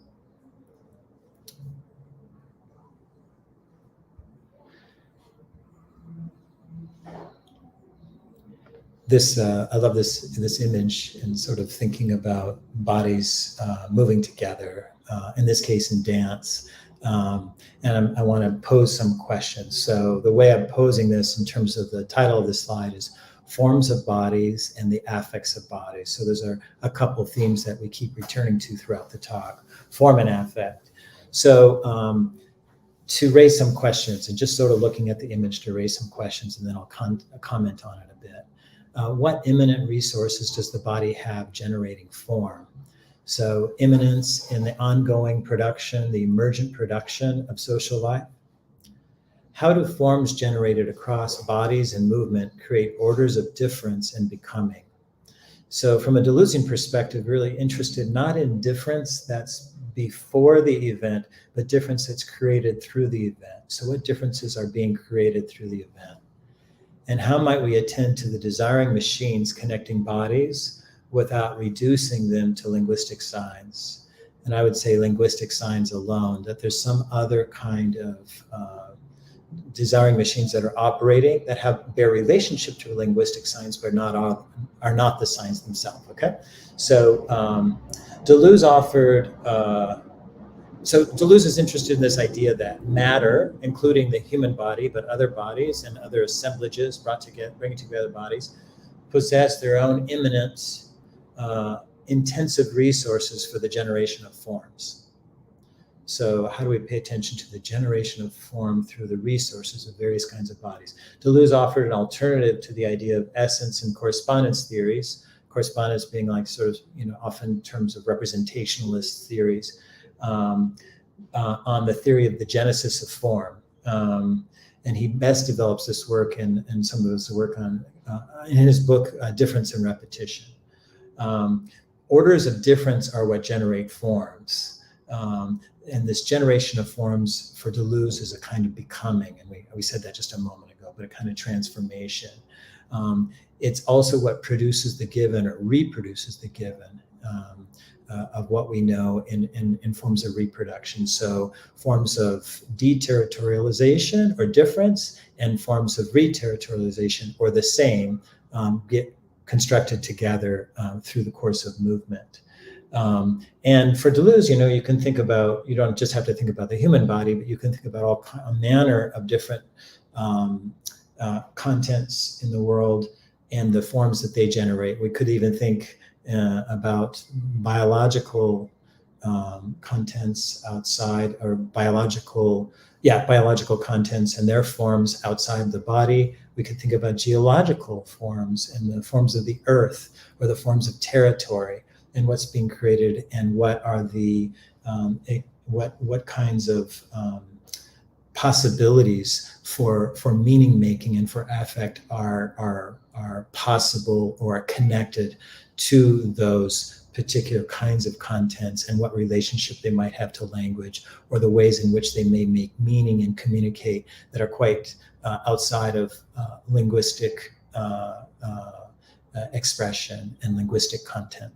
This I love this image, and sort of thinking about bodies moving together, in this case in dance. And I want to pose some questions. So the way I'm posing this in terms of the title of this slide is Forms of Bodies and the Affects of Bodies. So those are a couple of themes that we keep returning to throughout the talk, form and affect. So to raise some questions, and just sort of looking at the image to raise some questions, and then I'll comment on it a bit. What immanent resources does the body have generating form? So immanence in the ongoing production, the emergent production of social life. How do forms generated across bodies and movement create orders of difference and becoming? So from a Deleuzian perspective, really interested not in difference that's before the event, but difference that's created through the event. So what differences are being created through the event? And how might we attend to the desiring machines connecting bodies without reducing them to linguistic signs? And I would say linguistic signs alone, that there's some other kind of desiring machines that are operating that have their relationship to linguistic signs, but are not the signs themselves, okay? So Deleuze offered So Deleuze is interested in this idea that matter, including the human body, but other bodies and other assemblages bringing together bodies, possess their own immanent, intensive resources for the generation of forms. So how do we pay attention to the generation of form through the resources of various kinds of bodies? Deleuze offered an alternative to the idea of essence and correspondence theories, correspondence being like sort of, often in terms of representationalist theories, on the theory of the genesis of form. And he best develops this work and some of his work on, in his book, Difference and Repetition. Orders of difference are what generate forms. And this generation of forms for Deleuze is a kind of becoming, and we said that just a moment ago, but a kind of transformation. It's also what produces the given or reproduces the given of what we know in forms of reproduction. So forms of deterritorialization or difference and forms of reterritorialization or the same get constructed together through the course of movement. And for Deleuze, you can think about, you don't just have to think about the human body, but you can think about all manner of different contents in the world and the forms that they generate. We could even think about biological contents outside, or biological contents and their forms outside the body. We could think about geological forms and the forms of the earth or the forms of territory and what's being created and what are the what kinds of possibilities for meaning making and for affect are possible or are connected to those particular kinds of contents and what relationship they might have to language or the ways in which they may make meaning and communicate that are quite outside of linguistic expression and linguistic content.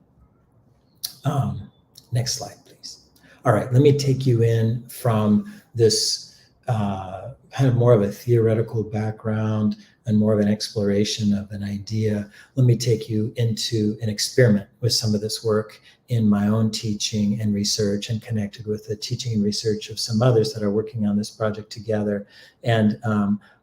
Next slide, please. All right, let me take you in from this kind of more of a theoretical background and more of an exploration of an idea. Let me take you into an experiment with some of this work in my own teaching and research, and connected with the teaching and research of some others that are working on this project together. And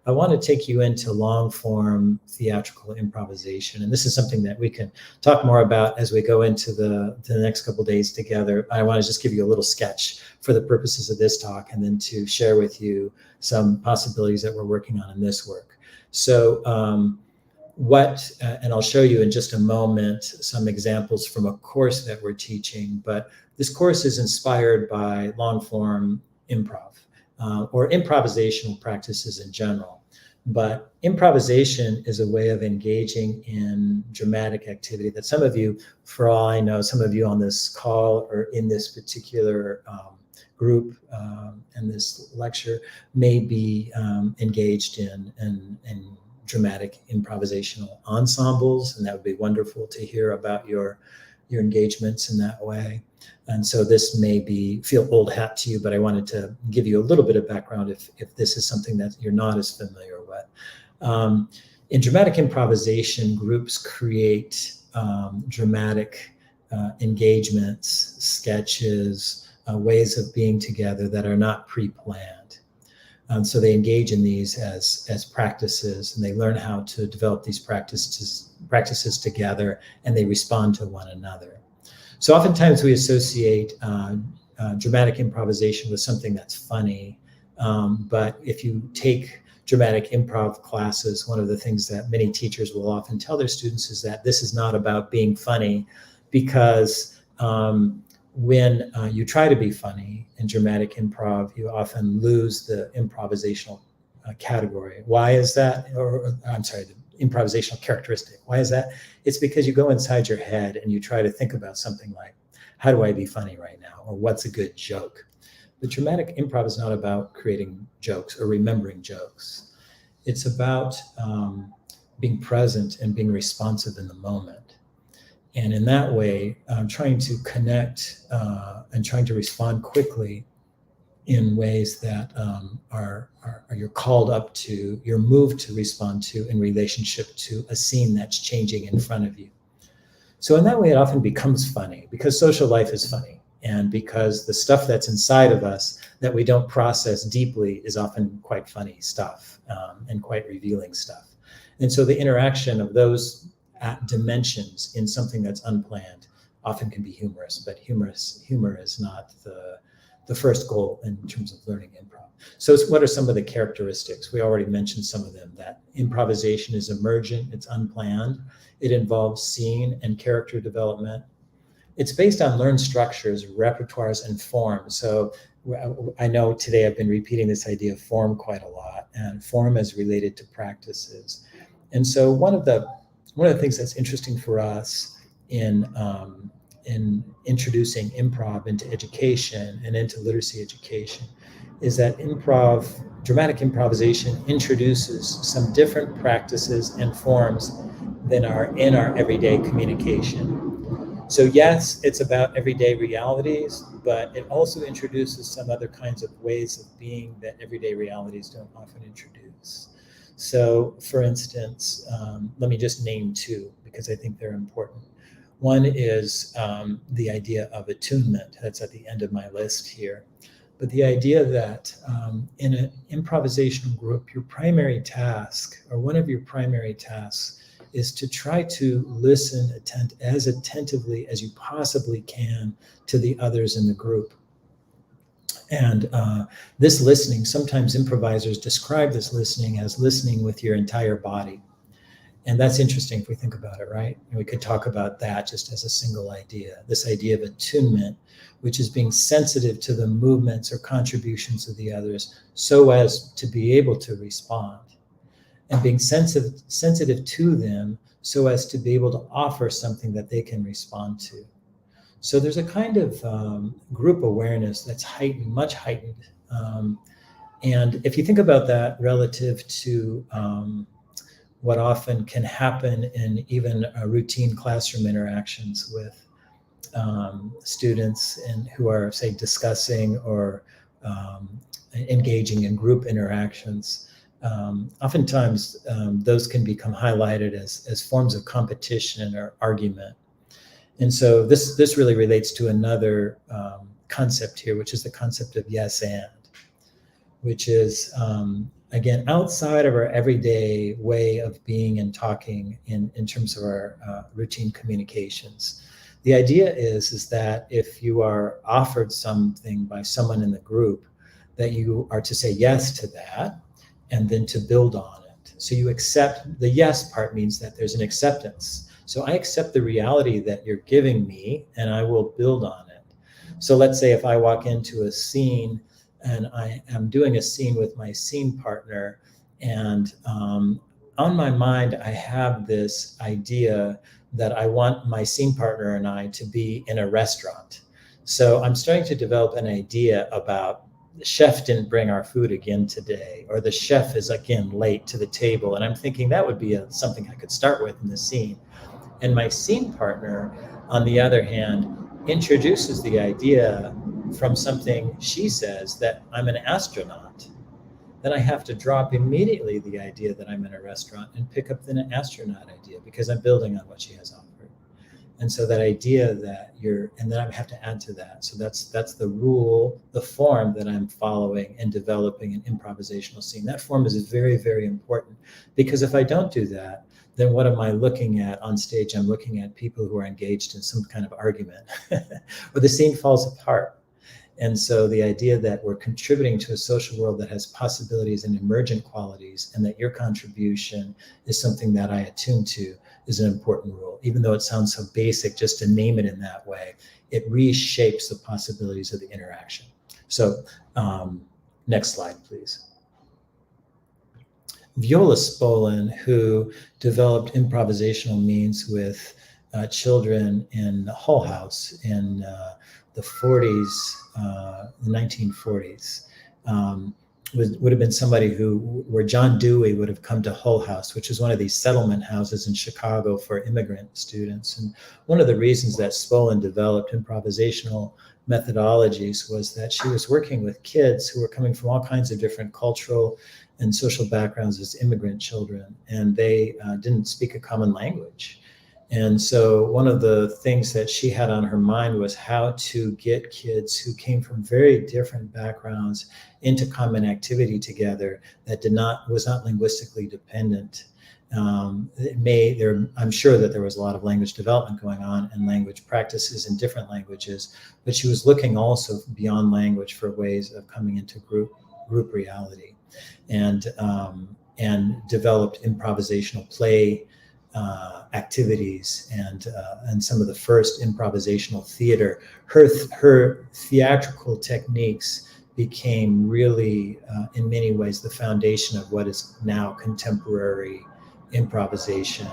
I want to take you into long form theatrical improvisation. And this is something that we can talk more about as we go into the next couple of days together. I want to just give you a little sketch for the purposes of this talk, and then to share with you some possibilities that we're working on in this work. So and I'll show you in just a moment some examples from a course that we're teaching, but this course is inspired by long form improv or improvisational practices in general. But improvisation is a way of engaging in dramatic activity that some of you, for all I know, some of you on this call or in this particular group and this lecture may be engaged in dramatic improvisational ensembles, and that would be wonderful to hear about your engagements in that way. And so this may feel old hat to you, but I wanted to give you a little bit of background if this is something that you're not as familiar with. In dramatic improvisation, groups create dramatic engagements, sketches, ways of being together that are not pre-planned. So they engage in these as practices, and they learn how to develop these practices together, and they respond to one another. So oftentimes we associate dramatic improvisation with something that's funny, but if you take dramatic improv classes, one of the things that many teachers will often tell their students is that this is not about being funny, because when you try to be funny in dramatic improv, you often lose the improvisational category. Why is that? Or I'm sorry, the improvisational characteristic. Why is that? It's because you go inside your head and you try to think about something like, how do I be funny right now? Or what's a good joke? The dramatic improv is not about creating jokes or remembering jokes. It's about being present and being responsive in the moment. And in that way, trying to connect and trying to respond quickly in ways that are you're called up to, you're moved to respond to in relationship to a scene that's changing in front of you. So in that way, it often becomes funny, because social life is funny. And because the stuff that's inside of us that we don't process deeply is often quite funny stuff, and quite revealing stuff. And so the interaction of those dimensions in something that's unplanned often can be humorous, but humor is not the first goal in terms of learning improv. So what are some of the characteristics? We already mentioned some of them, that improvisation is emergent, it's unplanned, it involves scene and character development. It's based on learned structures, repertoires, and form. So I know today I've been repeating this idea of form quite a lot, and form is related to practices. And so one of the things that's interesting for us in introducing improv into education and into literacy education is that dramatic improvisation introduces some different practices and forms than are in our everyday communication. So yes, it's about everyday realities, but it also introduces some other kinds of ways of being that everyday realities don't often introduce. So for instance, let me just name two because I think they're important. One is the idea of attunement. That's at the end of my list here. But the idea that in an improvisational group, your primary task, or one of your primary tasks, is to try to listen as attentively as you possibly can to the others in the group. And this listening, sometimes improvisers describe this listening as listening with your entire body. And that's interesting if we think about it, right? And we could talk about that just as a single idea, this idea of attunement, which is being sensitive to the movements or contributions of the others so as to be able to respond. And being sensitive to them so as to be able to offer something that they can respond to. So there's a kind of group awareness that's heightened, much heightened. And if you think about that relative to what often can happen in even routine classroom interactions with students who are, say, discussing or engaging in group interactions, oftentimes those can become highlighted as forms of competition or argument. And so this really relates to another concept here, which is the concept of yes and, which is, again, outside of our everyday way of being and talking in terms of our routine communications. The idea is that if you are offered something by someone in the group, that you are to say yes to that, and then to build on it. So you accept, the yes part means that there's an acceptance. So I accept the reality that you're giving me and I will build on it. So let's say if I walk into a scene and I am doing a scene with my scene partner, and on my mind, I have this idea that I want my scene partner and I to be in a restaurant. So I'm starting to develop an idea about the chef didn't bring our food again today, or the chef is again late to the table. And I'm thinking that would be something I could start with in the scene. And my scene partner, on the other hand, introduces the idea from something she says that I'm an astronaut. Then I have to drop immediately the idea that I'm in a restaurant and pick up the astronaut idea because I'm building on what she has offered. And so that idea that and then I have to add to that. So that's the rule, the form that I'm following and developing an improvisational scene. That form is very, very important, because if I don't do that, then what am I looking at on stage? I'm looking at people who are engaged in some kind of argument or the scene falls apart. And so the idea that we're contributing to a social world that has possibilities and emergent qualities, and that your contribution is something that I attune to, is an important rule. Even though it sounds so basic just to name it in that way, it reshapes the possibilities of the interaction. So next slide, please. Viola Spolin, who developed improvisational means with children in Hull House in the 1940s, would have been somebody where John Dewey would have come to Hull House, which is one of these settlement houses in Chicago for immigrant students. And one of the reasons that Spolin developed improvisational methodologies was that she was working with kids who were coming from all kinds of different cultural and social backgrounds as immigrant children, and they didn't speak a common language. And so one of the things that she had on her mind was how to get kids who came from very different backgrounds into common activity together that was not linguistically dependent. I'm sure that there was a lot of language development going on and language practices in different languages, but she was looking also beyond language for ways of coming into group reality, and developed improvisational play activities and some of the first improvisational theater. Her theatrical techniques became really, in many ways, the foundation of what is now contemporary improvisation.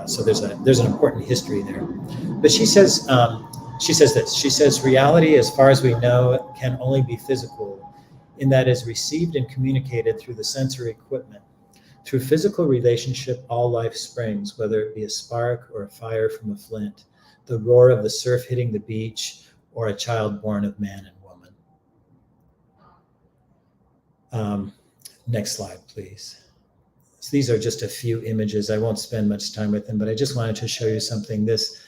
So there's an important history there. But she says this. She says, reality, as far as we know, can only be physical, in that it is received and communicated through the sensory equipment. Through physical relationship, all life springs, whether it be a spark or a fire from a flint, the roar of the surf hitting the beach, or a child born of man and woman. Next slide, please. So these are just a few images. I won't spend much time with them, but I just wanted to show you something. This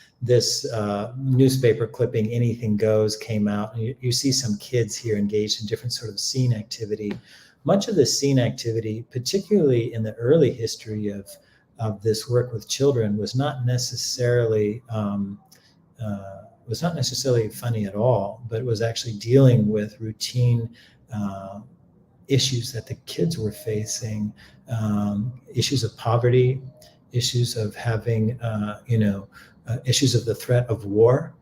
newspaper clipping, Anything Goes, came out. And you see some kids here engaged in different sort of scene activity. Much of the scene activity, particularly in the early history of this work with children, was not necessarily funny at all, but it was actually dealing with routine issues that the kids were facing, issues of poverty, issues of having, issues of the threat of war.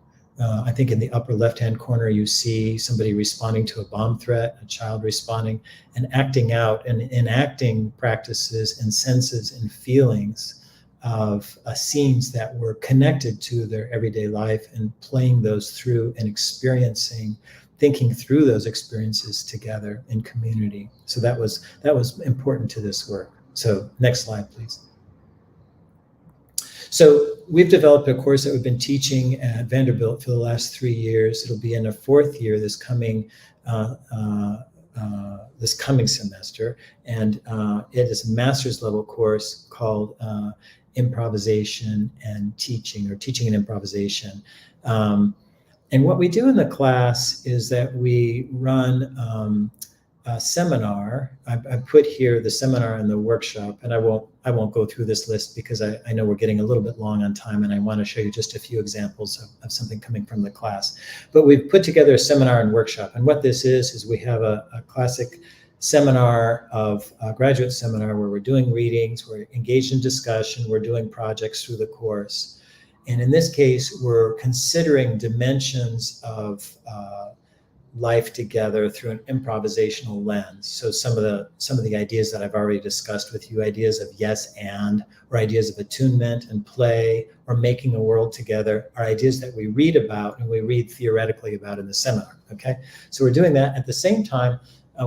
I think in the upper left-hand corner, you see somebody responding to a bomb threat, a child responding and acting out and enacting practices and senses and feelings of scenes that were connected to their everyday life, and playing those through and thinking through those experiences together in community. So that was important to this work. So next slide, please. So we've developed a course that we've been teaching at Vanderbilt for the last 3 years. It'll be in a 4th year this coming semester, and it is a master's level course called Improvisation and Teaching, or Teaching and Improvisation. And what we do in the class is that we run a seminar. I put here the seminar and the workshop, and I won't go through this list because I know we're getting a little bit long on time, and I want to show you just a few examples of something coming from the class. But we've put together a seminar and workshop, and what this is we have a classic seminar of a graduate seminar where we're doing readings, we're engaged in discussion, we're doing projects through the course. And in this case, we're considering dimensions of life together through an improvisational lens. So some of the ideas that I've already discussed with you, ideas of yes and, or ideas of attunement and play, or making a world together, are ideas that we read about and we read theoretically about in the seminar. Okay, so we're doing that. At the same time,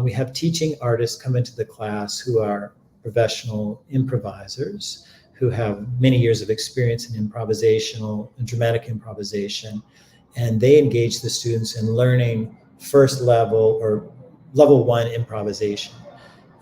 we have teaching artists come into the class who are professional improvisers, who have many years of experience in improvisational and dramatic improvisation, and they engage the students in learning first level or level 1 improvisation.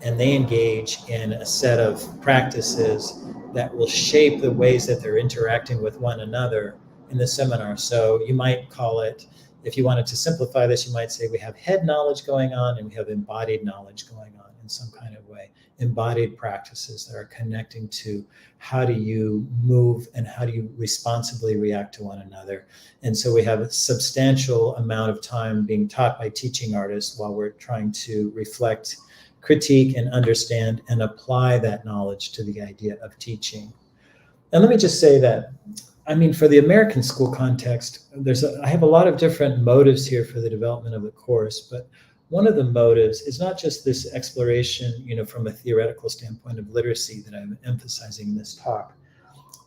And they engage in a set of practices that will shape the ways that they're interacting with one another in the seminar. So you might call it, if you wanted to simplify this, you might say we have head knowledge going on and we have embodied knowledge going on in some kind of way. Embodied practices that are connecting to how do you move and how do you responsibly react to one another. And so we have a substantial amount of time being taught by teaching artists while we're trying to reflect, critique, and understand and apply that knowledge to the idea of teaching. And let me just say that, I mean, for the American school context, I have a lot of different motives here for the development of the course, but one of the motives is not just this exploration, from a theoretical standpoint of literacy that I'm emphasizing in this talk,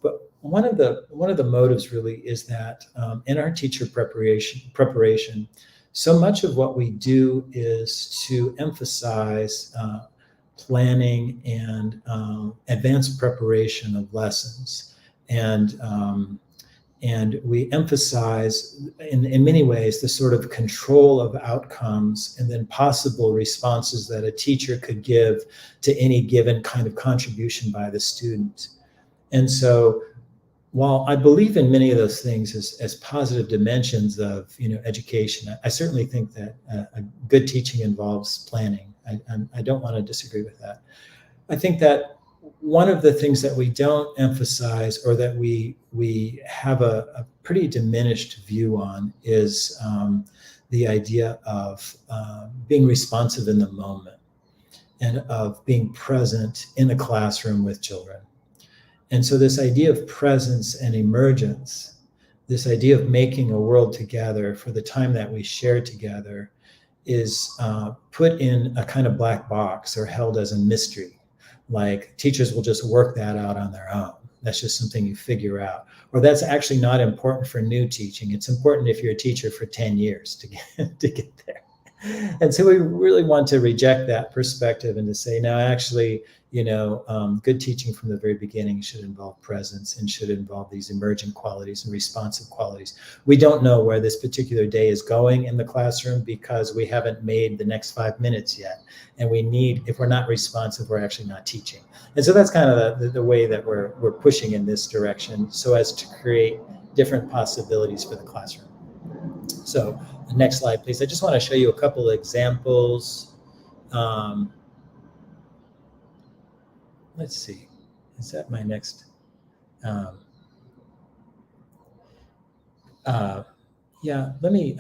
but one of the motives really is that in our teacher preparation, so much of what we do is to emphasize planning and advanced preparation of lessons, and we emphasize in many ways the sort of control of outcomes and then possible responses that a teacher could give to any given kind of contribution by the student. And so while I believe in many of those things as positive dimensions of education, I certainly think that a good teaching involves planning. I don't want to disagree with that. I think that one of the things that we don't emphasize, or that we have a pretty diminished view on, is the idea of being responsive in the moment and of being present in the classroom with children. And so this idea of presence and emergence, this idea of making a world together for the time that we share together, is put in a kind of black box or held as a mystery. Like teachers will just work that out on their own. That's just something you figure out. Or that's actually not important for new teaching. It's important if you're a teacher for 10 years to get there. And so we really want to reject that perspective and to say, no, actually, good teaching from the very beginning should involve presence and should involve these emergent qualities and responsive qualities. We don't know where this particular day is going in the classroom because we haven't made the next 5 minutes yet. And if we're not responsive, we're actually not teaching. And so that's kind of the way that we're pushing in this direction, so as to create different possibilities for the classroom. So the next slide, please. I just want to show you a couple of examples. Let's see, is that my next? Yeah, let me,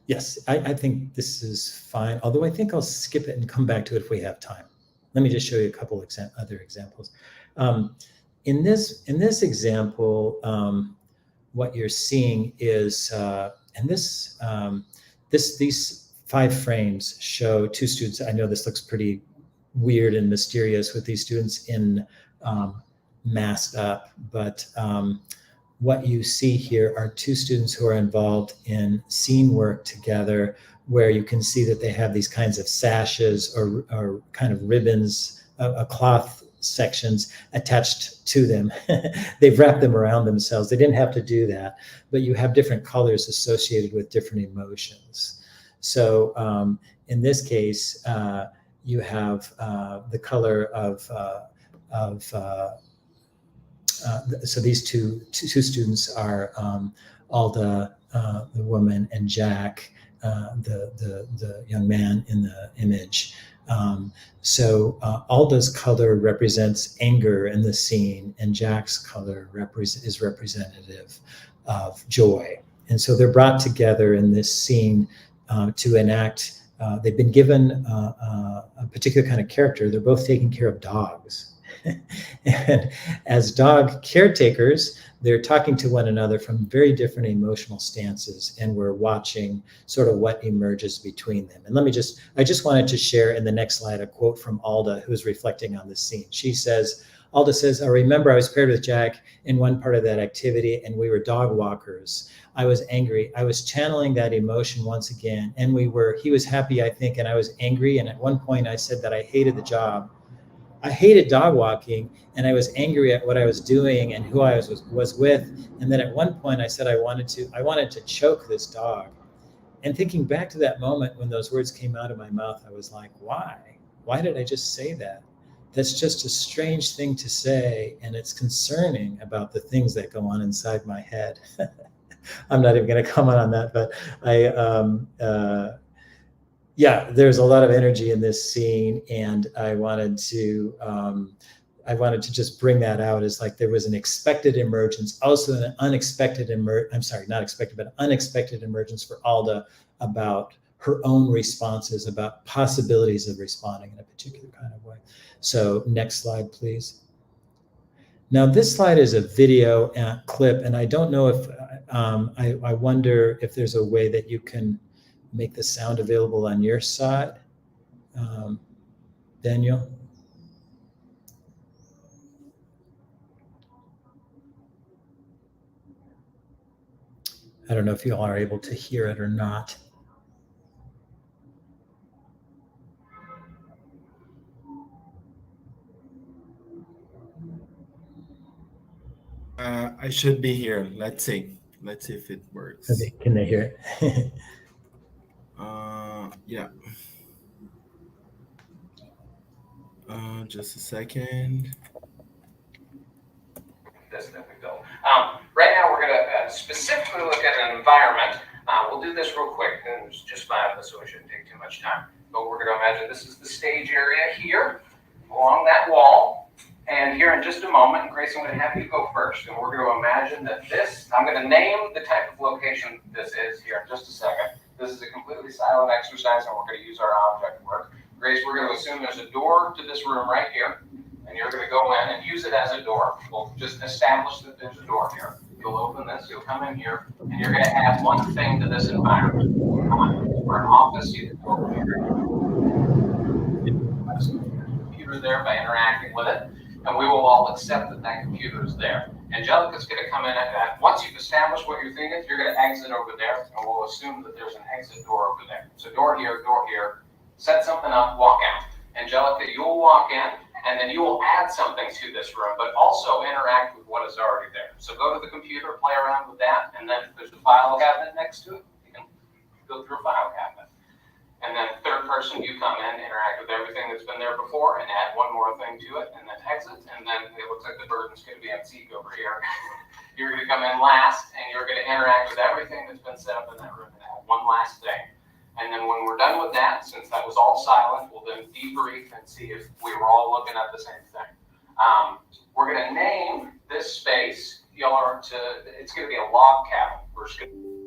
yes, I think this is fine, although I think I'll skip it and come back to it if we have time. Let me just show you a couple other examples. In this example, what you're seeing is, and these 5 frames show 2 students. I know this looks pretty weird and mysterious with these students in masked up, but what you see here are 2 students who are involved in scene work together, where you can see that they have these kinds of sashes or kind of ribbons, cloth sections attached to them. They've wrapped them around themselves. They didn't have to do that, but you have different colors associated with different emotions. So in this case, you have the color of so these two students are Alda, the woman, and Jack, the young man in the image. So Alda's color represents anger in the scene, and Jack's color is representative of joy. And so they're brought together in this scene to enact. They've been given a particular kind of character. They're both taking care of dogs. And as dog caretakers, they're talking to one another from very different emotional stances, and we're watching sort of what emerges between them. And I just wanted to share in the next slide a quote from Alda, who's reflecting on this scene. Alda says, I remember I was paired with Jack in one part of that activity, and we were dog walkers. I was angry. I was channeling that emotion once again, and he was happy, I think, and I was angry. And at one point I said that I hated the job. I hated dog walking, and I was angry at what I was doing and who I was with. And then at one point I said I wanted to choke this dog. And thinking back to that moment when those words came out of my mouth, I was like, why? Why did I just say that? That's just a strange thing to say, and it's concerning about the things that go on inside my head. I'm not even going to comment on that, but yeah, there's a lot of energy in this scene, and I wanted to just bring that out as like there was an expected emergence, also an unexpected unexpected emergence for Alda about her own responses, about possibilities of responding in a particular kind of way. So next slide, please. Now this slide is a video clip, and I don't know if, I wonder if there's a way that you can make the sound available on your side. Daniel? I don't know if you all are able to hear it or not. I should be here. Let's see if it works. Okay, can they hear it? Yeah. Just a second. This that we built. Right now, we're going to specifically look at an environment. We'll do this real quick, and there's just 5 of us, so we shouldn't take too much time. But we're going to imagine this is the stage area here, along that wall. And here in just a moment, Grace, I'm going to have you go first. And we're going to imagine that this, I'm going to name the type of location this is here in just a second. This is a completely silent exercise, and we're going to use our object work. Grace, we're going to assume there's a door to this room right here. And you're going to go in and use it as a door. We'll just establish that there's a door here. You'll open this, you'll come in here, and you're going to add one thing to this environment. For an office, you can go over here. There's a computer there by interacting with it. And we will all accept that that computer is there. Angelica's going to come in at that. Once you've established what you're thinking, you're going to exit over there, and we'll assume that there's an exit door over there. So door here, set something up, walk out. Angelica, you'll walk in, and then you will add something to this room, but also interact with what is already there. So go to the computer, play around with that, and then if there's a file cabinet next to it, you can go through a file cabinet. And then third person, you come in, interact with everything that's been there before, and add one more thing to it, and then exit. And then it looks like the burden's going to be on Zeke over here. You're going to come in last, and you're going to interact with everything that's been set up in that room and add one last thing. And then when we're done with that, since that was all silent, we'll then debrief and see if we were all looking at the same thing. We're going to name this space. It's going to be a log cabin. We're just going to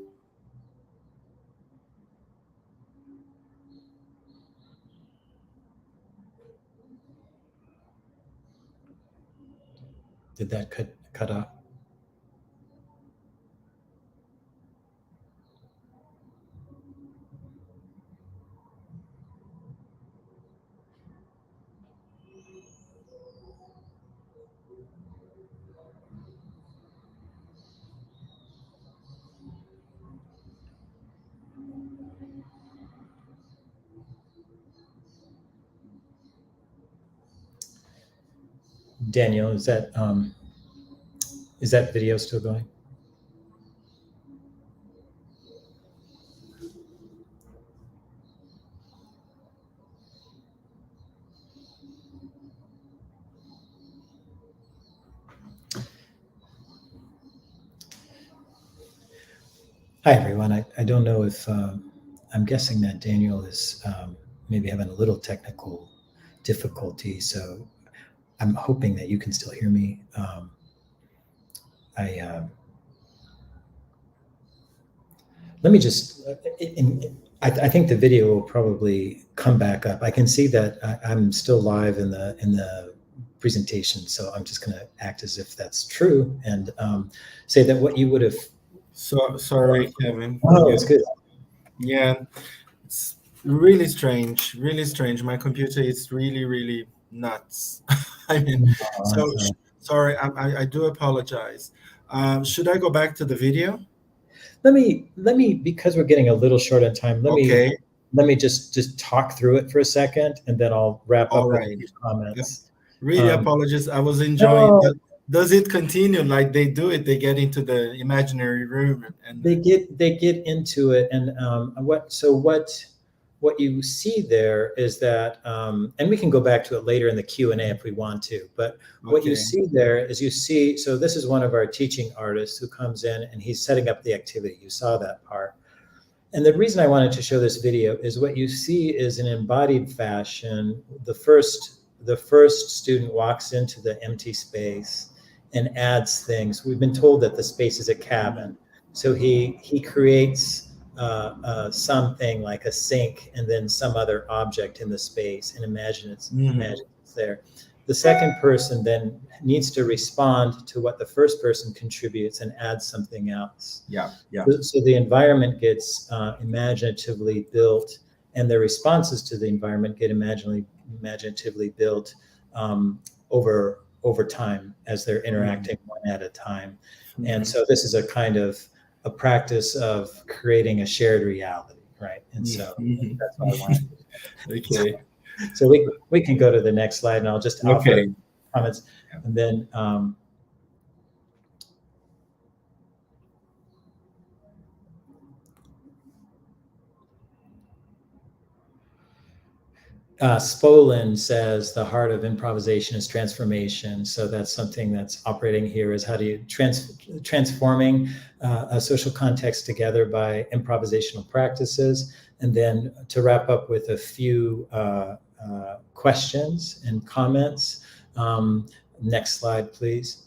Did that cut off? Daniel, is that video still going? Hi, everyone. I don't know if I'm guessing that Daniel is maybe having a little technical difficulty, so I'm hoping that you can still hear me. Let me just, I think the video will probably come back up. I can see that I'm still live in the presentation, so I'm just going to act as if that's true and say that what you would have. So sorry, Kevin. Oh, it's good. Yeah, it's really strange. Really strange. My computer is really nuts. I mean, so sorry. I do apologize. Should I go back to the video? Let me because we're getting a little short on time. Let me just talk through it for a second, and then I'll wrap up with a few comments. Really apologize. I was enjoying. No. Does it continue like they do it? They get into the imaginary room and they get into it. And what you see there is that, and we can go back to it later in the Q&A if we want to. But what you see there is so this is one of our teaching artists who comes in and he's setting up the activity. You saw that part. And the reason I wanted to show this video is what you see is in embodied fashion. The first student walks into the empty space and adds things. We've been told that the space is a cabin. So he creates something like a sink and then some other object in the space and imagine it's there. The second person then needs to respond to what the first person contributes and add something else. Yeah. So the environment gets imaginatively built, and the responses to the environment get imaginatively built over time as they're interacting one at a time. And so this is a kind of a practice of creating a shared reality, right? And so that's what I wanted. Okay. So we can go to the next slide, and I'll just offer comments, and then Spolin says the heart of improvisation is transformation. So that's something that's operating here, is how do you transforming a social context together by improvisational practices. And then to wrap up with a few questions and comments. Next slide, please.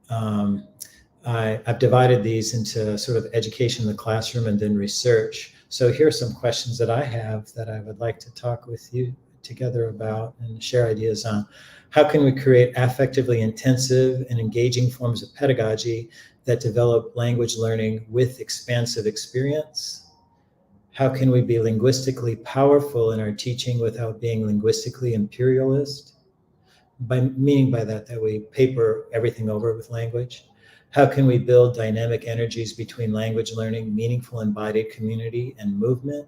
I've divided these into sort of education in the classroom and then research. So here are some questions that I have that I would like to talk with you together about and share ideas on. How can we create affectively intensive and engaging forms of pedagogy that develop language learning with expansive experience? How can we be linguistically powerful in our teaching without being linguistically imperialist? Meaning by that we paper everything over with language. How can we build dynamic energies between language learning, meaningful embodied community, and movement?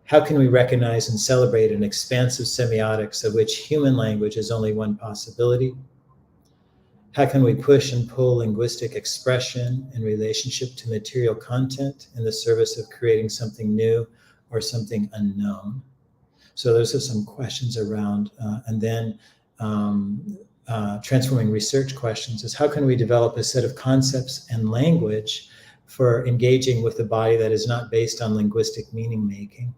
How can we recognize and celebrate an expansive semiotics of which human language is only one possibility? How can we push and pull linguistic expression in relationship to material content in the service of creating something new or something unknown? So those are some questions around, and then transforming research questions is how can we develop a set of concepts and language for engaging with a body that is not based on linguistic meaning making?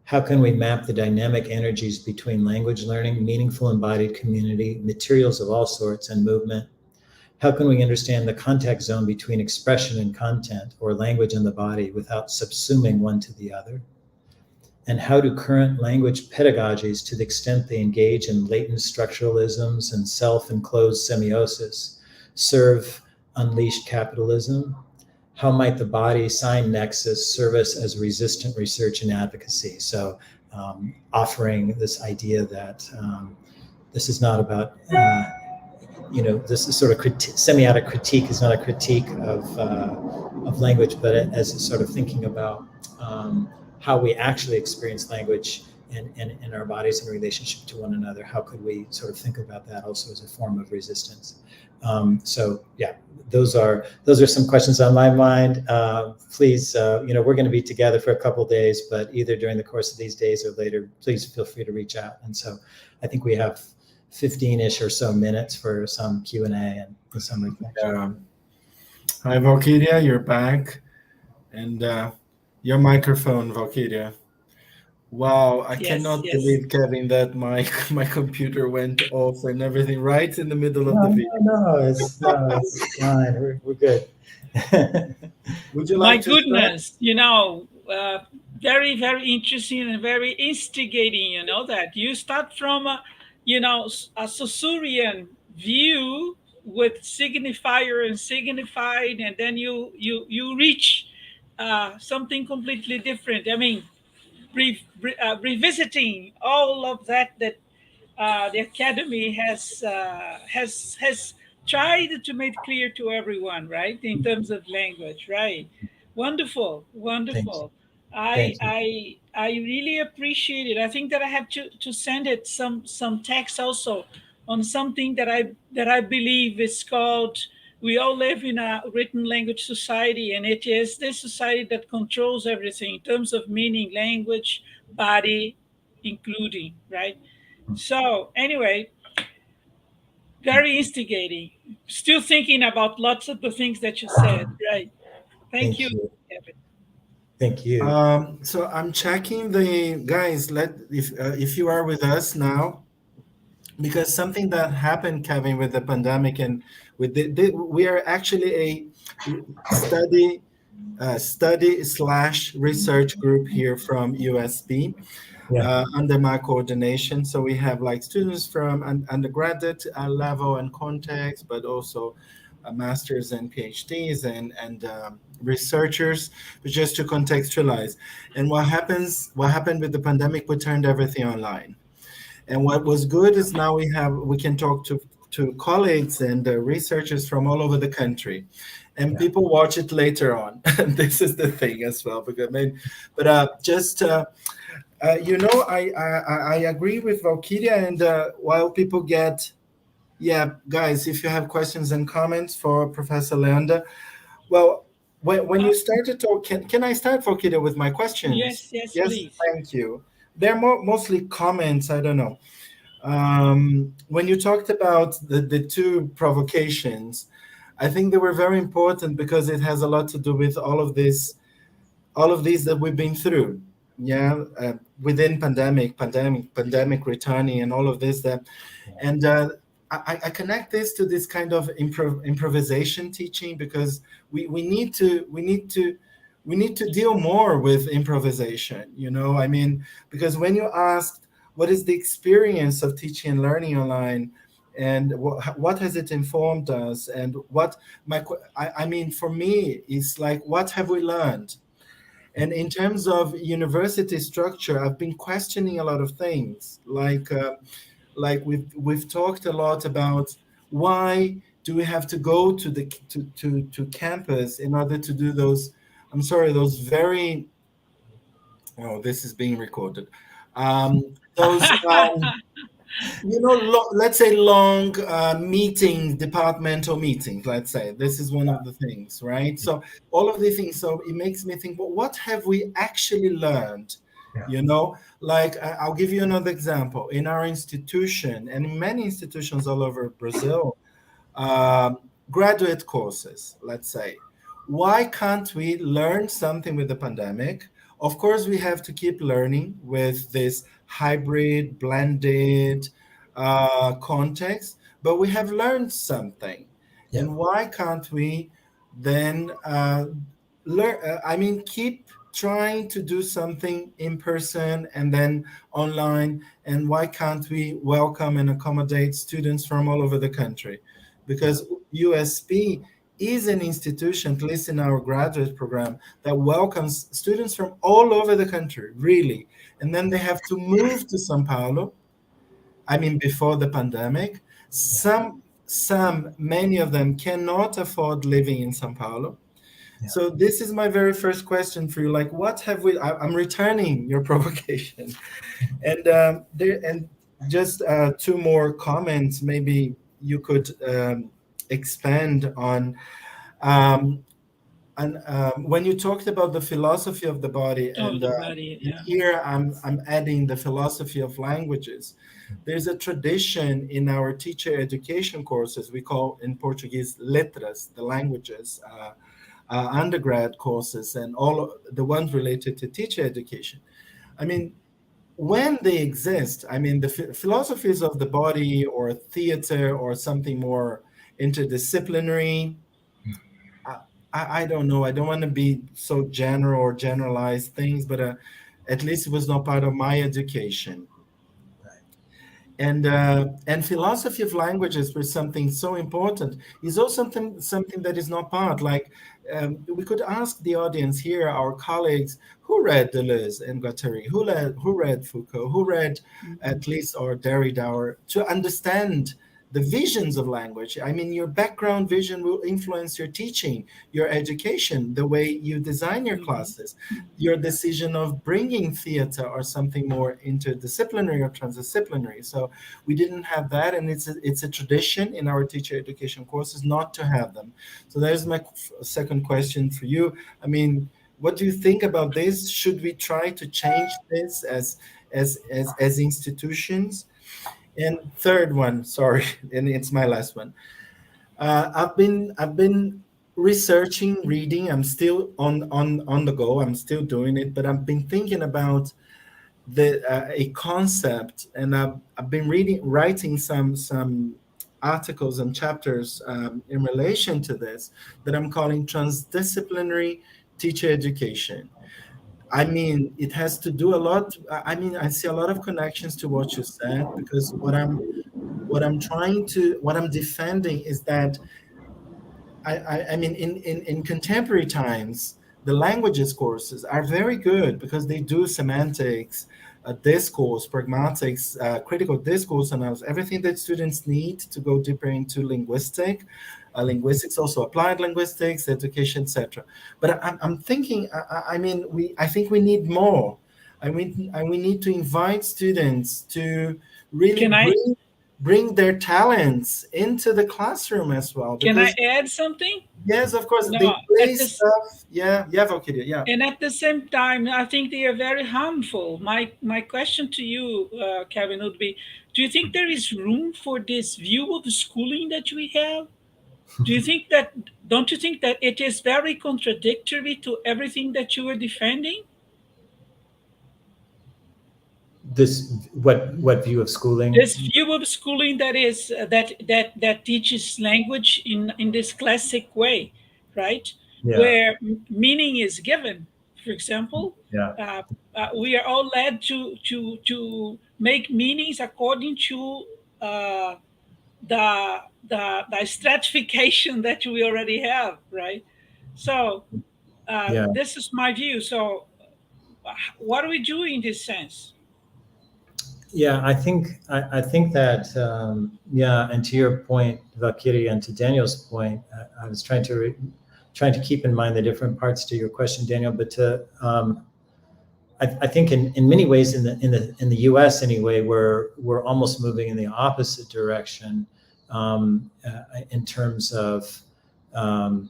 How can we map the dynamic energies between language learning, meaningful embodied community, materials of all sorts, and movement? How can we understand the contact zone between expression and content, or language and the body, without subsuming one to the other? And how do current language pedagogies, to the extent they engage in latent structuralisms and self-enclosed semiosis, serve unleashed capitalism? How might the body sign nexus serve us as resistant research and advocacy? So offering this idea that this is not about, this is sort of semiotic critique is not a critique of language, but as a sort of thinking about how we actually experience language in our bodies in relationship to one another. How could we sort of think about that also as a form of resistance? So yeah, those are some questions on my mind. Please, we're going to be together for a couple of days, but either during the course of these days or later, please feel free to reach out. And so I think we have 15-ish or so minutes for some Q&A and some reflection. Hi, Valkyria, you're back. And your microphone, Valkyria. Wow, I cannot believe, Kevin, that my computer went off and everything right in the middle of the video. No, it's fine. We're good. Would you like to goodness, very, very interesting and very instigating, that you start from, a Saussurean view with signifier and signified, and then you reach something completely different. I mean, revisiting all of that the academy has tried to make clear to everyone, right? In terms of language, right? Wonderful. I really appreciate it. I think that I have to send it some text also on something that I believe is called, we all live in a written language society, and it is this society that controls everything in terms of meaning, language, body, including, right? So anyway, very instigating. Still thinking about lots of the things that you said, right? Thank you, Kevin. Thank you. So I'm checking the guys. If you are with us now, because something that happened, Kevin, with the pandemic and with we are actually a study/research group here from USB. Under my coordination. So we have like students from undergraduate level and context, but also masters and PhDs and researchers, but just to contextualize. And what happened with the pandemic, we turned everything online. And what was good is now we can talk to colleagues and researchers from all over the country. And people watch it later on. This is the thing as well. I agree with Valkyria, and while people get, guys, if you have questions and comments for Professor Leander, well, when you start to talk, can I start, Valkyria, with my questions? Yes, please. Thank you. they're mostly comments. I don't know. When you talked about the two provocations, I think they were very important because it has a lot to do with all of these that we've been through. Yeah, within pandemic returning, and all of this that, and I connect this to this kind of improvisation teaching, because we need to deal more with improvisation. You know, I mean, because when you asked what is the experience of teaching and learning online, and what has it informed us, and what I mean, for me, it's like, what have we learned? And in terms of university structure, I've been questioning a lot of things. Like we've talked a lot about, why do we have to go to the to campus in order to do those? I'm sorry, those very. Oh, this is being recorded. Those. Let's say long meetings, departmental meetings, let's say. This is one of the things, right? So all of these things, so it makes me think, well, what have we actually learned? Yeah. Like I'll give you another example. In our institution, and in many institutions all over Brazil, graduate courses, let's say. Why can't we learn something with the pandemic? Of course, we have to keep learning with this hybrid, blended context, but we have learned something. Yeah. And why can't we then learn? Keep trying to do something in person and then online. And why can't we welcome and accommodate students from all over the country? Because USP is an institution, at least in our graduate program, that welcomes students from all over the country, really. And then they have to move to São Paulo. I mean, before the pandemic, many of them cannot afford living in São Paulo. Yeah. So this is my very first question for you. Like, what have we? I'm returning your provocation, and just two more comments. Maybe you could expand on. When you talked about the philosophy of the body, and the body, yeah. here I'm adding the philosophy of languages. There's a tradition in our teacher education courses, we call in Portuguese letras, the languages, undergrad courses, and all the ones related to teacher education. I mean, when they exist, I mean, the philosophies of the body, or theater, or something more interdisciplinary, I don't know. I don't want to be so general or generalize things, but at least it was not part of my education. And philosophy of languages was something so important. Is also something that is not part. Like we could ask the audience here, our colleagues, who read Deleuze and Guattari, who read Foucault, who read at least, or Derrida, to understand the visions of language. I mean, your background vision will influence your teaching, your education, the way you design your classes, your decision of bringing theater or something more interdisciplinary or transdisciplinary. So we didn't have that, and it's a tradition in our teacher education courses not to have them. So there's my second question for you. I mean, what do you think about this? Should we try to change this as institutions? And third one, sorry, and it's my last one. I've been researching, reading. I'm still on the go. I'm still doing it, but I've been thinking about a concept, and I've been writing some articles and chapters in relation to this that I'm calling transdisciplinary teacher education. I mean, it has to do a lot. I mean, I see a lot of connections to what you said, because what I'm defending is that I mean, in contemporary times, the languages courses are very good because they do semantics, discourse, pragmatics, critical discourse analysis, everything that students need to go deeper into linguistics, also applied linguistics, education, etc. But I'm thinking, I think we need more. We need to invite students to really bring their talents into the classroom as well. Can I Because add something? yes, of course, they No, play stuff. Yeah, yeah, Valkyria, yeah. and at the same time, I think they are very harmful. My question to you, Kevin, would be: do you think there is room for this view of schooling that we have? Do you think that? Don't you think that it is very contradictory to everything that you were defending? This what view of schooling? This view of schooling that is that teaches language in this classic way, right? Yeah, Where meaning is given. For example, yeah, uh, we are all led to make meanings according to uh, the stratification that we already have, right? So yeah. this is my view. So what do we do in this sense? Yeah, I think that yeah, and to your point, Valkyrie, and to Daniel's point, I was trying to keep in mind the different parts to your question, Daniel. But to I think in many ways in the U.S. anyway, we're almost moving in the opposite direction in terms um,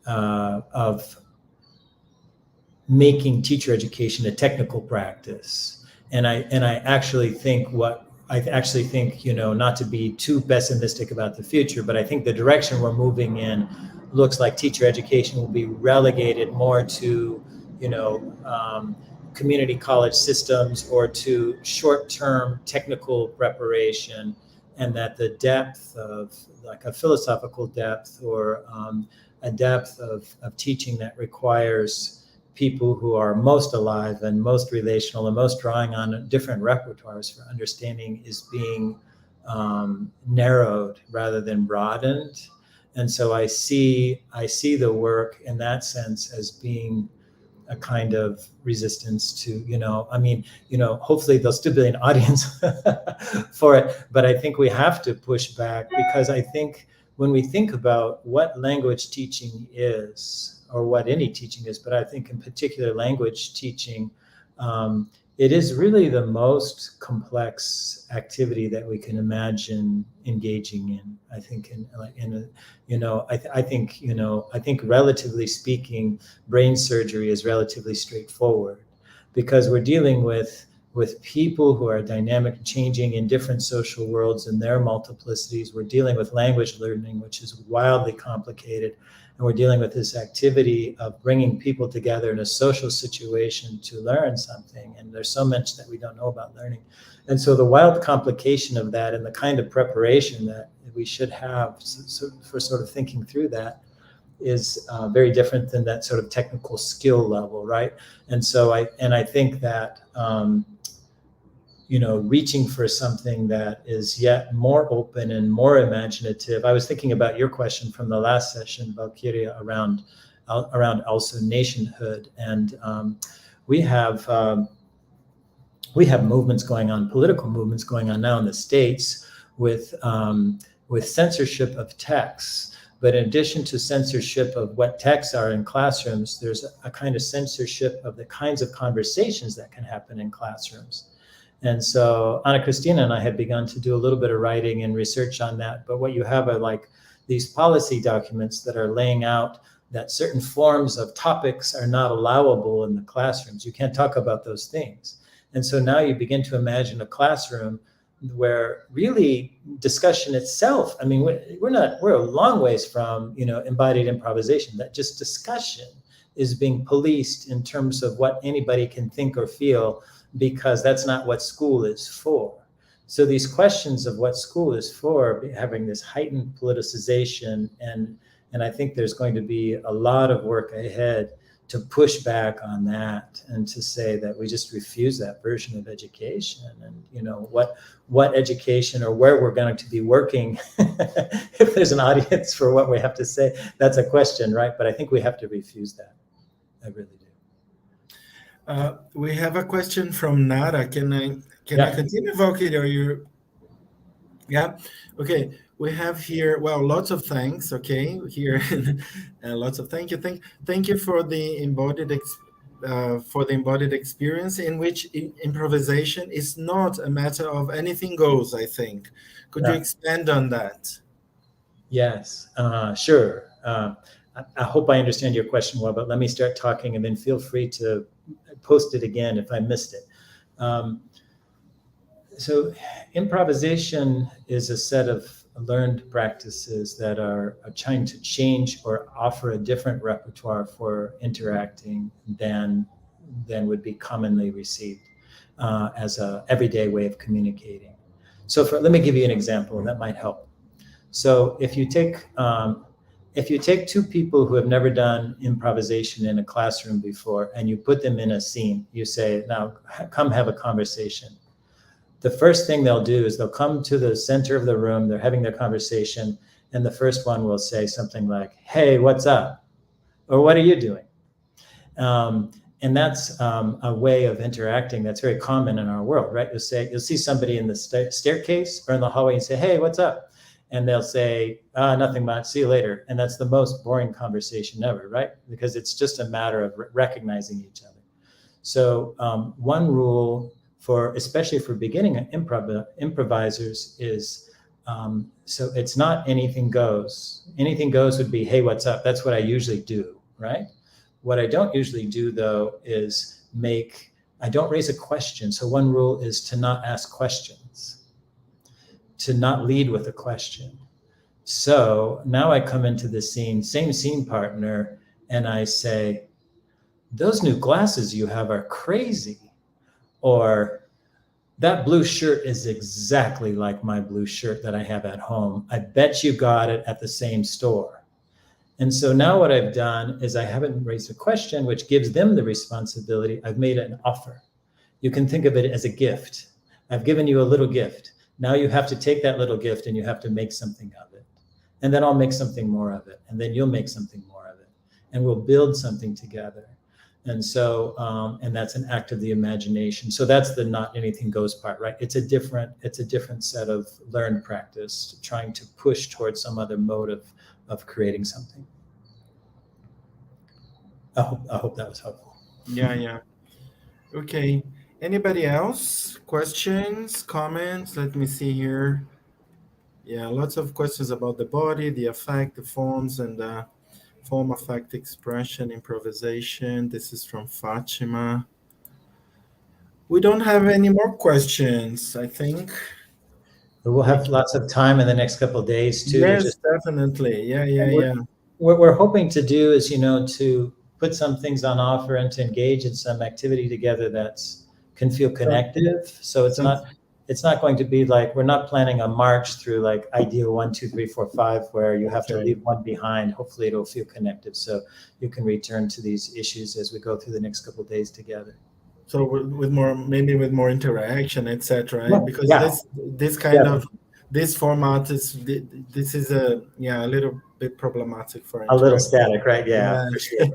of making teacher education a technical practice. And I actually think not to be too pessimistic about the future, but I think the direction we're moving in looks like teacher education will be relegated more to, community college systems or to short-term technical preparation, and that the depth of like a philosophical depth or a depth of teaching that requires people who are most alive and most relational and most drawing on different repertoires for understanding is being narrowed rather than broadened. And so I see the work in that sense as being a kind of resistance to, hopefully there'll still be an audience for it. But I think we have to push back, because I think when we think about what language teaching is, or what any teaching is, but I think in particular language teaching, it is really the most complex activity that we can imagine engaging in. I think I think relatively speaking, brain surgery is relatively straightforward, because we're dealing with people who are dynamic, changing in different social worlds and their multiplicities. We're dealing with language learning, which is wildly complicated. And we're dealing with this activity of bringing people together in a social situation to learn something. And there's so much that we don't know about learning. And so the wild complication of that and the kind of preparation that we should have for sort of thinking through that is very different than that sort of technical skill level, right? And so I think that reaching for something that is yet more open and more imaginative. I was thinking about your question from the last session, Valkyria, around also nationhood, and we have movements going on, political movements going on now in the States with censorship of texts. But in addition to censorship of what texts are in classrooms, there's a kind of censorship of the kinds of conversations that can happen in classrooms. And so Ana Cristina and I had begun to do a little bit of writing and research on that. But what you have are like these policy documents that are laying out that certain forms of topics are not allowable in the classrooms. You can't talk about those things. And so now you begin to imagine a classroom where really discussion itself, I mean, we're a long ways from, embodied improvisation. That just discussion is being policed in terms of what anybody can think or feel, because that's not what school is for. So these questions of what school is for, having this heightened politicization, and I think there's going to be a lot of work ahead to push back on that and to say that we just refuse that version of education. And what education, or where we're going to be working, if there's an audience for what we have to say, that's a question, right? But I think we have to refuse that. I really do. We have a question from Nara. Can I continue, Valkyrie? Or you? Yeah. Okay. We have here. Well, lots of thanks. Okay, here, lots of thank you. Thank you for the embodied for the embodied experience, in which improvisation is not a matter of anything goes, I think. Could you expand on that? Yes, sure. I hope I understand your question well, but let me start talking and then feel free to post it again if I missed it. So improvisation is a set of learned practices that are trying to change or offer a different repertoire for interacting than would be commonly received as a everyday way of communicating. So let me give you an example that might help. So if you take two people who have never done improvisation in a classroom before and you put them in a scene, you say, now come have a conversation. The first thing they'll do is they'll come to the center of the room, they're having their conversation, and the first one will say something like, hey, what's up? Or what are you doing? And that's a way of interacting that's very common in our world, right? You'll see somebody in the staircase or in the hallway and say, hey, what's up? And they'll say, nothing much, see you later. And that's the most boring conversation ever, right? Because it's just a matter of recognizing each other. So one rule especially for beginning improvisers is, so it's not anything goes. Anything goes would be, hey, what's up? That's what I usually do, right? What I don't usually do though is I don't raise a question. So one rule is to not ask questions, to not lead with a question. So now I come into the scene, same scene partner, and I say, those new glasses you have are crazy. Or that blue shirt is exactly like my blue shirt that I have at home. I bet you got it at the same store. And so now what I've done is I haven't raised a question, which gives them the responsibility. I've made an offer. You can think of it as a gift. I've given you a little gift. Now you have to take that little gift and you have to make something of it. And then I'll make something more of it. And then you'll make something more of it. And we'll build something together. And so, and that's an act of the imagination. So that's the not anything goes part, right? It's a different set of learned practice, trying to push towards some other mode of creating something. I hope that was helpful. Yeah. Okay. Anybody else? Questions, comments? Let me see here. Yeah, lots of questions about the body, the affect, the forms, and the form, affect, expression, improvisation. This is from Fatima. We don't have any more questions, I think. We'll have lots of time in the next couple of days too. Yes, definitely. Yeah. What we're hoping to do is, to put some things on offer and to engage in some activity together can feel connective. So it's not going to be like, we're not planning a march through like idea 1, 2, 3, 4, 5, where you have to leave one behind. Hopefully it'll feel connective. So you can return to these issues as we go through the next couple of days together. So with more interaction, etc. Yeah. Because this kind of this format is a little bit problematic for a little static, right? Yeah. For sure.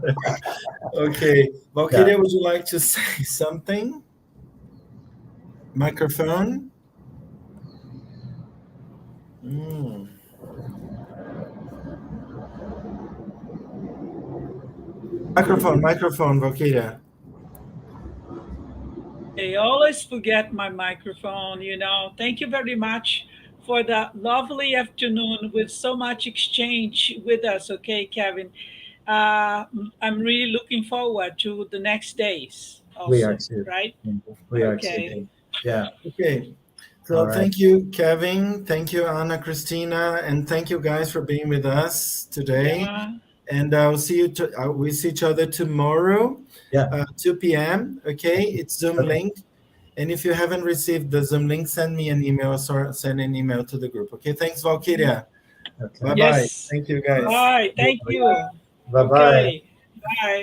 Okay, Valkyria, would you like to say something? Microphone. Microphone, Valkyria. I always forget my microphone, Thank you very much for the lovely afternoon with so much exchange with us, okay, Kevin? I'm really looking forward to the next days also, we are too. Right? We are too. Yeah. Okay. So Thank you, Kevin. Thank you, Anna, Christina, and thank you guys for being with us today. Yeah. And I'll see you. We see each other tomorrow, 2 p.m. Okay, it's Zoom link. And if you haven't received the Zoom link, send me an email or send an email to the group. Okay, thanks, Valkyria. Okay. Bye-bye. Yes. Thank you, guys. Bye. Thank you. Bye-bye. Okay. Bye.